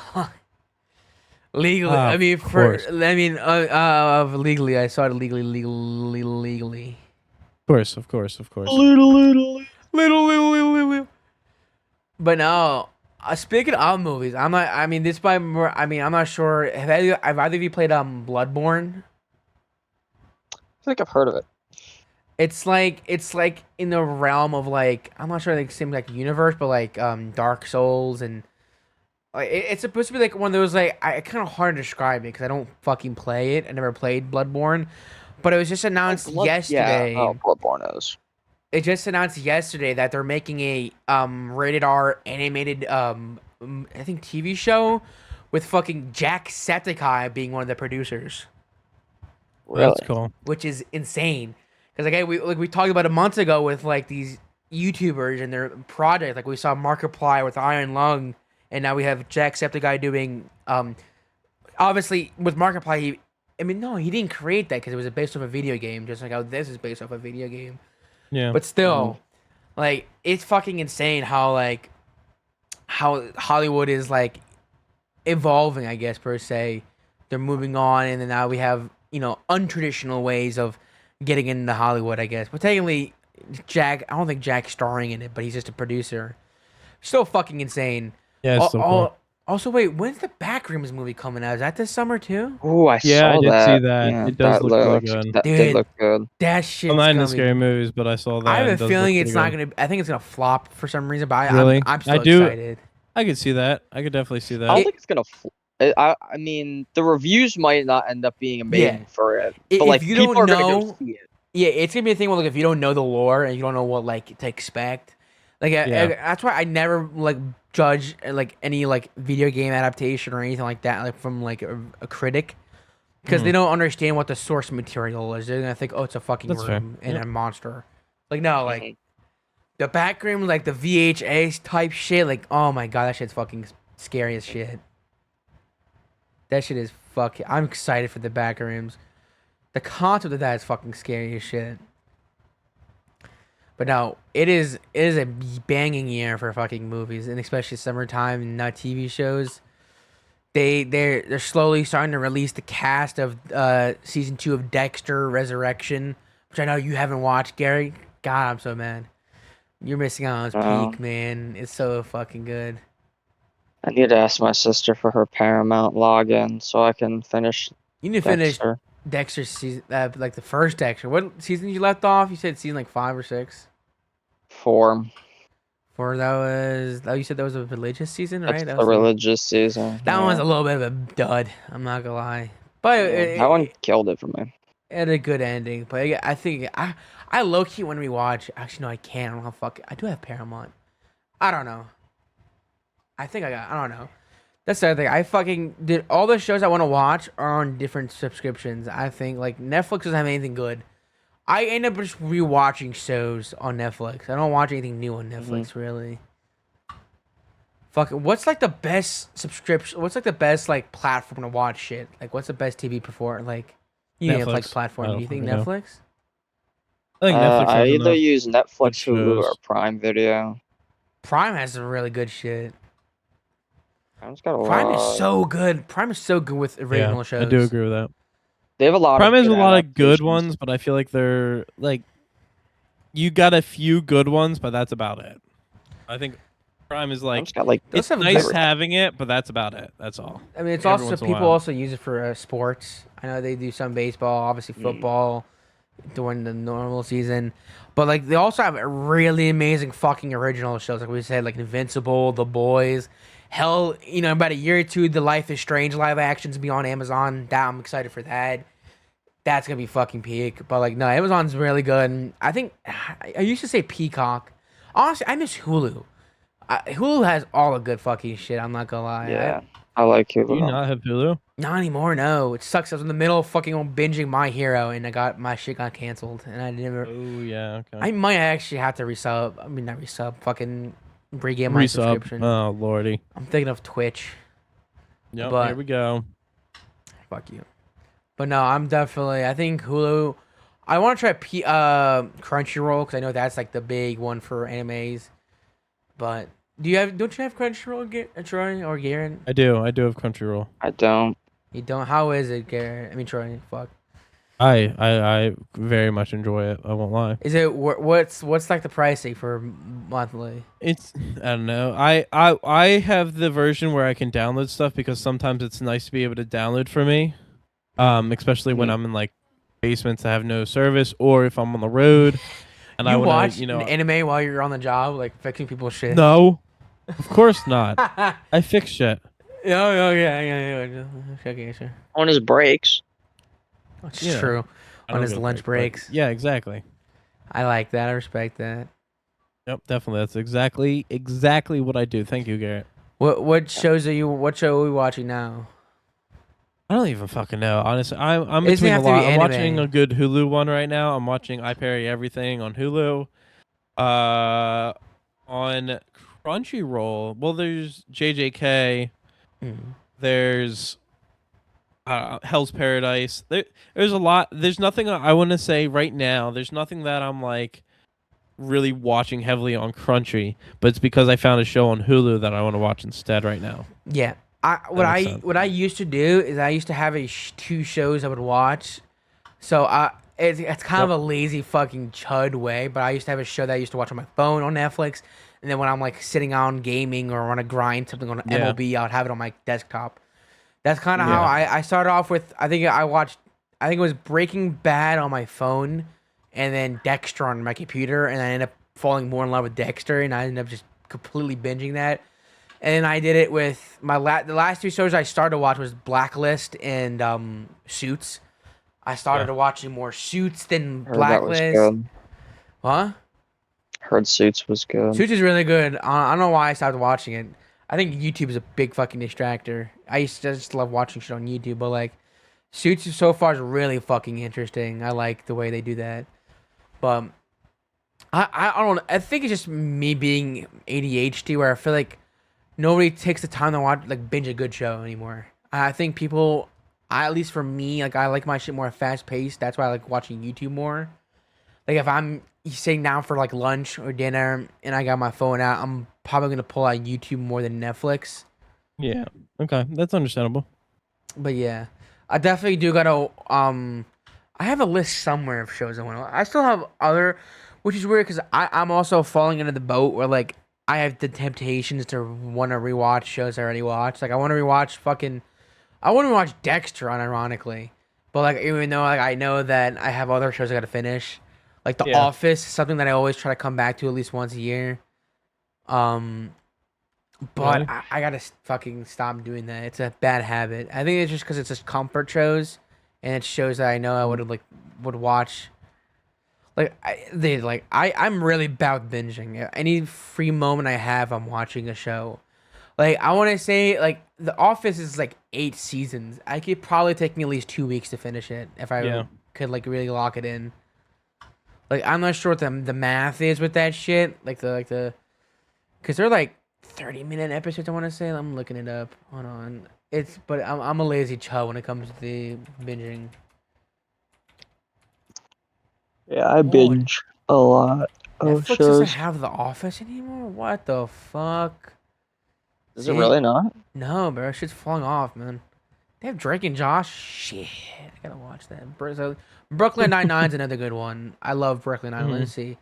Speaker 1: legally.
Speaker 2: Ah,
Speaker 1: I mean,
Speaker 2: of course.
Speaker 1: legally. I saw it legally.
Speaker 2: Of course.
Speaker 1: Little. But no. Speaking of movies, I'm not. I mean, I'm not sure. Have either of you played Bloodborne?
Speaker 3: I think I've heard of it.
Speaker 1: It's like in the realm of like I'm not sure like same like universe, but like Dark Souls and like it's supposed to be like one of those like I kind of hard to describe it because I don't fucking play it. I never played Bloodborne, but it was just announced yesterday.
Speaker 3: Yeah, oh, Bloodborne is.
Speaker 1: It just announced yesterday that they're making a rated R animated I think TV show with fucking Jacksepticeye being one of the producers,
Speaker 3: Really?
Speaker 2: That's cool.
Speaker 1: which is insane. Because we talked about a month ago with like these YouTubers and their project. Like we saw Markiplier with Iron Lung, and now we have Jacksepticeye doing. Obviously with Markiplier, he didn't create that because it was based off a video game, just like how this is based off a video game.
Speaker 2: Yeah.
Speaker 1: But still, like it's fucking insane how Hollywood is like evolving, I guess per se. They're moving on, and then now we have untraditional ways of getting into Hollywood, I guess. But technically, I don't think Jack's starring in it, but he's just a producer. Still fucking insane.
Speaker 2: Yeah, it's so cool.
Speaker 1: Also, wait, when's the Backrooms movie coming out? Is that this summer too?
Speaker 3: Oh, I
Speaker 2: Yeah, I
Speaker 3: saw
Speaker 2: did
Speaker 3: that.
Speaker 2: see that.
Speaker 3: Yeah,
Speaker 2: It does
Speaker 3: that
Speaker 2: look really
Speaker 3: looks-
Speaker 2: good.
Speaker 3: That
Speaker 1: Dude,
Speaker 3: did look good.
Speaker 1: That shit's
Speaker 2: I'm not into
Speaker 1: coming.
Speaker 2: scary movies, but I saw that.
Speaker 1: I have
Speaker 2: It
Speaker 1: a
Speaker 2: does
Speaker 1: feeling
Speaker 2: look
Speaker 1: it's
Speaker 2: pretty
Speaker 1: not
Speaker 2: good.
Speaker 1: gonna. I think it's gonna flop for some reason. But
Speaker 2: Really?
Speaker 1: I'm still
Speaker 2: I do-
Speaker 1: excited.
Speaker 2: I could see that. I could definitely see
Speaker 3: I don't
Speaker 2: that.
Speaker 3: think it's gonna. I mean, the reviews might not end up being
Speaker 1: Yeah.
Speaker 3: amazing for it, but
Speaker 1: If
Speaker 3: like
Speaker 1: you
Speaker 3: people
Speaker 1: don't
Speaker 3: are gonna go
Speaker 1: know,
Speaker 3: see it.
Speaker 1: yeah, it's gonna be a thing where like if you don't know the lore and you don't know what like to expect, like
Speaker 2: Yeah.
Speaker 1: that's why I never like judge like any like video game adaptation or anything like that like from like a critic because they
Speaker 2: Mhm.
Speaker 1: don't understand what the source material is. They're gonna think, oh, it's a fucking
Speaker 2: That's fair.
Speaker 1: room and
Speaker 2: Yep.
Speaker 1: a monster. Like no, like
Speaker 3: Mhm.
Speaker 1: the background, like the VHS type shit. Like oh my god, that shit's fucking scary as shit. That shit is fucking. I'm excited for the backrooms. The concept of that is fucking scary as shit. But no, it is a banging year for fucking movies, and especially summertime and not TV shows. They're slowly starting to release the cast of season 2 of Dexter Resurrection, which I know you haven't watched, Gary. God, I'm so mad. You're missing out on its
Speaker 3: Uh,
Speaker 1: peak, man. It's so fucking good.
Speaker 3: I need to ask my sister for her Paramount login so I can finish
Speaker 1: You need to finish
Speaker 3: Dexter.
Speaker 1: Dexter season, like the first Dexter. What season you left off? You said season like 5 or 6.
Speaker 3: 4.
Speaker 1: Or that was oh you said that was a religious season,
Speaker 3: That's
Speaker 1: right? That
Speaker 3: the
Speaker 1: was
Speaker 3: religious season.
Speaker 1: that one was
Speaker 3: Yeah.
Speaker 1: a little bit of a dud. I'm not gonna lie, but
Speaker 3: Yeah, that one killed it for me.
Speaker 1: it had a good ending. But I think I low key when we watch. Actually, no, I can't. I don't know how fuck. I do have Paramount. I don't know. I think I got. I don't know. That's the other thing. I fucking did all the shows I want to watch are on different subscriptions. I think like Netflix doesn't have anything good. I end up just rewatching shows on Netflix. I don't watch anything new on Netflix really. Fuck, what's like the best subscription? What's like the best like platform to watch shit? Like, what's the best TV before like you have like
Speaker 2: Netflix. I
Speaker 1: platform? Do
Speaker 2: don't
Speaker 1: you think
Speaker 2: fucking know.
Speaker 1: Netflix?
Speaker 2: I think Netflix
Speaker 3: I
Speaker 2: has
Speaker 3: either
Speaker 2: enough
Speaker 3: use
Speaker 2: good
Speaker 3: Netflix, Hulu, or
Speaker 2: shows.
Speaker 3: Prime Video.
Speaker 1: Prime has some really good shit.
Speaker 3: I just got a
Speaker 1: Prime is
Speaker 3: lot.
Speaker 1: so good. Prime is so good with
Speaker 2: Yeah,
Speaker 1: original
Speaker 2: I do
Speaker 1: shows.
Speaker 2: agree with that.
Speaker 3: They have a lot
Speaker 2: Prime
Speaker 3: of
Speaker 2: has a
Speaker 3: good
Speaker 2: lot of good
Speaker 3: adaptations.
Speaker 2: ones, but I feel like they're like you got a few good ones, but that's about it. I think Prime is
Speaker 3: I
Speaker 2: like
Speaker 3: just got like
Speaker 1: Those
Speaker 2: it's
Speaker 1: have
Speaker 2: nice
Speaker 3: everything.
Speaker 2: having it, but that's about it. That's all.
Speaker 1: I mean, it's
Speaker 2: Every
Speaker 1: also
Speaker 2: once in a
Speaker 1: people
Speaker 2: while.
Speaker 1: also use it for sports. I know they do some baseball, obviously football during the normal season, but like they also have really amazing fucking original shows. Like we said, like Invincible, The Boys. Hell, about a year or two, the Life is Strange live actions be on Amazon. That I'm excited for that. That's gonna be fucking peak. But like, no, Amazon's really good. And I think I used to say Peacock. Honestly, I miss Hulu. Hulu has all the good fucking shit. I'm not gonna lie.
Speaker 3: Yeah, I like
Speaker 2: Do you
Speaker 3: Hulu.
Speaker 2: not have Hulu?
Speaker 1: Not anymore. No, it sucks. I was in the middle of fucking binging My Hero, and my shit got canceled, and I never.
Speaker 2: Oh yeah, okay.
Speaker 1: I might actually have to resub. I mean, not resub. Fucking regain my
Speaker 2: Resub.
Speaker 1: subscription.
Speaker 2: Oh lordy.
Speaker 1: I'm thinking of Twitch.
Speaker 2: Yep.
Speaker 1: But
Speaker 2: Here we go.
Speaker 1: fuck you. But no, I'm definitely. I think Hulu. I want to try Crunchyroll because I know that's like the big one for animes. But don't you have Crunchyroll, Troy or Garrett?
Speaker 2: I do. I do have Crunchyroll.
Speaker 3: I don't.
Speaker 1: You don't. How is it, Garrett? I mean, Troy. Fuck.
Speaker 2: I very much enjoy it. I won't lie.
Speaker 1: Is it what's like the pricing for monthly?
Speaker 2: It's I don't know. I have the version where I can download stuff because sometimes it's nice to be able to download for me. Especially when I'm in like basements that have no service or if I'm on the road and I
Speaker 1: You
Speaker 2: want
Speaker 1: watch
Speaker 2: to,
Speaker 1: an anime while you're on the job, like fixing people's shit.
Speaker 2: No. Of course not. I fix shit.
Speaker 1: Oh, yeah. Okay, sure.
Speaker 3: On his breaks.
Speaker 1: It's
Speaker 2: Yeah.
Speaker 1: true.
Speaker 2: I
Speaker 1: On
Speaker 2: don't
Speaker 1: his
Speaker 2: get a
Speaker 1: lunch
Speaker 2: break, but
Speaker 1: breaks.
Speaker 2: Yeah, exactly.
Speaker 1: I like that. I respect that.
Speaker 2: Yep, definitely. That's exactly what I do. Thank you, Garrett.
Speaker 1: What shows are you? What show are we watching now?
Speaker 2: I don't even fucking know. Honestly, I'm
Speaker 1: It doesn't
Speaker 2: between a
Speaker 1: have to be
Speaker 2: lot. I'm
Speaker 1: anime.
Speaker 2: watching a good Hulu one right now. I'm watching I Parry Everything on Hulu. On Crunchyroll, well, there's JJK. There's Hell's Paradise. There's a lot. There's nothing I want to say right now. There's nothing that I'm like really watching heavily on Crunchy, but it's because I found a show on Hulu that I want to watch instead right now.
Speaker 1: Yeah.
Speaker 2: That makes sense.
Speaker 1: What I used to do is I used to have two shows I would watch. So it's kind of a lazy fucking chud way, but I used to have a show that I used to watch on my phone on Netflix, and then when I'm like sitting on gaming or want to grind something on
Speaker 2: Yeah.
Speaker 1: MLB, I would have it on my desktop. That's kind of how
Speaker 2: Yeah.
Speaker 1: I started off with. I think it was Breaking Bad on my phone, and then Dexter on my computer, and I ended up falling more in love with Dexter, and I ended up just completely binging that. And I did it with the last two shows I started to watch was Blacklist and Suits. I started watching more Suits than
Speaker 3: Heard that was
Speaker 1: Blacklist.
Speaker 3: good.
Speaker 1: Huh?
Speaker 3: Heard Suits was good.
Speaker 1: Suits is really good. I don't know why I stopped watching it. I think YouTube is a big fucking distractor. I used to just love watching shit on YouTube, but like Suits so far is really fucking interesting. I like the way they do that. But I don't know. I think it's just me being ADHD where I feel like nobody takes the time to watch like binge a good show anymore. I think people, at least for me, like I like my shit more fast paced. That's why I like watching YouTube more. Like if I'm sitting down for like lunch or dinner and I got my phone out, I'm probably gonna pull out YouTube more than Netflix.
Speaker 2: Yeah. Okay, that's understandable.
Speaker 1: But yeah, I definitely do gotta. I have a list somewhere of shows I want to. I still have other, which is weird because I'm also falling into the boat where like I have the temptations to want to rewatch shows I already watched. Like I want to rewatch fucking. I want to watch Dexter, unironically, but like even though like I know that I have other shows I gotta finish, like The
Speaker 2: Yeah.
Speaker 1: Office, something that I always try to come back to at least once a year. Um, but
Speaker 2: Really?
Speaker 1: I gotta fucking stop doing that. It's a bad habit. I think it's just because it's just comfort shows, and it shows that I know I would watch. I'm really about binging. Any free moment I have, I'm watching a show. Like I want to say, like The Office is like 8 seasons. I could probably take me at least 2 weeks to finish it if I
Speaker 2: Yeah.
Speaker 1: could like really lock it in. Like I'm not sure what the math is with that shit. Because they're like 30-minute episodes. I want to say. I'm looking it up. Hold on. But I'm a lazy chub when it comes to the binging.
Speaker 3: Yeah, I
Speaker 1: Oh,
Speaker 3: binge a lot of
Speaker 1: Netflix doesn't
Speaker 3: shows.
Speaker 1: have The Office anymore. What the fuck?
Speaker 3: Is it
Speaker 1: See?
Speaker 3: really not?
Speaker 1: No, bro. Shit's falling off, man. They have Drake and Josh. Shit, I gotta watch that. Brooklyn Nine-Nine's another good one. I love Brooklyn Nine. Let's see.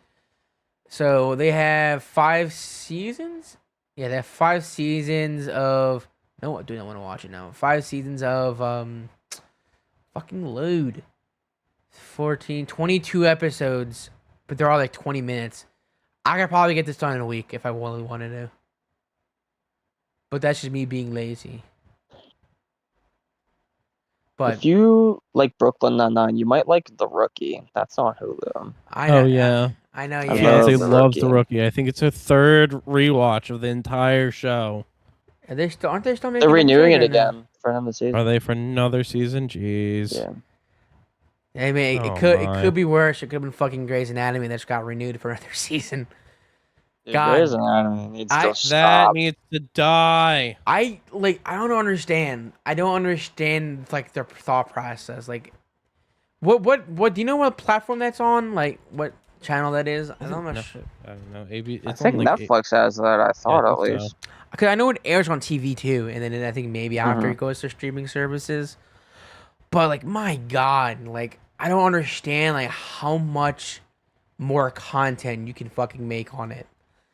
Speaker 1: So they have 5 seasons. Yeah, they have 5 seasons of. No, I do not want to watch it now. 5 seasons of fucking load. 14, 22 episodes, but they're all like 20 minutes. I could probably get this done in a week if I really wanted to. But that's just me being lazy. But
Speaker 3: If you like Brooklyn Nine-Nine, you might like The Rookie. That's on Hulu.
Speaker 1: I know.
Speaker 2: Oh yeah.
Speaker 1: I know.
Speaker 3: I
Speaker 1: Yeah.
Speaker 3: love
Speaker 2: Fiance
Speaker 3: The
Speaker 2: loves The
Speaker 3: Rookie.
Speaker 2: Rookie. I think it's her third rewatch of the entire show.
Speaker 1: Are they still? Aren't they still
Speaker 3: They're
Speaker 1: making
Speaker 3: renewing
Speaker 1: episodes
Speaker 3: it
Speaker 1: or no?
Speaker 3: again for another
Speaker 2: Are
Speaker 3: season.
Speaker 2: they for another season? Jeez.
Speaker 3: Yeah.
Speaker 1: I mean,
Speaker 2: Oh,
Speaker 1: it
Speaker 2: my.
Speaker 1: could be worse. It could have been fucking Grey's Anatomy that just got renewed for another season.
Speaker 3: Dude,
Speaker 1: God.
Speaker 3: Grey's Anatomy needs to
Speaker 2: That
Speaker 3: stop.
Speaker 2: needs to die.
Speaker 1: I don't understand. I don't understand like their thought process. Like, what? Do you know what platform that's on? Like, what channel that is? I'm not sure.
Speaker 2: I don't know. AB.
Speaker 3: I
Speaker 2: It's
Speaker 3: think
Speaker 2: on like
Speaker 3: Netflix has that. I
Speaker 2: yeah,
Speaker 3: thought
Speaker 2: I
Speaker 3: at
Speaker 2: think so.
Speaker 3: least.
Speaker 1: Because I know it airs on TV too, and then I think maybe after
Speaker 3: Mhm.
Speaker 1: it goes to streaming services. But like, my God, like I don't understand like how much more content you can fucking make on it.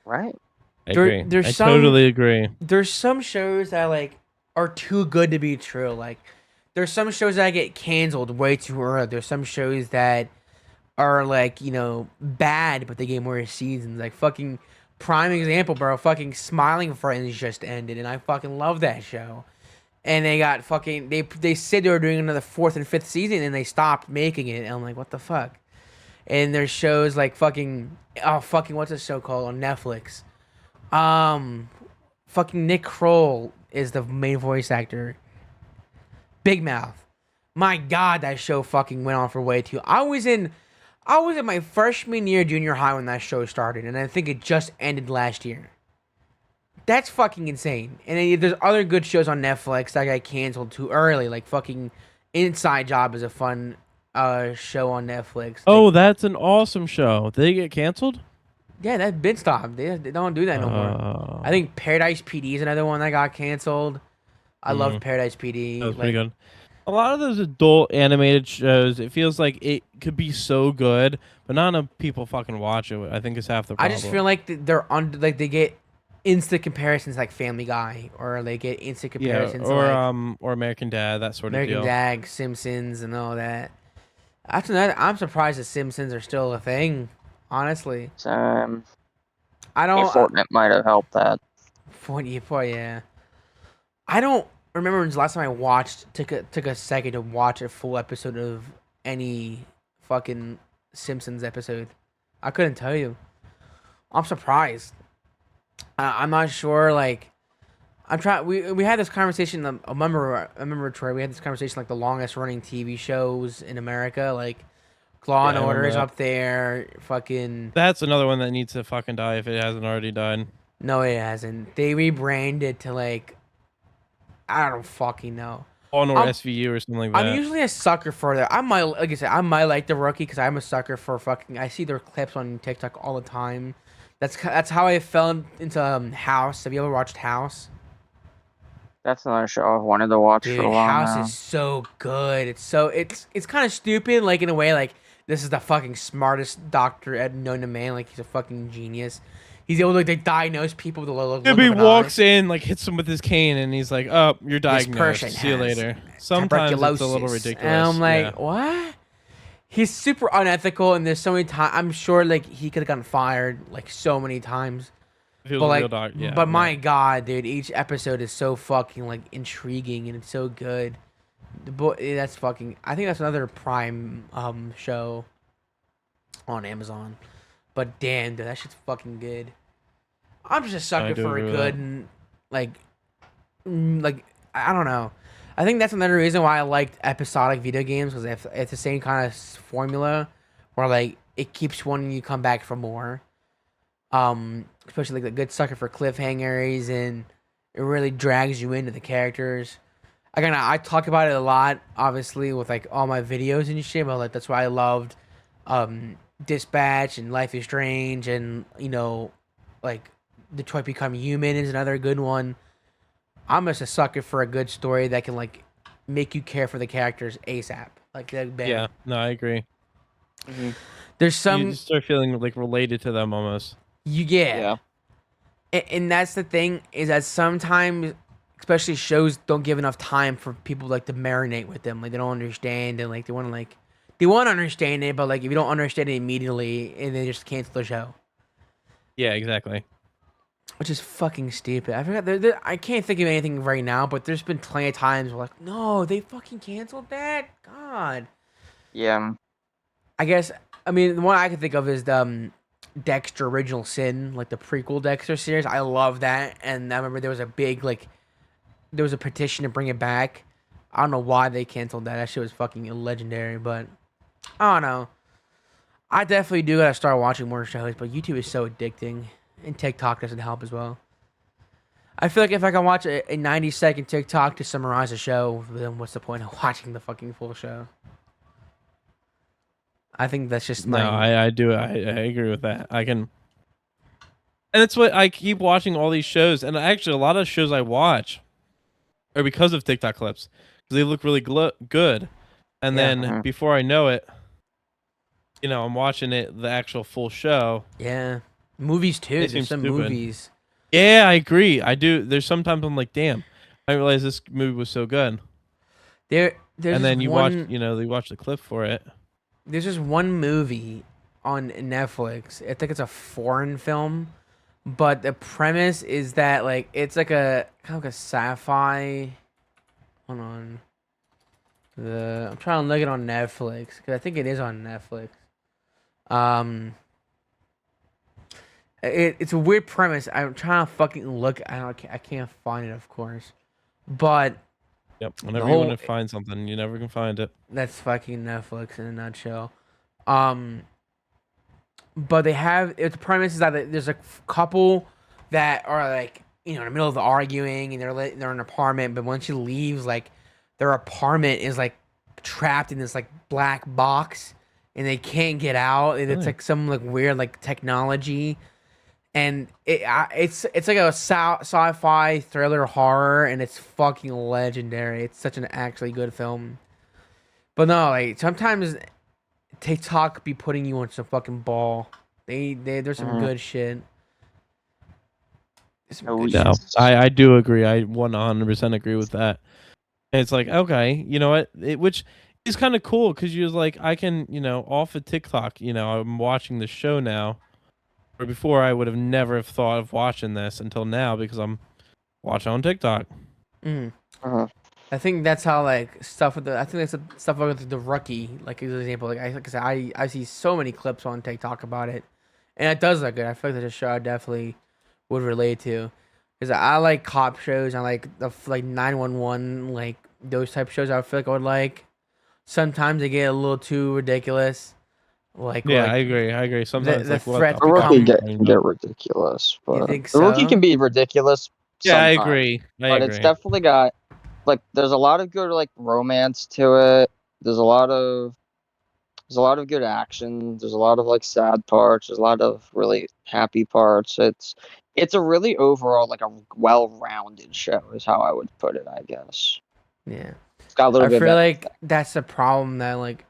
Speaker 3: Right.
Speaker 2: I
Speaker 1: There-
Speaker 2: agree.
Speaker 1: there's
Speaker 2: I
Speaker 1: some-
Speaker 2: totally agree.
Speaker 1: There's some shows that like are too good to be true. Like there's some shows that get canceled way too early. There's some shows that are like, bad, but they get more seasons. Like fucking prime example, bro. Fucking Smiling Friends just ended, and I fucking love that show. And they got fucking they said they were doing another fourth and fifth season, and they stopped making it. And I'm like, what the fuck? And there's shows like fucking what's this show called on Netflix? Fucking Nick Kroll is the main voice actor. Big Mouth. My God, that show fucking went on for way too. I was in my freshman year junior high when that show started, and I think it just ended last year. That's fucking insane. And then there's other good shows on Netflix that got canceled too early, like fucking Inside Job is a fun show on Netflix.
Speaker 2: Oh, that's an awesome show. Did they get canceled?
Speaker 1: Yeah, that's been stopped. They don't do that no more. I think Paradise PD is another one that got canceled. I love Paradise PD.
Speaker 2: That was pretty good. A lot of those adult animated shows, it feels like it could be so good, but not enough people fucking watch it. I think it's half the
Speaker 1: I
Speaker 2: problem.
Speaker 1: just feel like they're like they get instant comparisons like Family Guy, or they get instant comparisons
Speaker 2: or American Dad, that sort
Speaker 1: American
Speaker 2: of deal.
Speaker 1: Dad, Simpsons, and all that. After that, I'm surprised the Simpsons are still a thing. Honestly, I
Speaker 3: I mean,
Speaker 1: don't.
Speaker 3: Fortnite might have helped that.
Speaker 1: Yeah. I don't remember when's the last time I watched took a second to watch a full episode of any fucking Simpsons episode. I couldn't tell you. I'm surprised. I'm not sure. Like, I'm trying. We had this conversation. I remember Troy. We had this conversation like the longest running TV shows in America. Like, Law and
Speaker 2: Yeah, I
Speaker 1: Order
Speaker 2: remember
Speaker 1: is
Speaker 2: that.
Speaker 1: up there. Fucking
Speaker 2: That's another one that needs to fucking die if it hasn't already died.
Speaker 1: no, it hasn't. They rebranded to like I don't fucking know.
Speaker 2: On or
Speaker 1: I'm
Speaker 2: SVU or something like
Speaker 1: I'm
Speaker 2: that.
Speaker 1: usually a sucker for that. I might, like I said, I might like the Rookie because I'm a sucker for fucking. I see their clips on TikTok all the time. That's how I fell into House. Have you ever watched House?
Speaker 3: That's another show I've wanted to watch for
Speaker 1: Dude,
Speaker 3: a while
Speaker 1: House
Speaker 3: now.
Speaker 1: is so good. It's kind of stupid, like in a way, like this is the fucking smartest doctor known to man. Like he's a fucking genius. He's able to like diagnose people with the look of
Speaker 2: He
Speaker 1: an
Speaker 2: walks
Speaker 1: eye.
Speaker 2: in, like hits him with his cane, and he's like, "Oh, you're
Speaker 1: This
Speaker 2: diagnosed.
Speaker 1: person
Speaker 2: See you
Speaker 1: has
Speaker 2: later." Sometimes it's a little
Speaker 1: tuberculosis. And
Speaker 2: ridiculous.
Speaker 1: I'm like,
Speaker 2: Yeah.
Speaker 1: what? He's super unethical, and there's so many times. I'm sure like he could have gotten fired like so many times.
Speaker 2: If he was
Speaker 1: But
Speaker 2: a
Speaker 1: like,
Speaker 2: real dog, yeah.
Speaker 1: but
Speaker 2: no.
Speaker 1: my god, dude, each episode is so fucking like intriguing and it's so good. The boy, that's fucking. I think that's another Prime show on Amazon. But damn, dude, that shit's fucking good. I'm just a
Speaker 2: I
Speaker 1: sucker
Speaker 2: do
Speaker 1: for a
Speaker 2: agree with
Speaker 1: good
Speaker 2: that.
Speaker 1: like like I don't know. I think that's another reason why I liked episodic video games because it's the same kind of formula where like it keeps wanting you to come back for more. Especially like a good sucker for cliffhangers and it really drags you into the characters. Again, I talk about it a lot, obviously, with like all my videos and shit. But like that's why I loved Dispatch and Life is Strange and like Detroit Become Human is another good one. I'm just a sucker for a good story that can like make you care for the characters ASAP. Like that, bam.
Speaker 2: Yeah. No, I agree.
Speaker 3: Mhm.
Speaker 1: There's
Speaker 2: You
Speaker 1: some
Speaker 2: just start feeling like related to them almost.
Speaker 1: yeah. And that's the thing is that sometimes, especially shows don't give enough time for people like to marinate with them. Like they don't understand and like they want to understand it, but like if you don't understand it immediately, and they just cancel the show,
Speaker 2: Yeah, exactly.
Speaker 1: which is fucking stupid. I forgot. I can't think of anything right now, but there's been plenty of times where like, no, they fucking canceled that. God.
Speaker 3: Yeah.
Speaker 1: I guess I mean the one I can think of is the Dexter Original Sin, like the prequel Dexter series. I love that, and I remember there was a big like there was a petition to bring it back. I don't know why they canceled that. That shit was fucking legendary, but I don't know. I definitely do gotta start watching more shows, but YouTube is so addicting, and TikTok doesn't help as well. I feel like if I can watch a 90-second TikTok to summarize a show, then what's the point of watching the fucking full show? I think that's just
Speaker 2: No,
Speaker 1: my
Speaker 2: I do. I agree with that. I can. And it's what I keep watching all these shows, and actually a lot of shows I watch are because of TikTok clips because they look really good, and
Speaker 1: Yeah.
Speaker 2: then
Speaker 3: Mhm.
Speaker 2: before I know it, I'm watching the actual full show.
Speaker 1: yeah. Movies too.
Speaker 2: They
Speaker 1: There's
Speaker 2: seem
Speaker 1: some
Speaker 2: stupid.
Speaker 1: movies.
Speaker 2: Yeah, I agree. I do. There's sometimes I'm like, damn, I didn't realize this movie was so good.
Speaker 1: There's
Speaker 2: And
Speaker 1: just
Speaker 2: then you
Speaker 1: one.
Speaker 2: watch, you watch the clip for it.
Speaker 1: There's just one movie on Netflix. I think it's a foreign film, but the premise is that like it's like a kind of like a sci-fi. Hold on. I'm trying to look it on Netflix because I think it is on Netflix. Um, it's a weird premise. I'm trying to fucking look. I can't find it, of course, but
Speaker 2: Yep. Whenever you
Speaker 1: whole-
Speaker 2: want to find something, you never can find it.
Speaker 1: that's fucking Netflix in a nutshell. Um, but they have the premise is that there's a couple that are like in the middle of the arguing and they're in an apartment, but once she leaves, like their apartment is like trapped in this like black box and they can't get out, and it's
Speaker 2: Really?
Speaker 1: like some like weird like technology. And it's like a sci-fi thriller horror, and it's fucking legendary. It's such an actually good film. But no, like sometimes TikTok be putting you on some fucking ball. There's some
Speaker 3: Mhm.
Speaker 1: good shit. There's some
Speaker 3: Oh,
Speaker 1: good
Speaker 3: yeah.
Speaker 1: shit.
Speaker 2: No, I do agree. I 100% agree with that. And it's like, okay, you know what? Which is kind of cool because you're like, I can, off of TikTok, I'm watching the show now. Or before, I would have never have thought of watching this until now because I'm watch it on TikTok.
Speaker 1: Mm.
Speaker 3: Uh-huh.
Speaker 1: I think that's how like stuff with the. I think that's stuff with the rookie. Like as an example, like I said, I see so many clips on TikTok about it, and it does look good. I feel like that's a show I definitely would relate to, because I like cop shows. I like the like 911, like those type of shows. I feel like I would like. Sometimes they get a little too ridiculous. Like
Speaker 2: Yeah,
Speaker 1: like
Speaker 2: I agree. I agree. Sometimes
Speaker 1: the
Speaker 2: like what the
Speaker 1: threats
Speaker 3: The rookie
Speaker 1: become.
Speaker 2: fuck?
Speaker 3: can get ridiculous,
Speaker 1: You
Speaker 3: but
Speaker 1: think
Speaker 3: the rookie can
Speaker 1: so?
Speaker 3: be ridiculous
Speaker 2: Yeah, I
Speaker 3: sometimes.
Speaker 2: agree. I
Speaker 3: But it's
Speaker 2: agree.
Speaker 3: definitely got like there's a lot of good like romance to it. There's a lot of good action. There's a lot of like sad parts. There's a lot of really happy parts. It's a really overall like a well-rounded show is how I would put it, I guess.
Speaker 1: Yeah.
Speaker 3: It's got a little
Speaker 1: I
Speaker 3: bit of
Speaker 1: feel
Speaker 3: everything.
Speaker 1: like that's the problem that like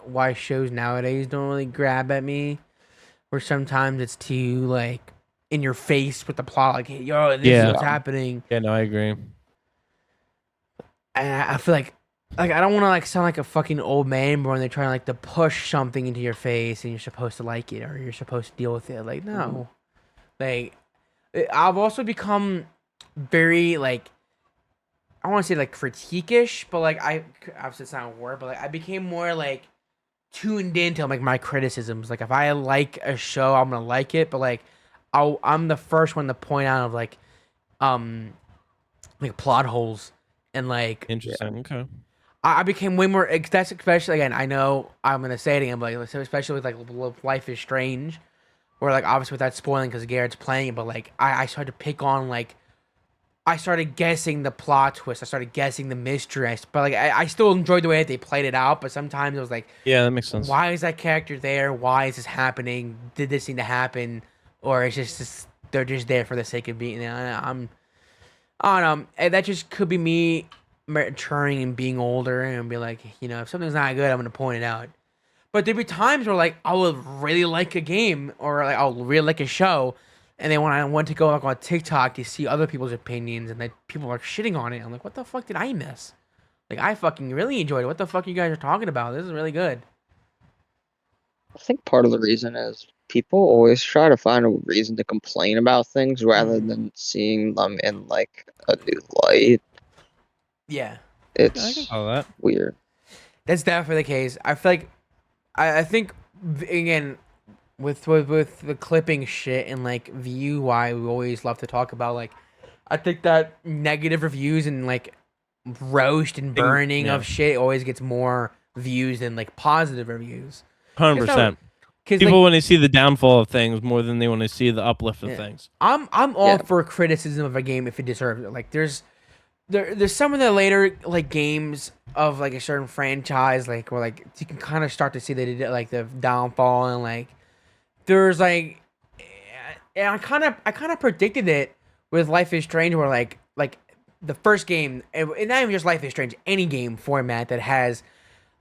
Speaker 1: why shows nowadays don't really grab at me. Where sometimes it's too like in your face with the plot, like, hey, yo, this is
Speaker 2: Yeah.
Speaker 1: what's happening,
Speaker 2: Yeah, no, I agree.
Speaker 1: and I feel like I don't want to like sound like a fucking old man, but when they're trying like to push something into your face and you're supposed to like it or you're supposed to deal with it, like no, like I've also become very like I want to say like critique-ish, but like I obviously it's not a word, but like I became more like tuned into like my criticisms. Like if I like a show, I'm gonna like it, but like I'm the first one to point out of um like plot holes and like
Speaker 2: Interesting. Okay.
Speaker 1: I became way more. That's especially again. I know I'm gonna say it again, but like, especially with like Life is Strange, where like obviously without spoiling because Garrett's playing it, but like I started to pick on like I started guessing the plot twist. I started guessing the mystery. But like I still enjoyed the way that they played it out. But sometimes it was like,
Speaker 2: Yeah, that makes sense.
Speaker 1: why is that character there? Why is this happening? Did this need to happen? Or it's just they're just there for the sake of being there. I don't know. And that just could be me maturing and being older and be like, if something's not good, I'm gonna point it out. But there'd be times where like I would really like a game or like I'll really like a show, and then when I went to go like on TikTok to see other people's opinions and that people are shitting on it, I'm like, what the fuck did I miss? Like I fucking really enjoyed it. What the fuck you guys are talking about? This is really good.
Speaker 3: I think part of the reason is people always try to find a reason to complain about things rather than seeing them in like a new light.
Speaker 1: Yeah,
Speaker 2: I can
Speaker 3: It's
Speaker 2: follow that.
Speaker 3: weird.
Speaker 1: that's definitely the case. I feel like I think again with the clipping shit and like view why we always love to talk about like I think that negative reviews and like roast and burning
Speaker 2: Yeah.
Speaker 1: of shit always gets more views than like positive reviews.
Speaker 2: 100%.
Speaker 1: Because
Speaker 2: People
Speaker 1: like
Speaker 2: want to see the downfall of things more than they want to see the uplift of
Speaker 1: yeah.
Speaker 2: things.
Speaker 1: I'm all
Speaker 3: Yeah.
Speaker 1: for criticism of a game if it deserves it. Like there's some of the later like games of like a certain franchise like where like you can kind of start to see that it like the downfall and like there's like and I kind of predicted it with Life is Strange where like the first game and not even just Life is Strange any game format that has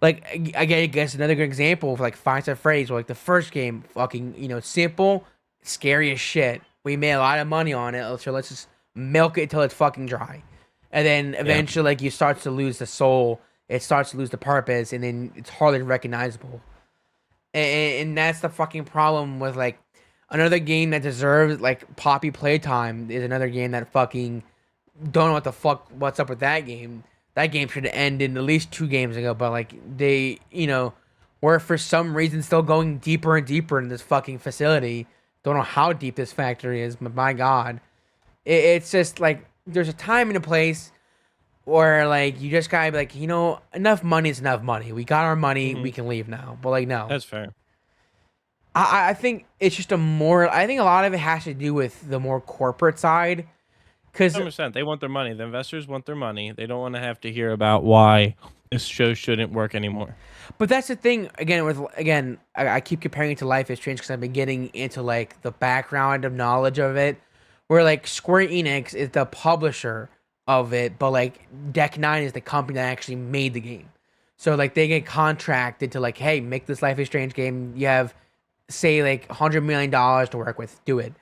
Speaker 1: like I guess another good example of like Find Some Phrase where like the first game fucking simple scary as shit we made a lot of money on it so let's just milk it till it's fucking dry and then eventually like you start to lose the soul it starts to lose the purpose and then it's hardly recognizable and that's the fucking problem with like another game that deserves like poppy playtime is another game that fucking don't know what the fuck what's up with that game. That game should have ended at least 2 games ago, but like they were for some reason still going deeper and deeper in this fucking facility. Don't know how deep this factory is, but my god, it's just like there's a time and a place where like you just gotta be like enough money is enough money. We got our money, we can leave now. But like no,
Speaker 2: That's fair.
Speaker 1: I think it's just I think a lot of it has to do with the more corporate side. Because
Speaker 2: 100%. They want their money. The investors want their money. They don't want to have to hear about why this show shouldn't work anymore.
Speaker 1: But that's the thing. I keep comparing it to Life is Strange because I've been getting into like the background of knowledge of it, where like Square Enix is the publisher of it, but like Deck Nine is the company that actually made the game. So like they get contracted to like, hey, make this Life is Strange game. You have say like $100 million to work with. Do it.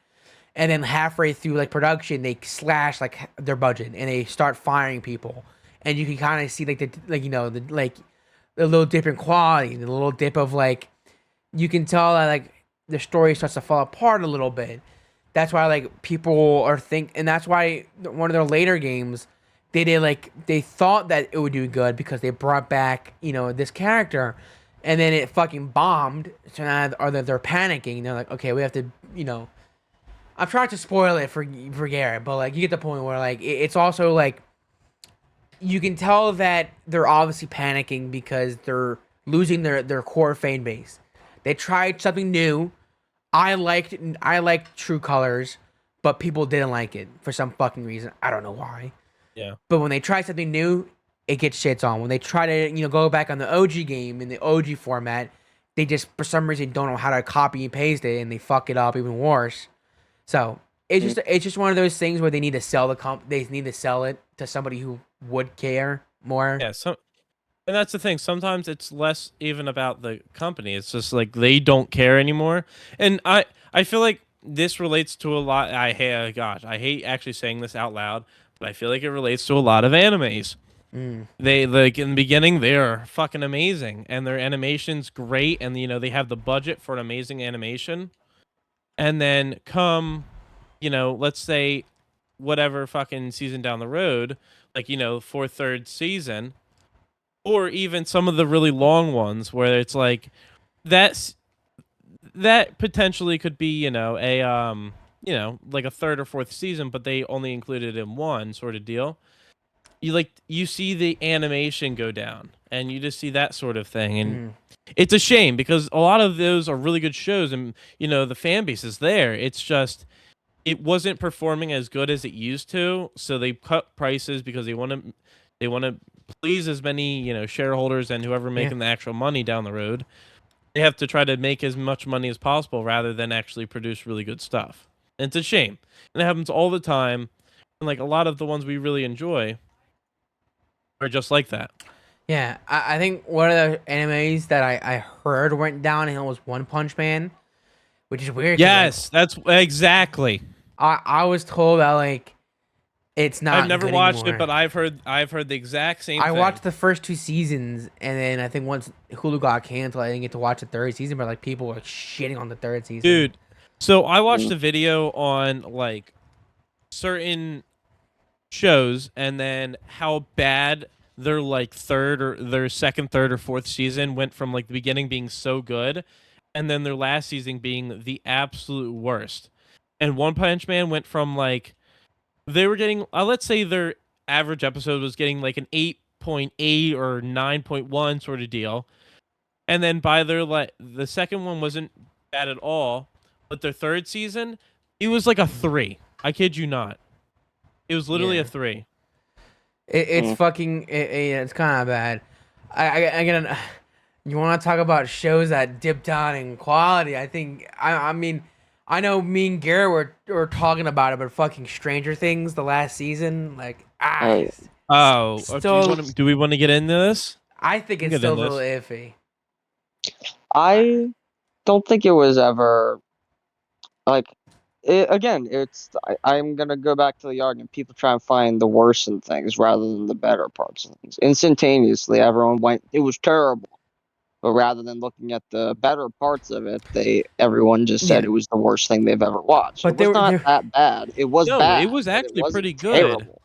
Speaker 1: And then halfway through like production, they slash like their budget and they start firing people, and you can kind of see like the little dip in quality, the little dip of like you can tell that like the story starts to fall apart a little bit. That's why like people are and that's why one of their later games they did like they thought that it would do good because they brought back this character, and then it fucking bombed. So now they're panicking. They're like, okay, we have to I'm trying to spoil it for Garrett, but like you get the point where like it's also like you can tell that they're obviously panicking because they're losing their core fan base. They tried something new. I liked True Colors, but people didn't like it for some fucking reason. I don't know why.
Speaker 2: Yeah.
Speaker 1: But when they try something new, it gets shits on. When they try to go back on the OG game in the OG format, they just for some reason don't know how to copy and paste it, and they fuck it up even worse. So it's just one of those things where they need to sell they need to sell it to somebody who would care more.
Speaker 2: Yeah. And that's the thing. Sometimes it's less even about the company. It's just like they don't care anymore. And I feel like this relates to a lot. I hate actually saying this out loud, but I feel like it relates to a lot of animes. They like in the beginning they're fucking amazing and their animation's great, and they have the budget for an amazing animation. And then come, let's say whatever fucking season down the road, like fourth, third season, or even some of the really long ones where it's like that potentially could be like a third or fourth season, but they only included in one sort of deal. You see the animation go down, and you just see that sort of thing, and it's a shame because a lot of those are really good shows, and the fan base is there. It's just it wasn't performing as good as it used to, so they cut prices because they want to please as many shareholders and whoever making the actual money down the road. They have to try to make as much money as possible rather than actually produce really good stuff. And it's a shame, and it happens all the time. And like a lot of the ones we really enjoy are just like that.
Speaker 1: Yeah, I think one of the animes that I heard went downhill was One Punch Man, which is weird.
Speaker 2: Yes, that's exactly.
Speaker 1: I was told that like it's not.
Speaker 2: I've never
Speaker 1: good
Speaker 2: watched
Speaker 1: anymore.
Speaker 2: it, but I've heard the exact same
Speaker 1: I
Speaker 2: thing.
Speaker 1: watched the first 2 seasons, and then I think once Hulu got canceled, I didn't get to watch the third season. But like people were shitting on the third season.
Speaker 2: Dude, so I watched a video on like certain shows, and then how bad their like their second, third, or fourth season went from like the beginning being so good, and then their last season being the absolute worst. And One Punch Man went from like they were getting let's say their average episode was getting like an 8.8 or 9.1 sort of deal, and then by their the second one wasn't bad at all, but their third season it was like a 3. I kid you not. It was literally a 3.
Speaker 1: It's fucking. It's kind of bad. I get. You want to talk about shows that dip down in quality? I think. I mean, I know me and Garrett were talking about it, but fucking Stranger Things, the last season, like
Speaker 2: do we want to get into this?
Speaker 1: I think it's still a little iffy.
Speaker 3: I don't think it was ever like. I'm gonna go back to the argument. People try and find the worst in things rather than the better parts of things. Instantaneously, everyone went, "It was terrible," but rather than looking at the better parts of it, everyone just said it was the worst thing they've ever watched.
Speaker 1: But
Speaker 3: it was not that bad. It was bad.
Speaker 2: It was actually pretty good.
Speaker 3: Terrible.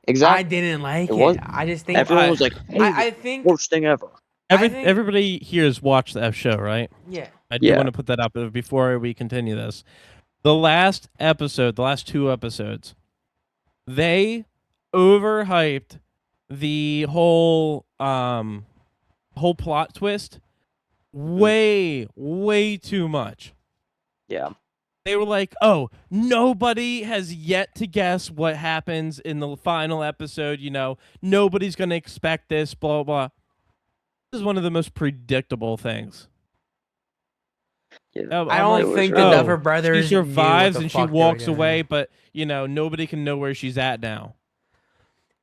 Speaker 3: Exactly.
Speaker 1: I didn't like it. I just think
Speaker 3: everyone was like, hey,
Speaker 1: I think
Speaker 3: worst thing ever.
Speaker 2: Everybody here has watched that show, right?
Speaker 1: Yeah.
Speaker 2: I do want to put that up before we continue this. The last 2 episodes, they overhyped the whole plot twist way too much.
Speaker 3: Yeah.
Speaker 2: They were like, "Oh, nobody has yet to guess what happens in the final episode, nobody's going to expect this, blah blah." This is one of the most predictable things.
Speaker 3: Yeah.
Speaker 1: I don't think the Duffer Brothers
Speaker 2: she survives and she walks
Speaker 1: doing.
Speaker 2: away, but nobody can know where she's at now.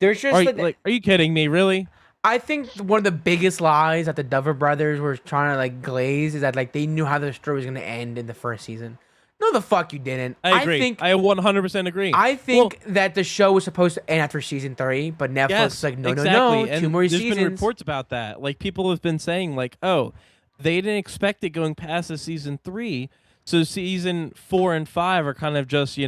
Speaker 1: There's just
Speaker 2: are you kidding me? Really?
Speaker 1: I think one of the biggest lies that the Duffer Brothers were trying to like glaze is that like they knew how the story was gonna end in the first season. No, the fuck you didn't.
Speaker 2: I agree. I 100% agree.
Speaker 1: I think that the show was supposed to end after season 3, but Netflix was like, no,
Speaker 2: and
Speaker 1: 2 more
Speaker 2: there's
Speaker 1: seasons.
Speaker 2: There's been reports about that. Like people have been saying, like, oh, they didn't expect it going past the season 3, So season 4 and 5 are kind of just,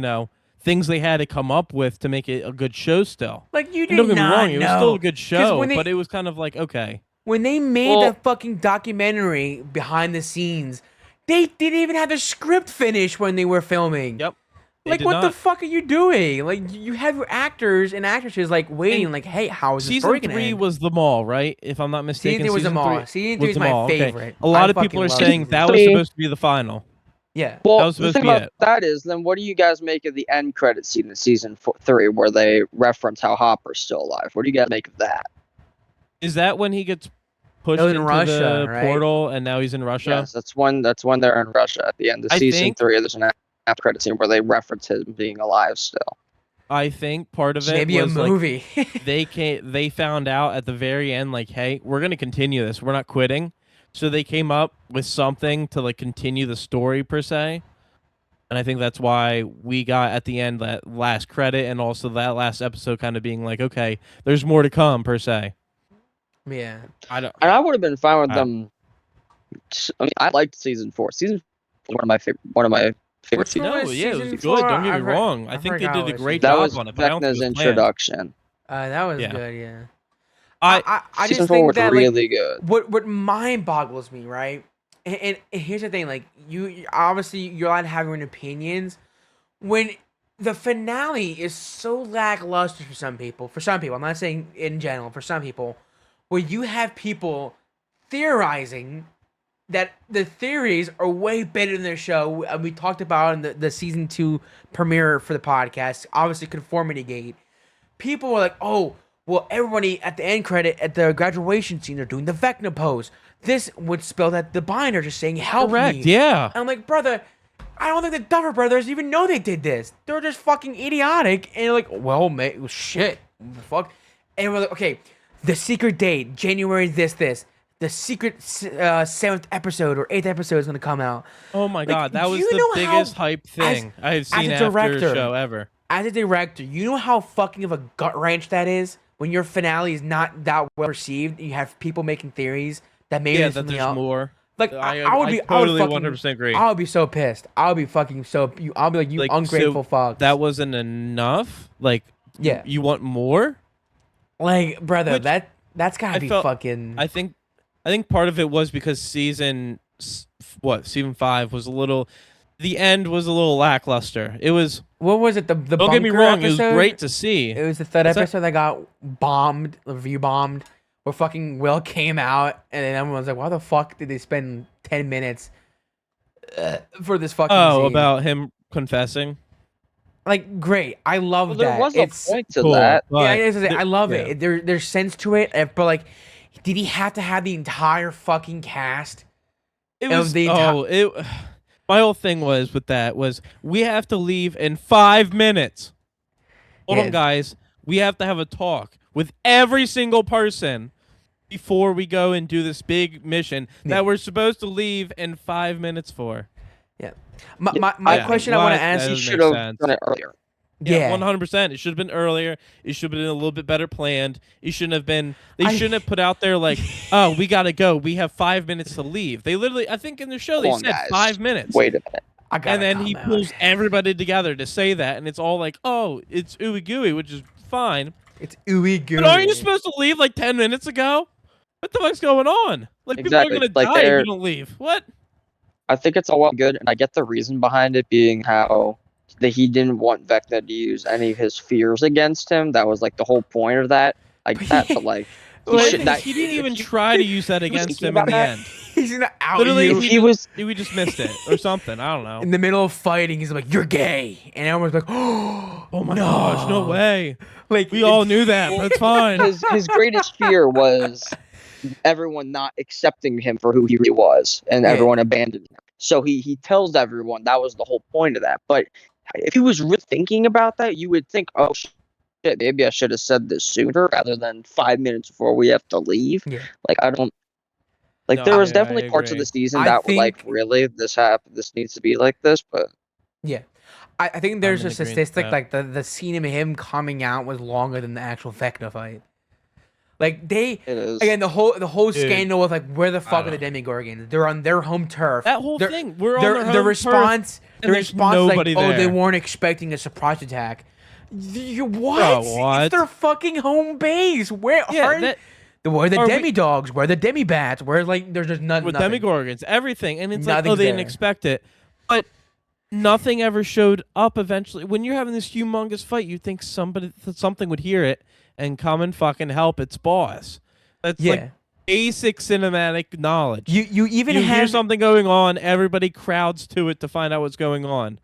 Speaker 2: things they had to come up with to make it a good show still.
Speaker 1: Like, you
Speaker 2: And don't
Speaker 1: did
Speaker 2: get me
Speaker 1: not
Speaker 2: wrong, it was still
Speaker 1: know.
Speaker 2: a good
Speaker 1: 'Cause
Speaker 2: show,
Speaker 1: when they-
Speaker 2: but it was kind of like, okay.
Speaker 1: When they made
Speaker 3: Well-
Speaker 1: the fucking documentary behind the scenes, they didn't even have the script finished when they were filming.
Speaker 2: Yep. They
Speaker 1: Like,
Speaker 2: did
Speaker 1: what the
Speaker 2: not.
Speaker 1: fuck are you doing? Like, you have your actors and actresses, like, waiting,
Speaker 2: And
Speaker 1: like, hey, how is this
Speaker 2: Season
Speaker 1: story gonna
Speaker 2: 3
Speaker 1: end?
Speaker 2: was the mall, right? If I'm not mistaken.
Speaker 1: Season 3 was the mall.
Speaker 2: three
Speaker 1: Season 3
Speaker 2: was
Speaker 1: is
Speaker 2: the
Speaker 1: my
Speaker 2: mall. Okay.
Speaker 1: favorite.
Speaker 2: A lot
Speaker 1: I
Speaker 2: of people
Speaker 1: fucking
Speaker 2: are
Speaker 1: love
Speaker 2: saying
Speaker 1: season
Speaker 2: that
Speaker 1: three.
Speaker 2: was
Speaker 3: Three.
Speaker 2: supposed to be the final.
Speaker 1: Yeah.
Speaker 2: That
Speaker 3: Well,
Speaker 2: was
Speaker 3: the
Speaker 2: supposed
Speaker 3: thing
Speaker 2: to be
Speaker 3: about
Speaker 2: it.
Speaker 3: that is, then what do you guys make of the end credit scene in season 3 where they reference how Hopper's still alive? What do you guys make of that?
Speaker 2: Is that when he gets pushed
Speaker 1: That was in
Speaker 2: into
Speaker 1: Russia,
Speaker 2: the
Speaker 1: right?
Speaker 2: portal and now he's in Russia?
Speaker 3: Yes, that's when they're in Russia at the end of
Speaker 2: I
Speaker 3: season
Speaker 2: think-
Speaker 3: 3. There's an after credit scene where they reference him being alive still.
Speaker 2: I think part of it
Speaker 1: Maybe a
Speaker 2: was like
Speaker 1: movie.
Speaker 2: they found out at the very end, like, hey, we're gonna continue this. We're not quitting. So they came up with something to like continue the story per se. And I think that's why we got at the end that last credit and also that last episode kind of being like, okay, there's more to come per se.
Speaker 1: Yeah.
Speaker 2: I don't.
Speaker 3: And I would have been fine with
Speaker 2: I-
Speaker 3: them. I mean, I liked season 4. Season 4 was one of my favorite
Speaker 1: Which
Speaker 3: seasons.
Speaker 1: one
Speaker 2: No,
Speaker 1: was
Speaker 2: yeah, it was
Speaker 1: season
Speaker 2: good.
Speaker 1: 4?
Speaker 2: Don't get
Speaker 1: I
Speaker 2: me
Speaker 1: for-
Speaker 2: wrong.
Speaker 1: I
Speaker 2: I think they
Speaker 1: forgot
Speaker 2: did a
Speaker 1: what
Speaker 2: great
Speaker 1: season-
Speaker 3: That
Speaker 2: job
Speaker 3: was
Speaker 2: on it. But I don't think
Speaker 3: Vecna's
Speaker 2: it was planned.
Speaker 3: introduction.
Speaker 1: That was
Speaker 2: Yeah.
Speaker 1: good, yeah.
Speaker 2: I
Speaker 1: I
Speaker 3: Season
Speaker 1: just
Speaker 3: 4
Speaker 1: think
Speaker 3: was
Speaker 1: that,
Speaker 3: really good.
Speaker 1: what mind boggles me, right? And here's the thing, like, you obviously you're allowed to have your own opinions. When the finale is so lackluster for some people, I'm not saying in general, for some people, where you have people theorizing that the theories are way better than their show. We talked about in the season 2 premiere for the podcast, obviously Conformity Gate. People were like, oh, well, everybody at the end credit at the graduation scene are doing the Vecna pose. This would spell that the binder just saying help
Speaker 2: correct.
Speaker 1: me.
Speaker 2: Yeah.
Speaker 1: And I'm like, brother, I don't think the Duffer Brothers even know they did this. They're just fucking idiotic. And like, well, mate, shit. What the fuck? And we're like, okay, the secret date, January this. The secret 7th episode or 8th episode is going to come out.
Speaker 2: Oh my
Speaker 1: Like,
Speaker 2: god, that was
Speaker 1: you
Speaker 2: the
Speaker 1: know
Speaker 2: biggest
Speaker 1: how-
Speaker 2: hype thing I have seen
Speaker 1: a
Speaker 2: after a
Speaker 1: director-
Speaker 2: show ever.
Speaker 1: As a director, you know how fucking of a gut wrench that is? When your finale is not that well received, you have people making theories that maybe
Speaker 2: Yeah,
Speaker 1: there's
Speaker 2: that
Speaker 1: something
Speaker 2: there's
Speaker 1: else.
Speaker 2: more.
Speaker 1: Like,
Speaker 2: I
Speaker 1: I would
Speaker 2: totally
Speaker 1: fucking,
Speaker 2: 100% agree.
Speaker 1: I would be so pissed. I would be fucking so. I'll be like, you
Speaker 2: Like, so
Speaker 1: ungrateful fuck.
Speaker 2: That wasn't enough. Like,
Speaker 1: Yeah.
Speaker 2: you want more?
Speaker 1: Like, brother,
Speaker 2: Which
Speaker 1: that's gotta
Speaker 2: I
Speaker 1: be
Speaker 2: felt-
Speaker 1: fucking.
Speaker 2: I think part of it was because season 5 was a little. The end was a little lackluster. It was.
Speaker 1: What was it? The
Speaker 2: Don't get me
Speaker 1: bunker
Speaker 2: wrong. It was
Speaker 1: episode?
Speaker 2: great to see.
Speaker 1: It was the third
Speaker 2: What's that?
Speaker 1: episode that got bombed, review bombed, where fucking Will came out, and then everyone was like, "Why the fuck did they spend 10 minutes for this fucking?"
Speaker 2: Oh,
Speaker 1: scene?
Speaker 2: about him confessing.
Speaker 1: Like, great. I love
Speaker 3: Well,
Speaker 1: that.
Speaker 3: there was
Speaker 1: It's
Speaker 3: a point to
Speaker 2: Cool,
Speaker 3: that.
Speaker 2: but
Speaker 1: yeah, I love
Speaker 2: yeah.
Speaker 1: it. There's sense to it, but like, did he have to have the entire fucking cast?
Speaker 2: It
Speaker 1: Of
Speaker 2: was
Speaker 1: the
Speaker 2: my whole thing was with that was we have to leave in 5 minutes. Hold
Speaker 1: Yeah.
Speaker 2: on, guys. We have to have a talk with every single person before we go and do this big mission
Speaker 1: Yeah.
Speaker 2: that we're supposed to leave in 5 minutes for.
Speaker 1: My
Speaker 2: Yeah.
Speaker 1: question I want
Speaker 2: Why-
Speaker 1: to ask
Speaker 2: that
Speaker 3: He
Speaker 1: you.
Speaker 2: doesn't
Speaker 3: should
Speaker 2: make
Speaker 3: have
Speaker 2: sense.
Speaker 3: done it earlier.
Speaker 1: Yeah,
Speaker 2: 100%. It should have been earlier. It should have been a little bit better planned. It shouldn't have been. They
Speaker 1: I-
Speaker 2: shouldn't have put out there like, "Oh, we gotta go. We have 5 minutes to leave." They literally, I think, in the show they
Speaker 3: Hold on,
Speaker 2: said
Speaker 3: guys.
Speaker 2: 5 minutes.
Speaker 3: Wait a minute.
Speaker 1: I gotta
Speaker 2: And then he
Speaker 1: come out.
Speaker 2: pulls everybody together to say that, and it's all like, "Oh, it's ooey gooey," which is fine.
Speaker 1: It's ooey gooey.
Speaker 2: But aren't you supposed to leave like 10 minutes ago? What the fuck's going on? Like
Speaker 3: Exactly,
Speaker 2: people are
Speaker 3: like,
Speaker 2: gonna die if
Speaker 3: they're-
Speaker 2: you don't leave. What?
Speaker 3: I think it's all well and good, and I get the reason behind it being how that he didn't want Vecna to use any of his fears against him. That was like the whole point of that. I get that, but like he
Speaker 1: Well,
Speaker 3: should that
Speaker 2: he didn't even try to use that
Speaker 3: he was
Speaker 2: against
Speaker 3: thinking
Speaker 2: him in
Speaker 3: about
Speaker 2: the
Speaker 3: that.
Speaker 2: end.
Speaker 1: He's gonna out
Speaker 2: Literally,
Speaker 1: you
Speaker 3: if he was
Speaker 2: We just missed it or something. I don't know.
Speaker 1: in the middle of fighting. He's like, "You're gay," and everyone's like, "Oh
Speaker 2: Oh my gosh, no way.
Speaker 1: Like
Speaker 2: We all knew that, but it's fine.
Speaker 3: his greatest fear was everyone not accepting him for who he really was, and
Speaker 1: Yeah.
Speaker 3: everyone abandoning him. So he tells everyone that was the whole point of that. But if he was really thinking about that, you would think, oh shit, maybe I should have said this sooner rather than 5 minutes before we have to leave.
Speaker 1: Yeah.
Speaker 3: Like I don't. Like
Speaker 2: No,
Speaker 3: there was
Speaker 2: I
Speaker 3: definitely parts of
Speaker 2: agree.
Speaker 3: the season
Speaker 1: I
Speaker 3: that were like,
Speaker 1: think-
Speaker 3: really, this happened. This needs to be like this, but
Speaker 1: Yeah. I think there's
Speaker 2: I'm
Speaker 1: a
Speaker 2: in agreement with
Speaker 1: statistic
Speaker 2: that.
Speaker 1: like the scene of him coming out was longer than the actual Vecna fight. Like they
Speaker 3: It is.
Speaker 1: again the whole
Speaker 2: Dude,
Speaker 1: scandal with like where the fuck are
Speaker 2: don't
Speaker 1: the Demigorgons? They're on their home turf.
Speaker 2: That whole
Speaker 1: Their-
Speaker 2: thing. We're on their home
Speaker 1: the
Speaker 2: turf,
Speaker 1: response
Speaker 2: and
Speaker 1: the
Speaker 2: there's
Speaker 1: response is like,
Speaker 2: nobody
Speaker 1: oh, they
Speaker 2: there.
Speaker 1: weren't expecting a surprise attack. You what?
Speaker 2: Bro, what?
Speaker 1: It's their fucking home base. Where are the
Speaker 2: are we-
Speaker 1: demi-dogs? Where the demi-bats? Where like there's just
Speaker 2: with
Speaker 1: nothing.
Speaker 2: Demigorgons, everything, and it's like,
Speaker 1: Nothing's
Speaker 2: oh, they didn't
Speaker 1: there.
Speaker 2: expect it, but nothing ever showed up. Eventually, when you're having this humongous fight, you think something would hear it and come and fucking help its boss. That's like basic cinematic knowledge.
Speaker 1: You even
Speaker 2: you
Speaker 1: have
Speaker 2: hear something going on, everybody crowds to it to find out what's going on.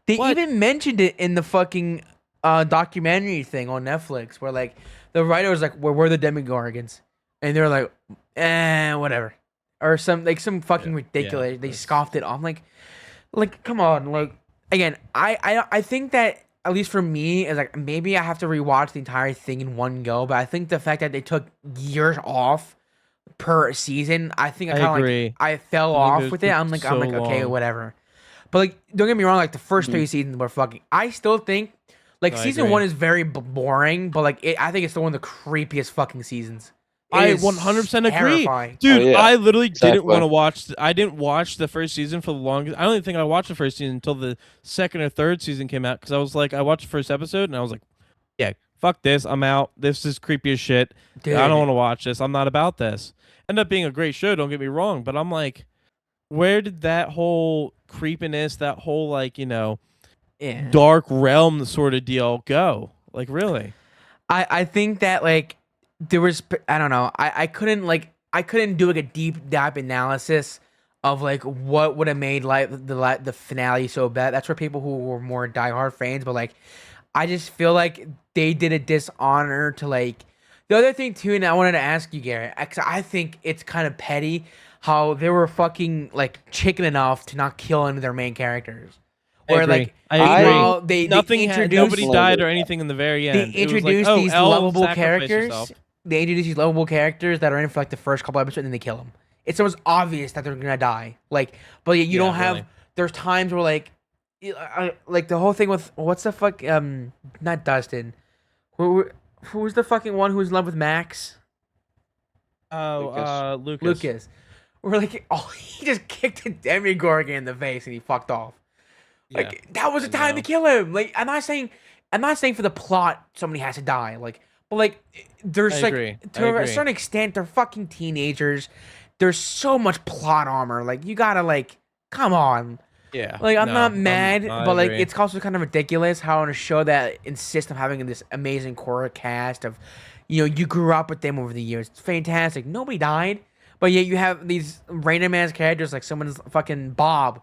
Speaker 1: They even mentioned it in the fucking documentary thing on Netflix, where like the writer was like, "Where were the Demigorgons?" And they're like, whatever," or some fucking ridiculous. They scoffed it off. I'm like, come on, like again, I think that at least for me is like maybe I have to rewatch the entire thing in one go, but I think the fact that they took years off per season, I think I kind of like I fell off with it. I'm like okay, whatever. But like, don't get me wrong. Like the first 3 seasons were fucking. I still think like season 1 is very boring, but like I think it's still one of the creepiest fucking seasons.
Speaker 2: I 100% agree, dude. I literally didn't want to watch. I didn't watch the first season for the longest. I don't even think I watched the first season until the second or third season came out, because I was like, I watched the first episode and I was like, yeah, fuck this, I'm out. This is creepy as shit. Dude. I don't want to watch this. I'm not about this. Ended up being a great show. Don't get me wrong, but I'm like, where did that whole creepiness, that whole like dark realm sort of deal go? Like really?
Speaker 1: I think that like there was I don't know I couldn't do like a deep dive analysis of like what would have made like the finale so bad. That's for people who were more diehard fans, but like I just feel like they did a dishonor to like the other thing too. And I wanted to ask you, Garrett, because I think it's kind of petty how they were fucking like chicken enough to not kill any of their main characters. Where like they introduced
Speaker 2: nobody died or anything in the very end.
Speaker 1: They introduced these lovable characters. They introduce these lovable characters that are in for like the first couple episodes, and then they kill them. It's almost obvious that they're gonna die. Like, but you don't have. Really. There's times where like the whole thing with what's the fuck not Dustin, who's the fucking one who's in love with Max?
Speaker 2: Oh,
Speaker 1: Lucas. Where like he just kicked a Demigorgon in the face and he fucked off. Like that was the time to kill him. Like I'm not saying for the plot somebody has to die. Like, but like there's to a certain extent they're fucking teenagers. There's so much plot armor. Like you gotta like come on.
Speaker 2: Yeah.
Speaker 1: Like I'm not mad, but like it's also kind of ridiculous how on a show that insists on having this amazing core cast of, you grew up with them over the years. It's fantastic. Nobody died, but yet you have these random ass characters like someone's fucking Bob.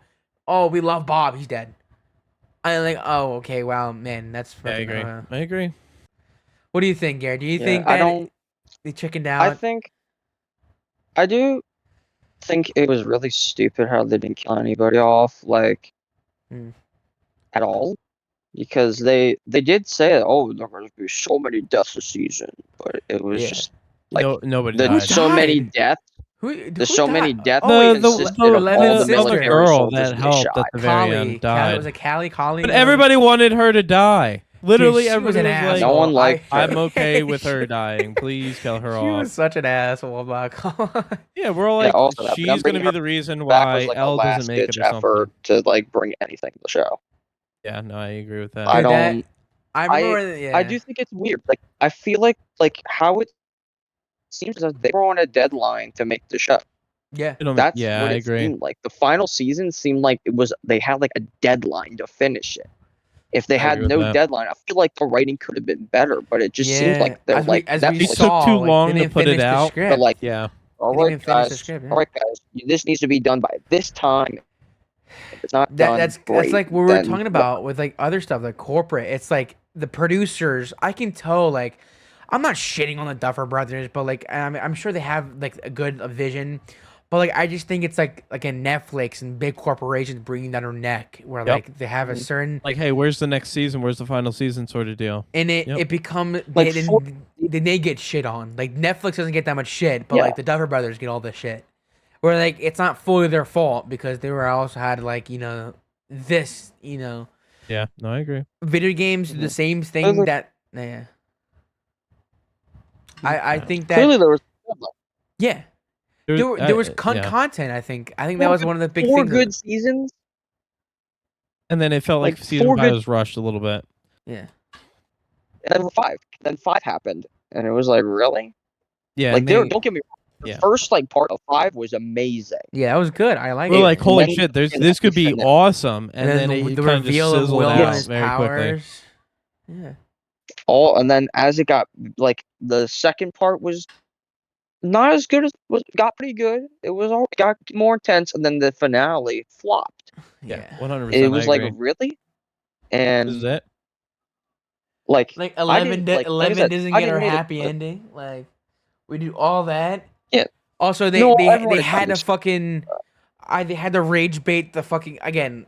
Speaker 1: Oh, we love Bob. He's dead. I'm like, oh, okay, wow, man, that's. Fucking,
Speaker 2: I agree.
Speaker 1: What do you think, Garrett? Do you think that they chickened out?
Speaker 3: I do think it was really stupid how they didn't kill anybody off, like, at all. Because they did say, there are going to be so many deaths this season, but it was just like
Speaker 2: nobody died.
Speaker 3: So many deaths. There's so many deaths.
Speaker 2: The girl that helped at the very end died.
Speaker 1: Was it Callie?
Speaker 2: But everybody wanted her to die. Literally,
Speaker 1: dude,
Speaker 2: everyone was like,
Speaker 3: no one liked her.
Speaker 2: I'm okay with her dying. Please kill her off.
Speaker 1: She was such an asshole.
Speaker 2: Yeah, we're all like, she's going to be the reason why Elle doesn't make it or
Speaker 3: effort to like bring anything to the show.
Speaker 2: Yeah, no, I agree with that.
Speaker 3: I do think it's weird. Like, I feel like how it seems that they were on a deadline to make the show.
Speaker 1: Yeah,
Speaker 3: that's what
Speaker 2: I agree.
Speaker 3: Seemed like the final season seemed like they had like a deadline to finish it. If they had no deadline, I feel like the writing could have been better. But it just seems like they're
Speaker 2: it took too long to put it out.
Speaker 3: But like, all right, guys, this needs to be done by this time. If it's not done,
Speaker 1: that's like what we were talking about with like other stuff, like corporate. It's like the producers. I can tell like. I'm not shitting on the Duffer Brothers, but like I'm sure they have like a good vision, but like I just think it's like a Netflix and big corporations bringing down their neck, where like they have a certain
Speaker 2: like, hey, where's the next season? Where's the final season? Sort of deal.
Speaker 1: And it becomes like they get shit on. Like Netflix doesn't get that much shit, but like the Duffer Brothers get all the shit. Where like it's not fully their fault because they were also had like this.
Speaker 2: Yeah, no, I agree.
Speaker 1: Video games do the same thing that I think that
Speaker 3: Clearly, there was
Speaker 1: yeah, there was
Speaker 2: yeah.
Speaker 1: content. I think that was one of the big
Speaker 3: four
Speaker 1: things.
Speaker 3: good seasons.
Speaker 2: And then it felt like
Speaker 3: Like,
Speaker 2: season
Speaker 3: 4
Speaker 2: 5
Speaker 3: good,
Speaker 2: was rushed a little bit.
Speaker 1: Yeah,
Speaker 3: and then 5. Then 5 happened, and it was like, really?
Speaker 2: Yeah,
Speaker 3: Like,
Speaker 2: and they
Speaker 3: don't get me wrong. The
Speaker 2: yeah.
Speaker 3: first like part of 5 was amazing.
Speaker 1: yeah, that was good. I like
Speaker 2: We're
Speaker 1: it.
Speaker 2: like,
Speaker 3: And
Speaker 2: holy
Speaker 3: then
Speaker 2: shit,
Speaker 3: fucking
Speaker 2: this could be
Speaker 3: finale.
Speaker 2: awesome, and then
Speaker 1: the
Speaker 2: it kind of just
Speaker 1: reveal of
Speaker 2: sizzled
Speaker 1: Will and
Speaker 2: out
Speaker 1: his
Speaker 2: very quickly.
Speaker 1: powers. Yeah,
Speaker 3: And then as it got like the second part was not as good as got pretty good. It was all got more intense, and then the finale flopped.
Speaker 2: Yeah,
Speaker 1: yeah.
Speaker 2: 100%.
Speaker 3: It
Speaker 2: I
Speaker 3: was like,
Speaker 2: agree.
Speaker 3: really,
Speaker 2: This is
Speaker 3: and
Speaker 2: it.
Speaker 3: like
Speaker 1: Like
Speaker 3: I
Speaker 1: 11,
Speaker 3: didn't like I
Speaker 1: 11
Speaker 3: said,
Speaker 1: doesn't
Speaker 3: I
Speaker 1: get
Speaker 3: didn't
Speaker 1: her
Speaker 3: hate it,
Speaker 1: happy
Speaker 3: but
Speaker 1: ending. Like we do all that.
Speaker 3: yeah,
Speaker 1: Also,
Speaker 3: no,
Speaker 1: they
Speaker 3: everyone
Speaker 1: had to
Speaker 3: expects.
Speaker 1: fucking, they had to rage bait the fucking again.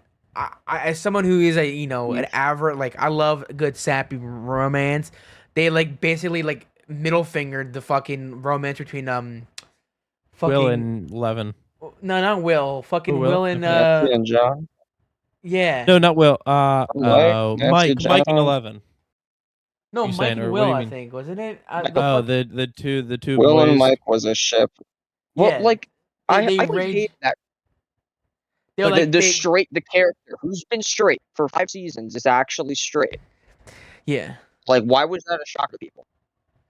Speaker 1: As someone who is an average, like I love a good sappy romance. They like basically like middle fingered the fucking romance between
Speaker 2: Will
Speaker 1: fucking
Speaker 2: and Levin.
Speaker 1: no, not Will, fucking
Speaker 2: Will?
Speaker 1: Will and
Speaker 2: Okay.
Speaker 3: Nancy and John,
Speaker 1: yeah,
Speaker 2: No, not Will.
Speaker 3: Mike, Nancy,
Speaker 2: Mike and
Speaker 3: John,
Speaker 2: 11.
Speaker 1: no,
Speaker 2: You
Speaker 1: Mike
Speaker 2: saying,
Speaker 1: and
Speaker 2: or what do
Speaker 1: Will,
Speaker 2: you
Speaker 1: I
Speaker 2: mean?
Speaker 1: think wasn't it? The
Speaker 2: Oh,
Speaker 1: fuck,
Speaker 2: the two
Speaker 3: Will and
Speaker 2: boys.
Speaker 3: Mike was a ship. Well,
Speaker 1: yeah,
Speaker 3: like
Speaker 1: they
Speaker 3: I like
Speaker 1: rage.
Speaker 3: hate that.
Speaker 1: They're
Speaker 3: But
Speaker 1: like they
Speaker 3: the character who's been straight for 5 seasons is actually straight.
Speaker 1: yeah.
Speaker 3: Like, why was that a shock to people?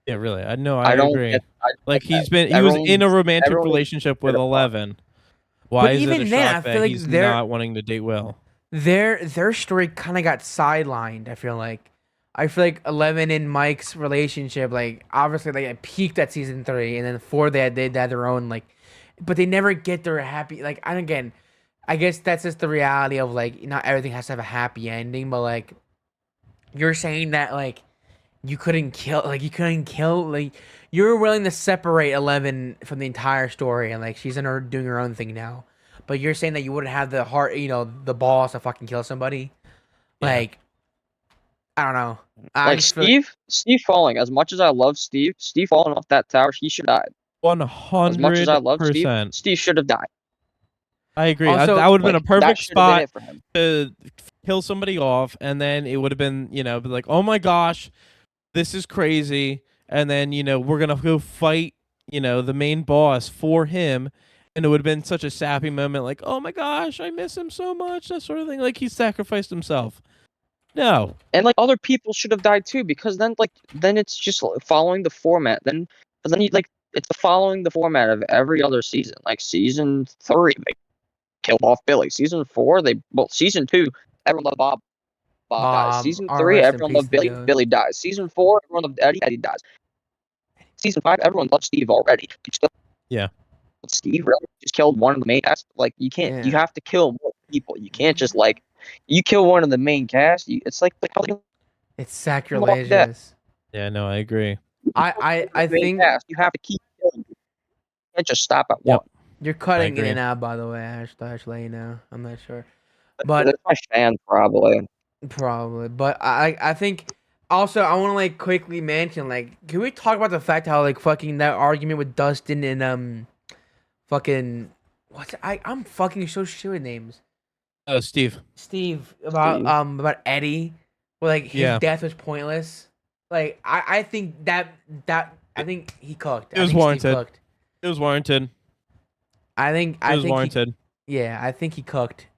Speaker 2: Yeah, really. I
Speaker 3: I don't
Speaker 2: agree.
Speaker 3: get. I don't
Speaker 2: Like
Speaker 3: get that.
Speaker 2: he was in a
Speaker 3: Everyone,
Speaker 2: romantic
Speaker 3: everyone
Speaker 2: relationship with
Speaker 3: did it fine.
Speaker 2: 11. Why
Speaker 1: But
Speaker 2: is it a
Speaker 1: even then,
Speaker 2: shock
Speaker 1: I
Speaker 2: that
Speaker 1: feel like
Speaker 2: he's not wanting to date Will?
Speaker 1: their story kind of got sidelined. I feel like 11 and Mike's relationship, like obviously like it peaked at season 3, and then 4 they had their own like, but they never get their happy like. And again, I guess that's just the reality of like not everything has to have a happy ending. But like you're saying that like you couldn't kill like you're willing to separate 11 from the entire story, and like she's in her doing her own thing now. But you're saying that you wouldn't have the heart, the balls to fucking kill somebody.
Speaker 2: Yeah.
Speaker 1: Like I don't know. I
Speaker 3: Like,
Speaker 1: just feel like
Speaker 3: Steve falling. As much as I love Steve falling off that tower, he should have died. As much as I love Steve,
Speaker 2: 100%.
Speaker 3: Steve should have died.
Speaker 2: I agree.
Speaker 1: also
Speaker 2: That would have been a
Speaker 3: Like, that
Speaker 2: perfect
Speaker 3: should have been
Speaker 2: spot
Speaker 3: it for him.
Speaker 2: to kill somebody off, and then it would have been, be like, oh my gosh, this is crazy, and then we're gonna go fight, the main boss for him, and it would have been such a sappy moment, like, oh my gosh, I miss him so much, that sort of thing, like he sacrificed himself. No,
Speaker 3: And like other people should have died too, because then it's just following the format. But then it's following the format of every other season. Like season 3, they killed off Billy. Season 2, everyone loved Bob. Bob dies.
Speaker 1: Bob,
Speaker 3: Season
Speaker 1: or
Speaker 3: 3,
Speaker 1: rest in
Speaker 3: everyone
Speaker 1: peace
Speaker 3: loved
Speaker 1: the
Speaker 3: Billy.
Speaker 1: goat.
Speaker 3: Billy dies. Season 4, everyone loved Eddie. Eddie dies. Season 5, everyone loved Steve already.
Speaker 2: yeah,
Speaker 3: Steve really just killed one of the main cast. Like, you can't. You
Speaker 1: Yeah,
Speaker 3: have to kill more people. You can't just like you kill one of the main cast. It's like killing
Speaker 1: it's
Speaker 3: The Walking Dead.
Speaker 1: sacrilegious.
Speaker 2: yeah, no, I agree.
Speaker 1: I
Speaker 3: The main
Speaker 1: think
Speaker 3: cast. You have to keep killing people. You can't just stop at
Speaker 2: Yep.
Speaker 3: one.
Speaker 1: you're cutting in
Speaker 2: agree.
Speaker 1: and out. By the way, I should let you know. I'm not sure, but
Speaker 3: That's my fan probably.
Speaker 1: probably. But I think also I want to like quickly mention like can we talk about the fact how like fucking that argument with Dustin and fucking I'm fucking so shit with names.
Speaker 2: Oh, Steve.
Speaker 1: Steve
Speaker 3: Steve.
Speaker 1: about Eddie, where like his
Speaker 2: Yeah.
Speaker 1: death was pointless. Like I think that I think he cooked.
Speaker 2: It was
Speaker 1: I think Steve
Speaker 2: warranted.
Speaker 1: cooked.
Speaker 2: It was warranted.
Speaker 1: I think
Speaker 2: It was warranted.
Speaker 1: yeah, I think he cooked.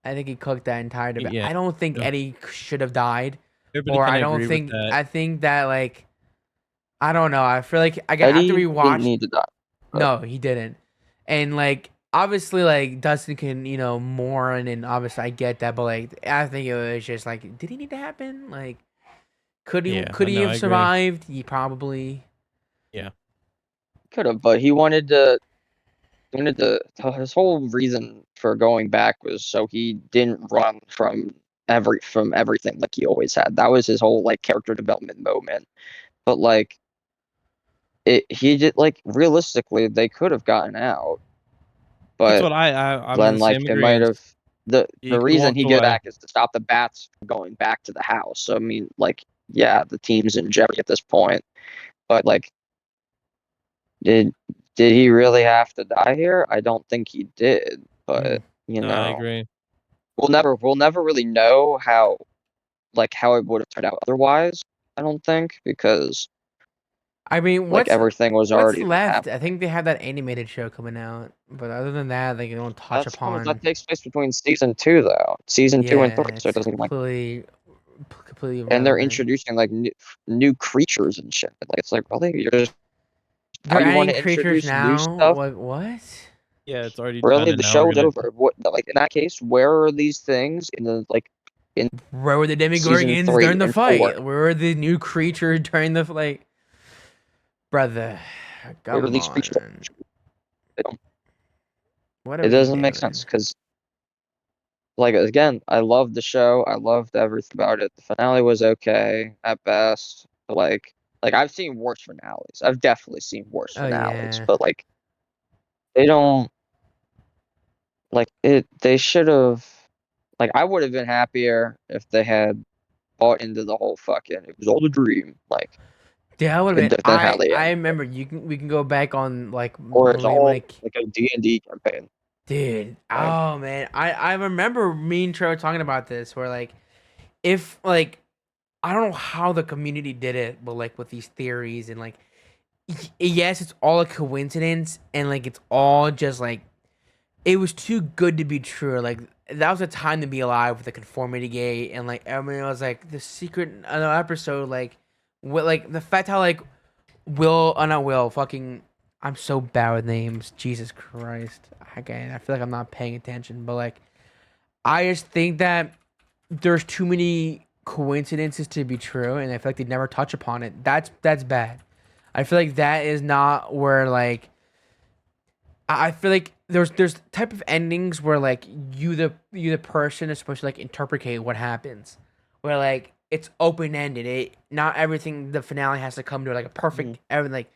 Speaker 1: I think he cooked that entire debate.
Speaker 2: Yeah.
Speaker 1: I don't think
Speaker 2: Yeah.
Speaker 1: Eddie should have died,
Speaker 2: Everybody
Speaker 1: or
Speaker 2: kind
Speaker 1: I
Speaker 2: of
Speaker 1: don't
Speaker 2: agree
Speaker 1: think
Speaker 2: with that.
Speaker 1: I think that like I don't know. I feel like I have
Speaker 3: Eddie
Speaker 1: to
Speaker 3: didn't
Speaker 1: rewatch.
Speaker 3: need to die.
Speaker 1: No, he didn't. And like obviously like Dustin can, mourn and obviously I get that, but like I think it was just like did he need to happen? Like could he
Speaker 2: Yeah,
Speaker 1: could he
Speaker 2: no, I
Speaker 1: have
Speaker 2: agree.
Speaker 1: survived? He probably
Speaker 3: Could have, but he wanted to. His whole reason for going back was so he didn't run from everything like he always had. That was his whole like character development moment. But like he did like realistically they could have gotten out,
Speaker 2: That's
Speaker 3: but
Speaker 2: what I'm in
Speaker 3: then
Speaker 2: the
Speaker 3: like
Speaker 2: same
Speaker 3: it might
Speaker 2: agreement.
Speaker 3: have the
Speaker 2: He could have
Speaker 3: reason
Speaker 2: walked
Speaker 3: he goes
Speaker 2: away.
Speaker 3: back is to stop the bats from going back to the house. So I mean, like, yeah, the team's in jeopardy at this point. But like, did he really have to die here? I don't think he did. But you
Speaker 2: No, I
Speaker 3: know,
Speaker 2: agree.
Speaker 3: we'll never really know how it would have turned out otherwise. I don't think because
Speaker 1: I mean,
Speaker 3: Like everything was
Speaker 1: what's
Speaker 3: already
Speaker 1: left? I
Speaker 3: happening.
Speaker 1: think they have that animated show coming out, but other than that, they don't touch
Speaker 3: That
Speaker 1: upon.
Speaker 3: takes place between season 2 though, season 2 and 3.
Speaker 1: Yeah,
Speaker 3: So it
Speaker 1: it's
Speaker 3: doesn't like,
Speaker 1: completely
Speaker 3: and they're
Speaker 1: irrelevant.
Speaker 3: introducing like new creatures and shit. Like it's like, really, you're just how
Speaker 1: They're
Speaker 3: you want
Speaker 1: adding
Speaker 3: to
Speaker 1: creatures
Speaker 3: introduce new
Speaker 1: now.
Speaker 3: stuff?
Speaker 1: What?
Speaker 2: Yeah, it's already done,
Speaker 3: Really,
Speaker 2: and
Speaker 3: the
Speaker 2: now we're
Speaker 3: show's
Speaker 2: gonna.
Speaker 3: over. What, like in that case, where are these things in the like in
Speaker 1: Where were the
Speaker 3: season
Speaker 1: Demigorgons
Speaker 3: 3
Speaker 1: during the
Speaker 3: and 4?
Speaker 1: fight? Where were the new creatures during the like? Brother,
Speaker 3: Where are
Speaker 1: come
Speaker 3: these creatures?
Speaker 1: on. What are
Speaker 3: It
Speaker 1: we
Speaker 3: doesn't make sense
Speaker 1: doing?
Speaker 3: because, like, again, I loved the show. I loved everything about it. The finale was okay at best. But, like I've seen worse finales. I've definitely seen worse
Speaker 1: Oh
Speaker 3: finales.
Speaker 1: yeah.
Speaker 3: But like, they don't like it. They should have. Like, I would have been happier if they had bought into the whole fucking. It was all a dream. Like,
Speaker 1: Yeah, I would have been.
Speaker 3: than how they
Speaker 1: I
Speaker 3: ended it.
Speaker 1: remember we can go back on like
Speaker 3: Or it's
Speaker 1: when we
Speaker 3: all
Speaker 1: like
Speaker 3: like a D&D campaign.
Speaker 1: dude.
Speaker 3: Like,
Speaker 1: Oh man, I remember me and Trevor talking about this where like if like I don't know how the community did it, but like with these theories and like yes, it's all a coincidence and like it's all just like it was too good to be true. Like that was a time to be alive with the conformity gate and like everyone was like the secret episode like what like the fact how like Will, not Will, fucking. I'm so bad with names. Jesus Christ. Again, I feel like I'm not paying attention, but like, I just think that there's too many coincidences to be true, and I feel like they never touch upon it. That's bad. I feel like that is not where like I feel like there's type of endings where like you the person is supposed to like interpret what happens, where like it's open ended. It not everything the finale has to come to like a perfect everything like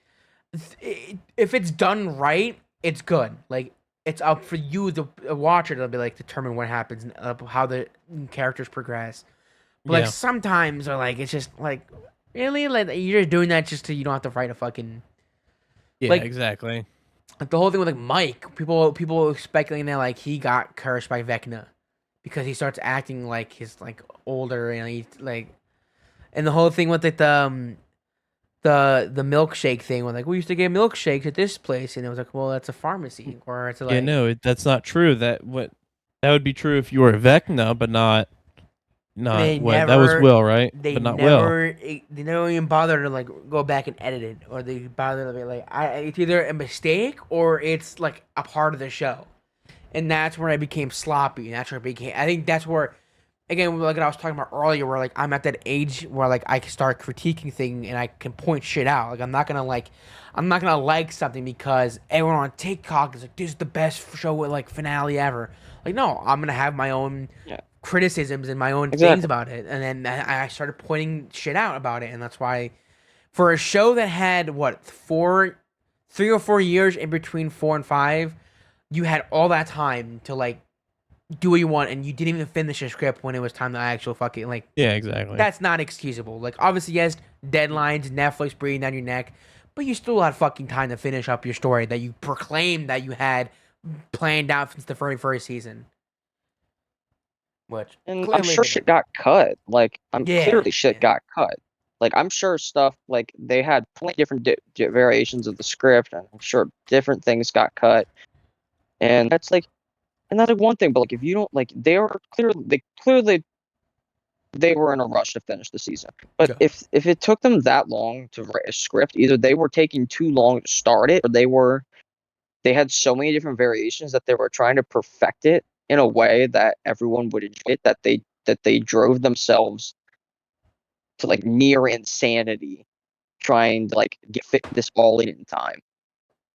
Speaker 1: if it's done right, it's good. Like it's up for you, the watcher, to be like determine what happens and how the characters progress. But like
Speaker 2: Yeah.
Speaker 1: sometimes, or like it's just like really like you're just doing that just so you don't have to write a fucking
Speaker 2: Yeah.
Speaker 1: like
Speaker 2: Exactly.
Speaker 1: like the whole thing with like Mike. People speculating that like he got cursed by Vecna because he starts acting like he's like older and he like and the whole thing with like the milkshake thing when like we used to get milkshakes at this place and it was like well that's a pharmacy or it's
Speaker 2: Yeah.
Speaker 1: like
Speaker 2: No, that's not true. That would be true if you were Vecna, but not
Speaker 1: they
Speaker 2: what that was
Speaker 1: never
Speaker 2: Will, right?
Speaker 1: they
Speaker 2: But not Will.
Speaker 1: never they never even bother to like go back and edit it or they bother to be like it's either a mistake or it's like a part of the show and that's where I became sloppy and that's where it became I think that's where again like I was talking about earlier where like I'm at that age where like I can start critiquing things and I can point shit out like I'm not gonna like something because everyone on TikTok is like this is the best show with like finale ever like no I'm gonna have my own
Speaker 3: yeah,
Speaker 1: criticisms and my own things
Speaker 3: exactly.
Speaker 1: about it and then I started pointing shit out about it and that's why for a show that had what 3 or 4 years in between 4 and 5 you had all that time to like do what you want and you didn't even finish the script when it was time to actual fucking like
Speaker 2: Yeah. Exactly.
Speaker 1: that's not excusable. Like obviously yes, deadlines, Netflix breathing down your neck, but you still had fucking time to finish up your story that you proclaimed that you had planned out since the very first season. Which
Speaker 3: And I'm
Speaker 1: clearly
Speaker 3: sure shit
Speaker 1: didn't.
Speaker 3: got cut. Like, I'm
Speaker 1: Yeah,
Speaker 3: clearly shit
Speaker 1: yeah.
Speaker 3: got cut. Like, I'm sure stuff like they had plenty of different variations of the script, and I'm sure different things got cut. And that's like one thing. But like, if you don't like, they clearly they were in a rush to finish the season. But
Speaker 1: Yeah.
Speaker 3: if it took them that long to write a script, either they were taking too long to start it, or they had so many different variations that they were trying to perfect it in a way that everyone would enjoy it, that they drove themselves to like near insanity trying to like get fit this all in time.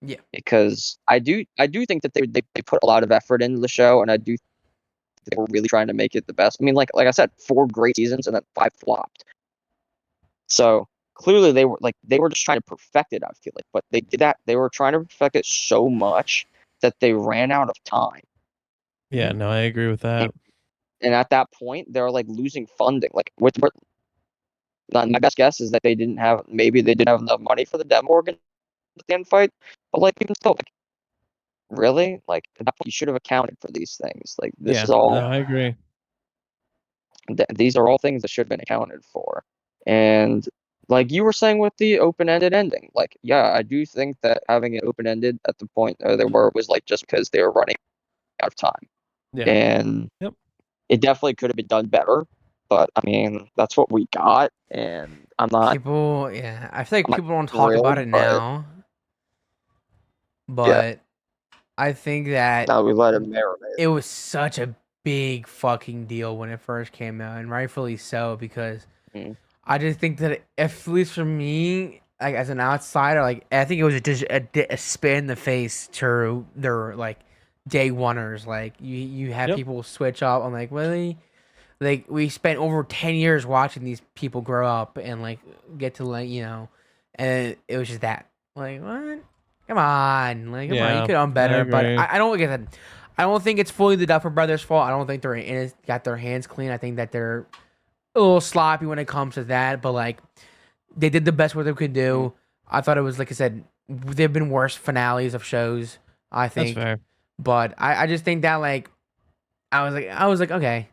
Speaker 1: Yeah.
Speaker 3: Because I do think that they put a lot of effort into the show, and I do think they were really trying to make it the best. I mean, like I said, 4 great seasons and then 5 flopped. So clearly they were just trying to perfect it. I feel like, but they did that. They were trying to perfect it so much that they ran out of time.
Speaker 2: Yeah. No, I agree with that.
Speaker 3: And at that point, they're like losing funding. Like, my best guess is that maybe they didn't have enough money for the demo organ at the end fight. But like, even still, like, really, like at that point, you should have accounted for these things. Like, this
Speaker 2: Yeah.
Speaker 3: is all.
Speaker 2: No, I agree.
Speaker 3: These are all things that should have been accounted for. And like you were saying with the open-ended ending, like, yeah, I do think that having it open-ended at the point they were was like just because they were running out of time.
Speaker 2: Yeah.
Speaker 3: And
Speaker 2: Yep.
Speaker 3: it definitely could have been done better. But I mean, that's what we got, and I'm not
Speaker 1: I feel like
Speaker 3: I'm not
Speaker 1: people don't talk about
Speaker 3: thrilled,
Speaker 1: it
Speaker 3: but
Speaker 1: now,
Speaker 3: yeah,
Speaker 1: but I think that
Speaker 3: now we let it marinate.
Speaker 1: it was such a big fucking deal when it first came out, and rightfully so, because
Speaker 3: Mm.
Speaker 1: I just think that if, at least for me, like as an outsider, like I think it was just a spit in the face to their like day oneers. Like you have
Speaker 2: Yep.
Speaker 1: people switch up. I'm like, really? Like we spent over 10 years watching these people grow up and like get to like and it was just that. Like what? Come on, like come on, you
Speaker 2: Yeah,
Speaker 1: could have done
Speaker 2: I
Speaker 1: better. But
Speaker 2: agree.
Speaker 1: I don't get that. I don't think it's fully the Duffer Brothers' fault. I don't think they're got their hands clean. I think that they're a little sloppy when it comes to that, but like they did the best what they could do. I thought it was, like I said, there've been worse finales of shows, I
Speaker 2: That's
Speaker 1: think.
Speaker 2: fair.
Speaker 1: But I just think that like I was like, okay.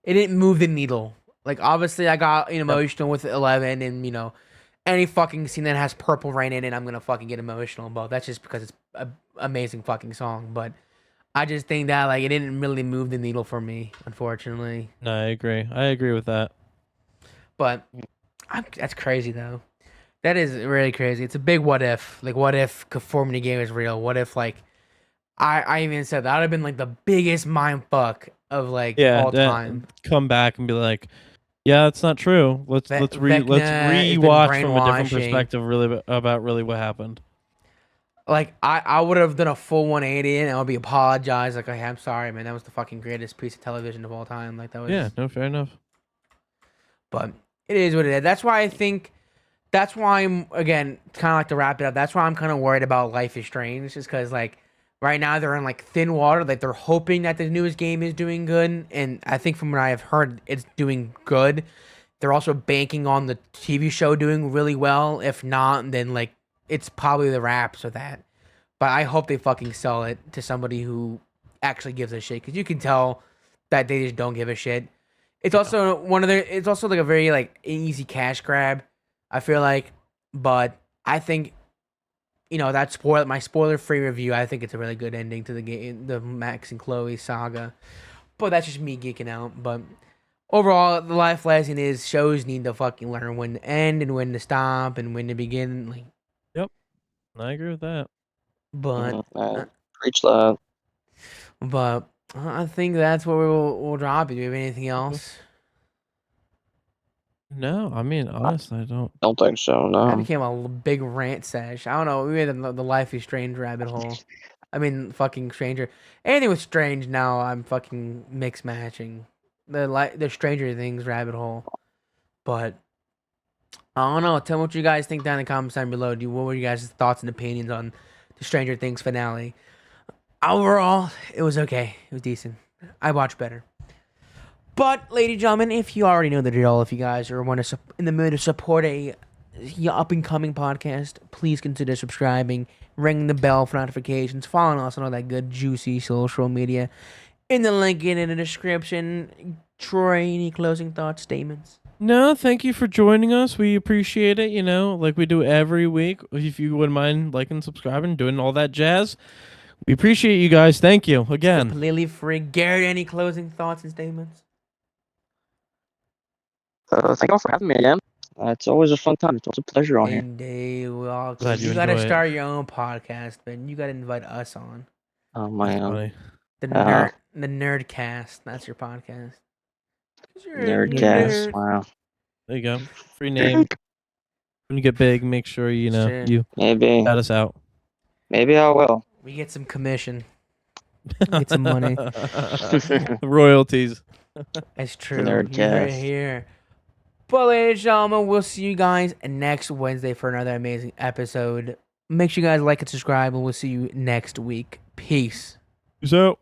Speaker 1: It didn't move the needle. Like obviously I got
Speaker 2: Yep.
Speaker 1: emotional with 11 and any fucking scene that has Purple Rain in it, I'm gonna fucking get emotional about. That's just because it's an amazing fucking song. But I just think that like it didn't really move the needle for me, unfortunately.
Speaker 2: No, I agree. I agree with that.
Speaker 1: But that's crazy though. That is really crazy. It's a big what if. Like, what if conformity game is real? What if, like, I even said that would have been, like, the biggest mind fuck of, like,
Speaker 2: Yeah,
Speaker 1: all time.
Speaker 2: come back and be like, yeah, that's not true. Let's let's
Speaker 1: Vecna has been
Speaker 2: rewatch from a different
Speaker 1: brainwashing.
Speaker 2: perspective, really about really what happened.
Speaker 1: Like, I would have done a full 180 and I would be apologized. Like, hey, I'm sorry, man. That was the fucking greatest piece of television of all time. Like, that
Speaker 2: Yeah,
Speaker 1: was.
Speaker 2: no, fair enough.
Speaker 1: But it is what it is. That's why I think. That's why I'm, again, kind of like to wrap it up. That's why I'm kind of worried about Life is Strange, just because, like, right now they're in, like, thin water. Like, they're hoping that the newest game is doing good. And I think from what I have heard, it's doing good. They're also banking on the TV show doing really well. If not, then, like, it's probably the wraps of that. But I hope they fucking sell it to somebody who actually gives a shit. Because you can tell that they just don't give a shit. It's also it's also like a very like easy cash grab, I feel like. But I think that my spoiler free review. I think it's a really good ending to the game, the Max and Chloe saga. But that's just me geeking out. But overall, the life lesson is shows need to fucking learn when to end and when to stop and when to begin. Like,
Speaker 2: Yep, I agree with that.
Speaker 1: but uh,
Speaker 3: Preach that.
Speaker 1: but I think that's what we'll drop. Do you have anything else?
Speaker 2: No, I mean honestly, I don't.
Speaker 3: Don't think so.
Speaker 1: That
Speaker 3: No.
Speaker 1: became a big rant sesh. I don't know. We made the Life is Strange rabbit hole. I mean, fucking Stranger. Anything with Strange now, I'm fucking mix matching the Stranger Things rabbit hole. But I don't know. Tell me what you guys think down in the comments down below. What were you guys' thoughts and opinions on the Stranger Things finale? Overall, it was okay. It was decent. I watched better. But, ladies and gentlemen, if you already know the drill, if you guys are in the mood to support a up and coming podcast, please consider subscribing, ring the bell for notifications, following us on all that good juicy social media. In the link in the description. Troy, any closing thoughts, statements?
Speaker 2: No, thank you for joining us. We appreciate it. Like we do every week. If you wouldn't mind liking, subscribing, doing all that jazz, we appreciate you guys. Thank you again.
Speaker 1: Completely free. Garrett, any closing thoughts and statements?
Speaker 3: Thank you all for having me again. It's always a fun time. It's always a pleasure on here.
Speaker 1: Indeed. Well,
Speaker 2: Glad you
Speaker 1: you got to
Speaker 2: enjoy it.
Speaker 1: start your own podcast, man. You got to invite us on.
Speaker 3: Oh my
Speaker 2: That's
Speaker 3: god.
Speaker 2: funny.
Speaker 1: The Nerdcast. That's your podcast. You're a
Speaker 3: Nerdcast.
Speaker 1: nerd.
Speaker 3: Wow.
Speaker 2: There you go. Free name. When you get big, make sure
Speaker 1: Sure.
Speaker 2: you
Speaker 3: Maybe.
Speaker 2: shout us out.
Speaker 3: Maybe I will.
Speaker 1: We get some commission. We get some money.
Speaker 2: Royalties.
Speaker 1: That's true.
Speaker 3: Nerdcast.
Speaker 1: You heard it here. But ladies and gentlemen, we'll see you guys next Wednesday for another amazing episode. Make sure you guys like and subscribe, and we'll see you next week. Peace.
Speaker 2: Peace out.